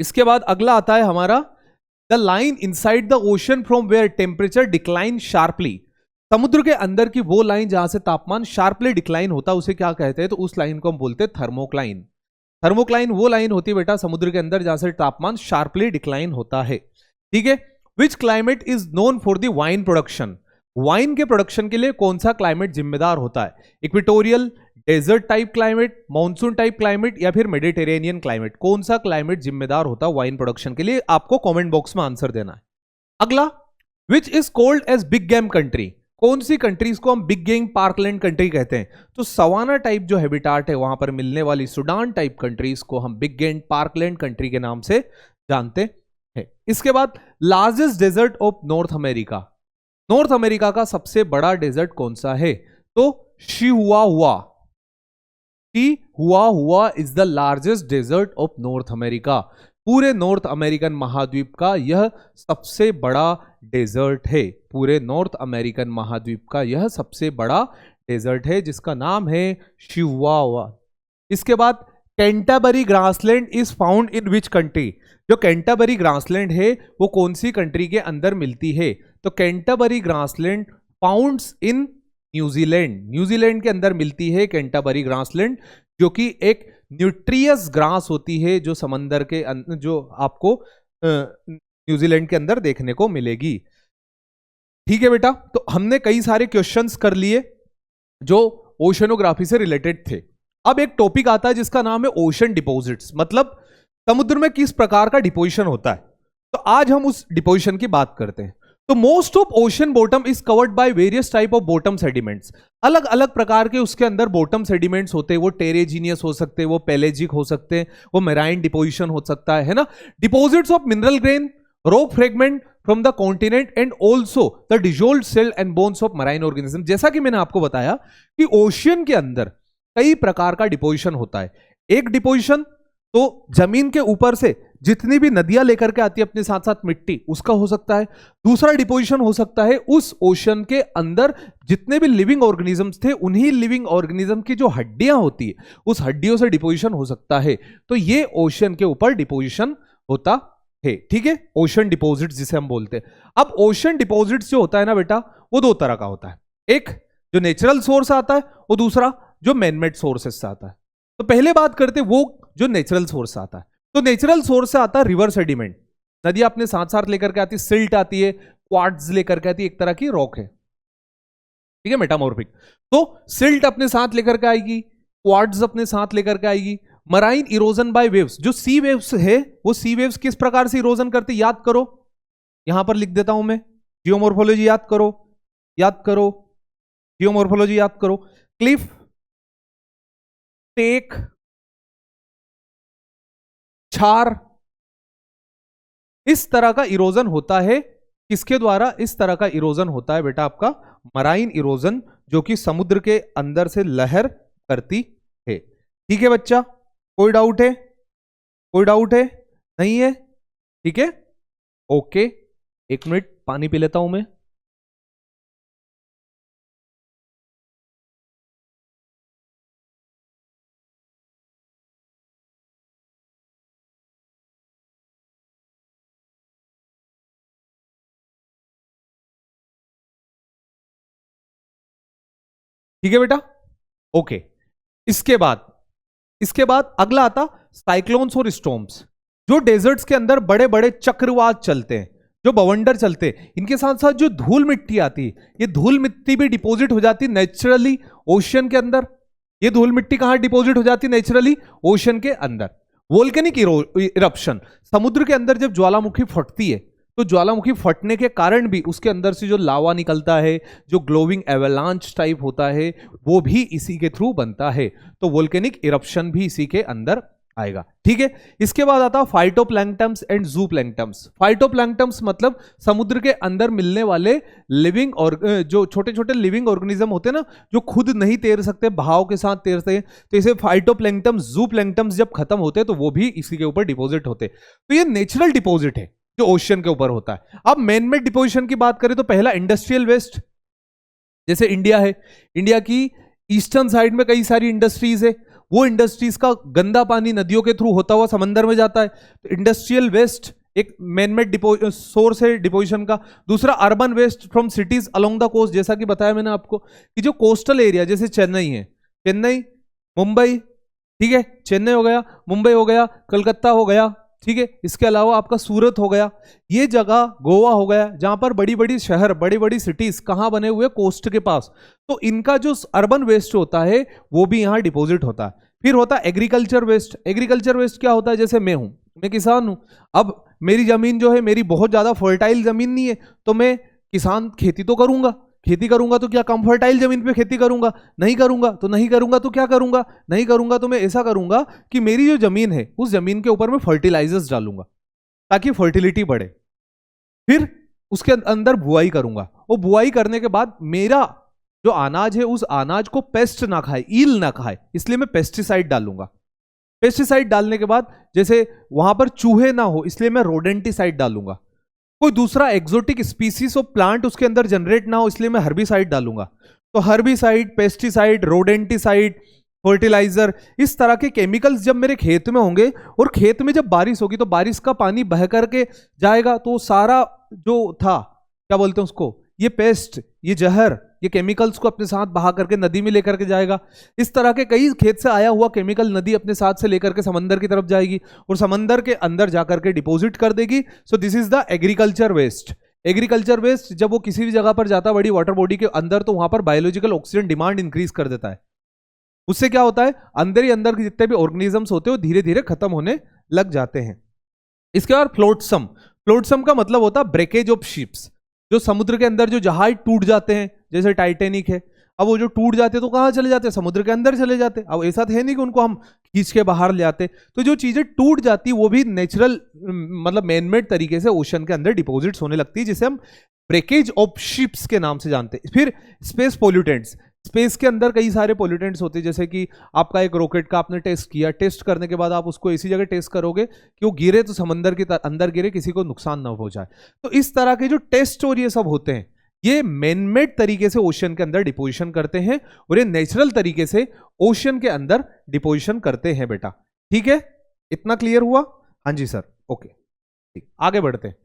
इसके बाद अगला आता है हमारा, the line inside the ocean from where temperature decline sharply. समुद्र के अंदर की वो लाइन जहां से तापमान शार्पली डिक्लाइन होता है, उसे क्या कहते हैं? तो उस लाइन को हम बोलते हैं थर्मोक्लाइन। थर्मोक्लाइन वो लाइन होती है बेटा समुद्र के अंदर जहां से तापमान शार्पली डिक्लाइन होता है। ठीक है, which climate is known for the wine production. Wine के प्रोडक्शन के लिए कौन सा क्लाइमेट जिम्मेदार होता है? Equatorial, desert type climate, monsoon type climate, या फिर मेडिटेरेनियन क्लाइमेट? कौन सा क्लाइमेट जिम्मेदार होता है वाइन प्रोडक्शन के लिए? आपको कमेंट बॉक्स में आंसर देना है। अगला, which is called as big game country. कौन सी कंट्रीज को हम बिग गेम पार्कलैंड कंट्री कहते हैं? तो सवाना टाइप जो हैबिटाट है वहां पर मिलने वाली सूडान टाइप कंट्रीज को हम बिग गेम पार्कलैंड कंट्री के नाम से जानते हैं। इसके बाद, largest desert of North America. North America का सबसे बड़ा डेजर्ट कौन सा है? तो Chihuahua is the largest desert of North America. पूरे नॉर्थ अमेरिकन महाद्वीप का यह सबसे बड़ा डेजर्ट है। पूरे नॉर्थ अमेरिकन महाद्वीप का यह सबसे बड़ा डेजर्ट है जिसका नाम है शिहुआहुआ। इसके बाद Canterbury grassland is found in which country? जो कैंटरबरी ग्रासलैंड है वो कौन सी कंट्री के अंदर मिलती है? तो Canterbury grassland founts in New Zealand. New Zealand के अंदर मिलती है कैंटरबरी ग्रासलैंड, जो कि एक न्यूट्रियस ग्रास होती है जो समंदर के जो आपको न्यूजीलैंड के अंदर देखने को मिलेगी। ठीक है बेटा, तो हमने कई सारे क्वेश्चंस कर लिए जो ओशनोग्राफी से रिलेटेड थे। अब एक टॉपिक आता है जिसका नाम है ओशन डिपॉजिट्स, मतलब समुद्र में किस प्रकार का डिपोजिशन होता है। तो आज हम उस डिपोजिशन की बात करते हैं। तो most of ocean bottom is covered by various type of bottom sediments. अलग अलग प्रकार के उसके अंदर बॉटम सेडिमेंट्स होते हैं। वो टेरेजीनियस हो सकते हैं, वो पेलेजिक हो सकते हैं, वो मेराइन डिपोजिशन हो सकता है ना। Deposits of mineral grain, rock fragment from the continent and also the dissolved cell and bones of marine organism. जैसा कि मैंने आपको बताया कि ओशियन के अंदर कई प्रकार का डिपोजिशन होता है। एक डिपोजिशन तो जमीन के ऊपर से जितनी भी नदियां लेकर के आती है अपने साथ साथ मिट्टी, उसका हो सकता है। दूसरा डिपोजिशन हो सकता है उस ओशन के अंदर जितने भी लिविंग ऑर्गेनिजम्स थे, उन्हीं लिविंग ऑर्गेनिज्म की जो हड्डियां होती है उस हड्डियों से डिपोजिशन हो सकता है। तो ये ओशन के ऊपर डिपोजिशन होता है। ठीक है, ओशन डिपॉजिट्स जिसे हम बोलते हैं। अब ओशन डिपॉजिट्स जो होता है ना बेटा, वो दो तरह का होता है। एक जो नेचुरल सोर्स आता है और दूसरा जो मैनमेड सोर्सेस से आता है। तो पहले बात करते हैं वो जो नेचुरल सोर्स आता है। तो नेचुरल सोर्स से आता है रिवर सेडिमेंट। नदी अपने साथ साथ लेकर के आती है, सिल्ट आती है, क्वार्ट्ज लेकर के आती है, एक तरह की रॉक है। ठीक है, मेटामॉर्फिक। तो सिल्ट अपने साथ लेकर के आएगी, क्वार्ट्ज अपने साथ लेकर के आएगी। मराइन इरोजन बाय वेव्स, जो सी वेव्स है वो सी वेव्स किस प्रकार से इरोजन करते याद करो, यहां पर लिख देता हूं मैं। जियोमॉर्फोलॉजी याद करो, याद करो, जियोमॉर्फोलॉजी याद करो। क्लिफ, टेक, छार, इस तरह का इरोजन होता है। किसके द्वारा इस तरह का इरोजन होता है बेटा? आपका मराइन इरोजन, जो कि समुद्र के अंदर से लहर करती है। ठीक है बच्चा, कोई डाउट है? कोई डाउट है? नहीं है? ठीक है, ओके। एक मिनट पानी पी लेता हूं मैं। ठीक है बेटा, ओके। इसके बाद अगला आता साइक्लोन्स और स्टॉर्म्स। जो डेजर्ट्स के अंदर बड़े बड़े चक्रवात चलते हैं, जो बवंडर चलते हैं, इनके साथ साथ जो धूल मिट्टी आती है, ये धूल मिट्टी भी डिपॉजिट हो जाती है नेचुरली ओशन के अंदर। ये धूल मिट्टी कहां डिपॉजिट हो जाती है नेचुरली? ओशन के अंदर। वोल्केनिक इरप्शन, समुद्र के अंदर जब ज्वालामुखी फटती है तो ज्वालामुखी फटने के कारण भी उसके अंदर से जो लावा निकलता है, जो ग्लोविंग एवलांच टाइप होता है, वो भी इसी के थ्रू बनता है। तो वोल्केनिक इरप्शन भी इसी के अंदर आएगा। ठीक है, इसके बाद आता फाइटोप्लैंक्टन्स एंड जूप्लैंक्टन्स। फाइटोप्लैंक्टन्स मतलब समुद्र के अंदर मिलने वाले लिविंग और जो छोटे छोटे लिविंग ऑर्गेनिज्म होते हैं ना, जो खुद नहीं तैर सकते, बहाव के साथ तैरते हैं, तो इसे फाइटोप्लैंक्टन्स जूप्लैंक्टन्स जब खत्म होते हैं तो वो भी इसी के ऊपर डिपॉजिट होते हैं। तो ये नेचुरल डिपॉजिट है जो ओशन के ऊपर होता है। अब मैनमेड डिपोजिशन की बात करें तो पहला इंडस्ट्रियल वेस्ट। जैसे इंडिया है, इंडिया की ईस्टर्न साइड में कई सारी इंडस्ट्रीज है, वो इंडस्ट्रीज का गंदा पानी नदियों के थ्रू होता हुआ समंदर में जाता है। तो इंडस्ट्रियल वेस्ट एक मैनमेड सोर्स है डिपोजिशन का। दूसरा urban waste from cities along the coast, जैसा कि बताया मैंने आपको कि जो कोस्टल एरिया जैसे चेन्नई है, चेन्नई, मुंबई, ठीक है, चेन्नई हो गया, मुंबई हो गया, कलकत्ता हो गया, ठीक है, इसके अलावा आपका सूरत हो गया, ये जगह गोवा हो गया, जहां पर बड़ी बड़ी शहर, बड़ी बड़ी सिटीज कहां बने हुए? कोस्ट के पास। तो इनका जो अर्बन वेस्ट होता है वो भी यहां डिपॉजिट होता है। फिर होता है एग्रीकल्चर वेस्ट। एग्रीकल्चर वेस्ट क्या होता है? जैसे मैं हूं, मैं किसान हूं, अब मेरी जमीन जो है, मेरी बहुत ज्यादा फर्टाइल जमीन नहीं है, तो मैं किसान खेती तो करूंगा, खेती करूंगा तो क्या कम फर्टाइल जमीन पे खेती करूंगा? नहीं करूंगा। तो नहीं करूंगा तो क्या करूंगा? नहीं करूंगा तो मैं ऐसा करूंगा कि मेरी जो जमीन है उस जमीन के ऊपर मैं फर्टिलाइजर्स डालूंगा ताकि फर्टिलिटी बढ़े। फिर उसके अंदर बुआई करूंगा, और बुआई करने के बाद मेरा जो अनाज है उस अनाज को पेस्ट ना खाए, ईल ना खाए, इसलिए मैं पेस्टिसाइड डालूंगा। पेस्टिसाइड डालने के बाद जैसे वहां पर चूहे ना हो, इसलिए मैं रोडेंटिसाइड डालूंगा। कोई दूसरा एक्सोटिक स्पीसीज ऑफ प्लांट उसके अंदर जनरेट ना हो, इसलिए मैं हर्बिसाइड डालूंगा। तो हर्बिसाइड, पेस्टिसाइड, रोडेंटिसाइड, फर्टिलाइजर, इस तरह के केमिकल्स जब मेरे खेत में होंगे, और खेत में जब बारिश होगी तो बारिश का पानी बह करके जाएगा, तो सारा जो था, क्या बोलते हैं उसको, ये पेस्ट, ये जहर, ये केमिकल्स को अपने साथ बहा करके नदी में लेकर के जाएगा। इस तरह के कई खेत से आया हुआ केमिकल नदी अपने साथ से लेकर के समंदर की तरफ जाएगी और समंदर के अंदर जाकर के डिपॉजिट कर देगी। So this is the agriculture waste. Agriculture waste जब वो किसी भी जगह पर जाता है बड़ी वाटर बॉडी के अंदर, तो वहां पर बायोलॉजिकल ऑक्सीजन डिमांड इंक्रीज कर देता है। उससे क्या होता है, अंदर ही अंदर के जितने भी ऑर्गेनिजम्स होते हैं वो धीरे धीरे खत्म होने लग जाते हैं। इसके बाद फ्लोटसम। फ्लोटसम का मतलब होता है ब्रेकेज ऑफ शिप्स। जो समुद्र के अंदर जो जहाज टूट जाते हैं, जैसे टाइटेनिक है, अब वो जो टूट जाते हैं तो कहां चले जाते हैं, समुद्र के अंदर चले जाते हैं। अब ऐसा तो है नहीं कि उनको हम खींच के बाहर ले आते। तो जो चीजें टूट जाती वो भी नेचुरल, मतलब मैनमेड तरीके से ओशन के अंदर डिपॉजिट्स होने लगती है, जिसे हम ब्रेकेज ऑफ शिप्स के नाम से जानते हैं। फिर स्पेस पोल्यूटेंट्स। स्पेस के अंदर कई सारे पोल्यूटेंट्स होते हैं, जैसे कि आपका एक रॉकेट का आपने टेस्ट किया, टेस्ट करने के बाद आप उसको ऐसी जगह टेस्ट करोगे कि वो गिरे तो समंदर के अंदर गिरे, किसी को नुकसान ना पहुंचाए। तो इस तरह के जो टेस्ट और ये सब होते हैं, ये मैनमेड तरीके से ओशन के अंदर डिपोजिशन करते हैं, और ये नेचुरल तरीके से ओशन के अंदर डिपोजिशन करते हैं बेटा। ठीक है, इतना क्लियर हुआ? हाँ जी सर, ओके, ठीक, आगे बढ़ते हैं।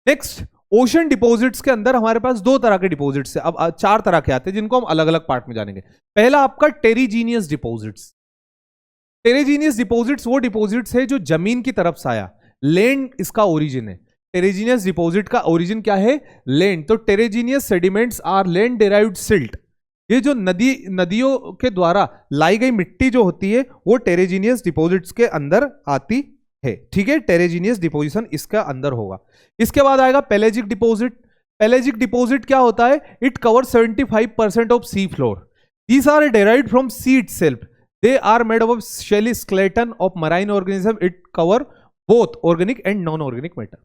नेक्स्ट, ओशन डिपॉजिट्स के अंदर हमारे पास दो तरह के डिपॉजिट्स है, अब चार तरह के आते हैं, जिनको हम अलग अलग पार्ट में जानेंगे। पहला आपका टेरिजीनियस डिपॉजिट्स। टेरिजीनियस डिपॉजिट्स वो डिपॉजिट्स है जो जमीन की तरफ से आया, लैंड इसका ओरिजिन है। टेरिजीनियस डिपॉजिट का ओरिजिन क्या है? लैंड। तो terrigenous sediments are land derived silt. ये जो नदियों के द्वारा लाई गई मिट्टी जो होती है वो टेरिजीनियस डिपॉजिट्स के अंदर आती है। ठीक है, टेरिजीनियस डिपोजिशन इसका अंदर होगा। इसके बाद आएगा पेलेजिक डिपॉजिट। पेलेजिक डिपॉजिट क्या होता है? It cover 75% of sea floor. These are derived from sea itself. They are made of shelly skeleton of marine organism. It cover both organic and non organic matter.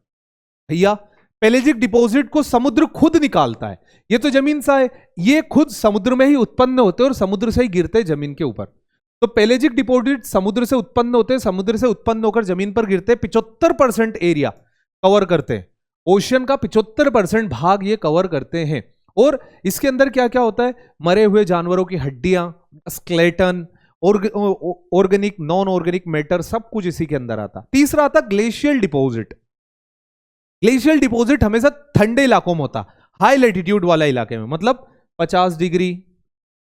भैया, पेलेजिक डिपॉजिट को समुद्र खुद निकालता है। ये तो जमीन सा है, ये खुद समुद्र में ही उत्पन्न होते हैं और समुद्र से ही गिरते हैं जमीन के ऊपर। तो पेलेजिक डिपॉजिट समुद्र से उत्पन्न होते हैं, समुद्र से उत्पन्न होकर जमीन पर गिरते हैं। 75% एरिया कवर करते हैं, ओशियन का 75% भाग ये कवर करते हैं। और इसके अंदर क्या क्या होता है? मरे हुए जानवरों की हड्डियां, skeleton, organic, non organic matter, सब कुछ इसी के अंदर आता। तीसरा आता ग्लेशियल डिपॉजिट। ग्लेशियल डिपॉजिट हमेशा ठंडे इलाकों में होता, हाई लैटिट्यूड वाला इलाके में, मतलब 50 डिग्री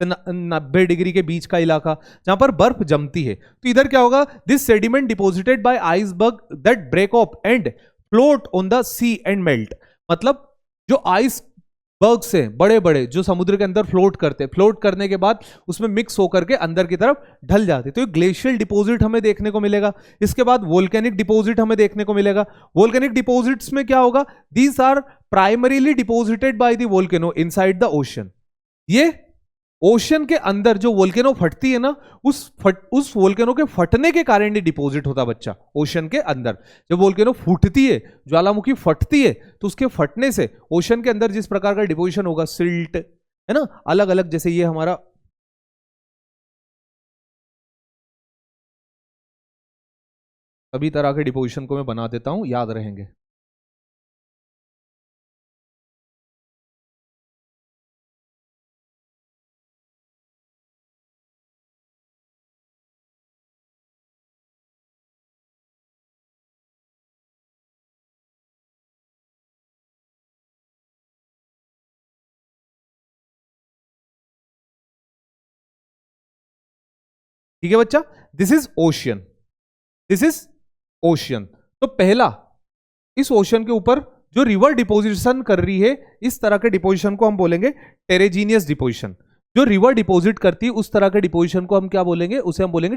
90 डिग्री के बीच का इलाका जहां पर बर्फ जमती है। तो इधर क्या होगा? This sediment deposited by iceberg that break off and float on the sea and melt. मतलब जो आइस बर्ग से बड़े बड़े जो समुद्र के अंदर फ्लोट करते, फ्लोट करने के बाद उसमें मिक्स होकर के अंदर की तरफ ढल जाते। तो ये ग्लेशियल डिपॉजिट हमें देखने को मिलेगा। इसके बाद वोल्केनिक डिपॉजिट हमें देखने को मिलेगा। वोल्केनिक डिपॉजिट्स में क्या होगा? These are primarily deposited by the volcano inside the ocean. ये ओशन के अंदर जो वोल्केनो फटती है ना, उस वोल्केनो के फटने के कारण ही डिपॉजिट होता बच्चा ओशन के अंदर। जब वोल्केनो फूटती है, ज्वालामुखी फटती है, तो उसके फटने से ओशन के अंदर जिस प्रकार का डिपोजिशन होगा, सिल्ट है ना, अलग अलग, जैसे ये हमारा सभी तरह के डिपोजिशन को मैं बना देता हूं, याद रहेंगे। ठीक है बच्चा, this is ocean, this is ocean. तो पहला, इस ओशन के ऊपर जो रिवर डिपोजिशन कर रही है, इस तरह के डिपोजिशन को हम बोलेंगे टेरेजीनियस डिपोजिशन। जो रिवर डिपोजिट करती है उस तरह के डिपोजिशन को हम क्या बोलेंगे? उसे हम बोलेंगे।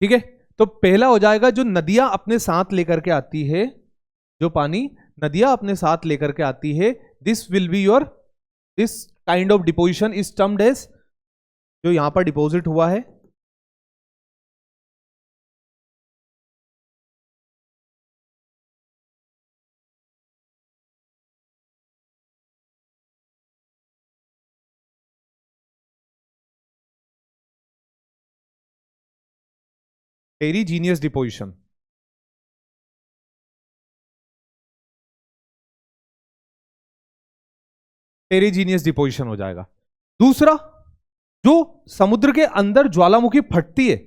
ठीक है, तो पहला हो जाएगा जो नदियां अपने साथ लेकर के आती है, जो पानी नदियां अपने साथ लेकर के आती है, this will be your, this kind of deposition is termed as, जो यहां पर डिपॉजिट हुआ है, टेरिजीनियस डिपोजिशन, टेरिजीनियस डिपोजिशन हो जाएगा। दूसरा, जो समुद्र के अंदर ज्वालामुखी फटती है,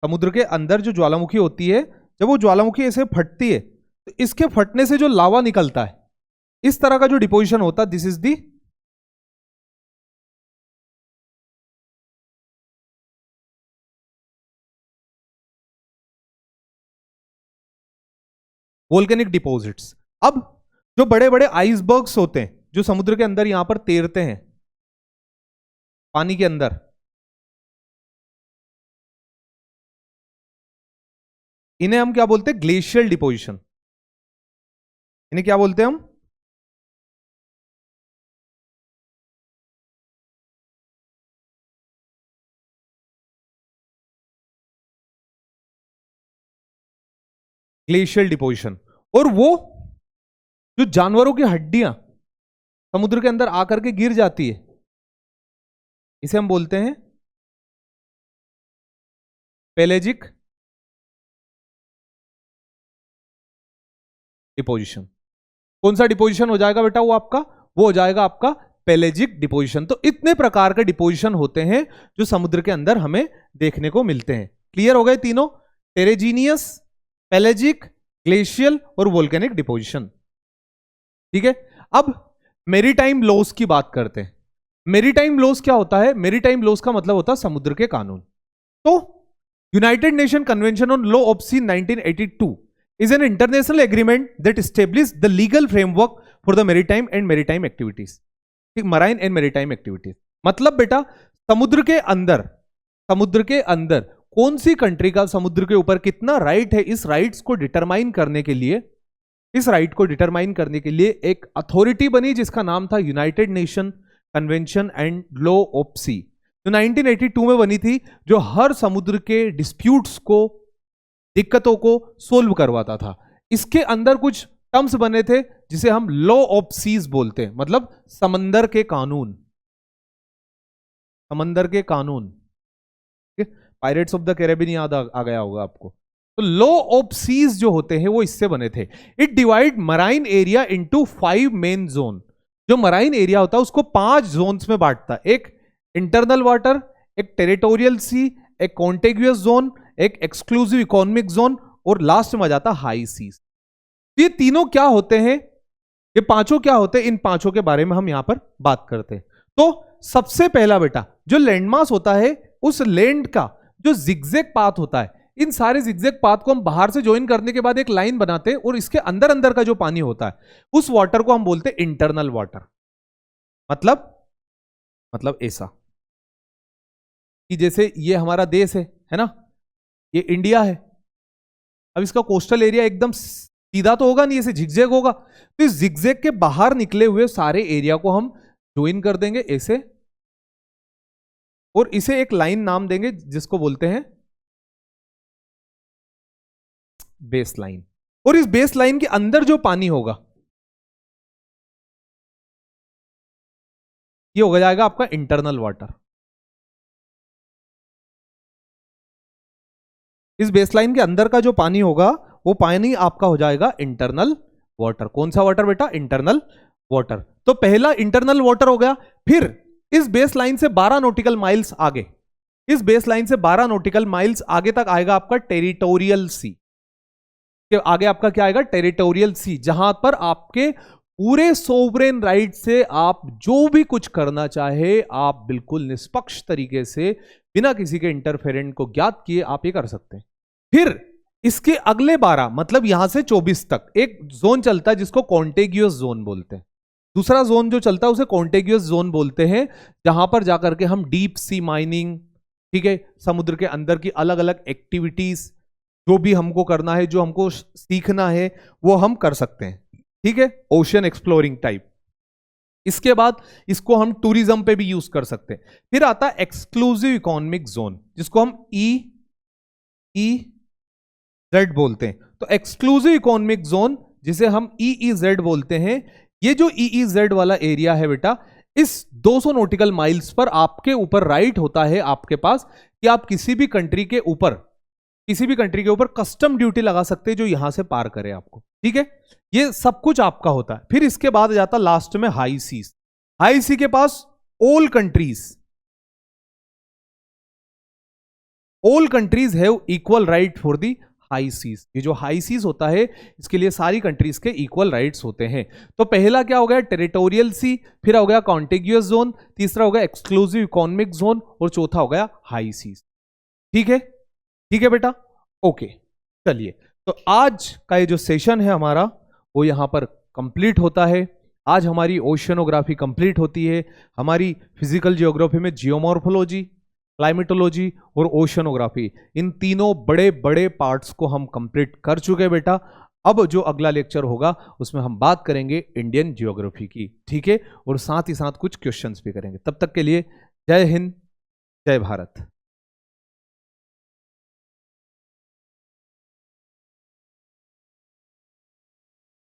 समुद्र के अंदर जो ज्वालामुखी होती है, जब वो ज्वालामुखी ऐसे फटती है तो इसके फटने से जो लावा निकलता है, इस तरह का जो डिपोजिशन होता है, this is the volcanic deposits. अब जो बड़े बड़े आइसबर्ग्स होते हैं जो समुद्र के अंदर यहां पर तैरते हैं पानी के अंदर, इन्हें हम क्या बोलते हैं? Glacial deposition. इन्हें क्या बोलते हैं हम? Glacial deposition. और वो जो जानवरों की हड्डियां समुद्र के अंदर आकर के गिर जाती है, इसे हम बोलते हैं पेलेजिक डिपोजिशन। कौन सा डिपोजिशन हो जाएगा बेटा? वो आपका, वो हो जाएगा आपका पेलेजिक डिपोजिशन। तो इतने प्रकार के डिपोजिशन होते हैं जो समुद्र के अंदर हमें देखने को मिलते हैं। क्लियर हो गए तीनों? टेरेजीनियस, पेलेजिक, ग्लेशियल और वोल्केनिक डिपोजिशन। ठीक है, अब मेरीटाइम लॉस की बात करते हैं। मेरीटाइम लॉस क्या होता है? मेरीटाइम लॉस का मतलब होता है समुद्र के कानून। तो united nation convention on law of sea 1982 is an international agreement that establishes the legal framework for the maritime and maritime activities. ठीक, marine and maritime activities मतलब बेटा समुद्र के अंदर कौन सी कंट्री का समुद्र के ऊपर कितना राइट है, इस राइट्स को डिटरमाइन करने के लिए, इस राइट को डिटरमाइन करने के लिए एक अथॉरिटी बनी जिसका नाम था United nation convention and law of sea, जो 1982 में बनी थी, जो हर समुद्र के डिस्प्यूट्स को, दिक्कतों को सोल्व करवाता था। इसके अंदर कुछ टर्म्स बने थे जिसे हम लॉ ऑफ सीज बोलते हैं, मतलब समंदर के कानून, समंदर के कानून। पायरेट्स ऑफ द कैरेबियन याद आ गया होगा आपको। तो लॉ ऑफ सीज जो होते हैं वो इससे बने थे। It divide marine area into 5 main zone. जो मराइन एरिया होता है उसको 5 जोन्स में बांटता है। एक इंटरनल वाटर, एक टेरिटोरियल सी, एक कॉन्टेग्यूअस जोन, एक एक्सक्लूसिव इकोनॉमिक जोन और लास्ट में आ जाता हाई सीज। ये तीनों क्या होते हैं? ये पांचों क्या होते हैं? इन पांचों के बारे में हम यहां पर बात करते हैं। तो सबसे पहला बेटा जो लैंडमास होता है, उस लैंड का जो जिगजैग पाथ होता है, इन सारे जिगजैग पाथ को हम बाहर से ज्वाइन करने के बाद एक लाइन बनाते हैं और इसके अंदर अंदर का जो पानी होता है उस वाटर को हम बोलते हैं इंटरनल वाटर। मतलब ऐसा कि जैसे ये हमारा देश है ना, ये इंडिया है। अब इसका कोस्टल एरिया एकदम सीधा तो होगा नहीं, ऐसे झिगजैग होगा। तो इस झिगजैग के बाहर निकले हुए सारे एरिया को हम ज्वाइन कर देंगे ऐसे, और इसे एक लाइन नाम देंगे जिसको बोलते हैं बेस लाइन। और इस बेस लाइन के अंदर जो पानी होगा ये हो जाएगा आपका इंटरनल वाटर। इस बेसलाइन के अंदर का जो पानी होगा वो पानी आपका हो जाएगा इंटरनल वाटर। कौन सा वाटर बेटा? Internal water. तो पहला इंटरनल वाटर हो गया। फिर इस बेसलाइन से 12 नॉटिकल माइल्स आगे, इस बेसलाइन से 12 नॉटिकल माइल्स आगे तक आएगा आपका टेरिटोरियल सी। आगे आपका क्या आएगा? टेरिटोरियल सी, जहां पर आपके पूरे सोवरेन राइट से आप जो भी कुछ करना चाहे, आप बिल्कुल निष्पक्ष तरीके से बिना किसी के इंटरफेरेंट को ज्ञात किए आप ये कर सकते हैं। फिर इसके अगले 12 मतलब यहां से 24 तक एक जोन चलता है जिसको कॉन्टेग्यूअस जोन बोलते हैं। दूसरा जोन जो चलता है उसे कॉन्टेग्यूअस जोन बोलते हैं, जहां पर जाकर के हम डीप सी माइनिंग, ठीक है, समुद्र के अंदर की अलग अलग एक्टिविटीज जो भी हमको करना है, जो हमको सीखना है, वो हम कर सकते हैं। ठीक है, ओशन एक्सप्लोरिंग टाइप। इसके बाद इसको हम टूरिज्म पे भी यूज कर सकते हैं। फिर आता है एक्सक्लूसिव इकोनॉमिक जोन, जिसको हम EEZ बोलते हैं। तो एक्सक्लूसिव इकोनॉमिक जोन जिसे हम EEZ बोलते हैं, ये जो EEZ वाला एरिया है बेटा, इस 200 नॉटिकल माइल्स पर आपके ऊपर राइट होता है आपके पास कि आप किसी भी कंट्री के ऊपर किसी भी कंट्री के ऊपर कस्टम ड्यूटी लगा सकते हैं जो यहां से पार करे आपको, ठीक है। ये सब कुछ आपका होता है। फिर इसके बाद जाता लास्ट में हाई सीज। हाई सी के पास all countries have equal right for the high seas. ये जो हाई सीज होता है इसके लिए सारी कंट्रीज के इक्वल राइट्स होते हैं। तो पहला क्या हो गया, टेरिटोरियल सी, फिर हो गया कॉन्टिग्यूअस जोन, तीसरा हो गया एक्सक्लूसिव इकोनॉमिक जोन, और चौथा हो गया हाई सीज। ठीक है, ठीक है बेटा, ओके। चलिए, तो आज का ये जो सेशन है हमारा वो यहां पर कंप्लीट होता है। आज हमारी ओशियनोग्राफी कंप्लीट होती है। हमारी फिजिकल जियोग्राफी में जियोमॉर्फोलॉजी, क्लाइमेटोलॉजी और ओशियनोग्राफी, इन तीनों बड़े बड़े पार्ट्स को हम कंप्लीट कर चुके हैं बेटा। अब जो अगला लेक्चर होगा उसमें हम बात करेंगे इंडियन जियोग्राफी की, ठीक है, और साथ ही साथ कुछ क्वेश्चंस भी करेंगे। तब तक के लिए जय हिंद, जय भारत।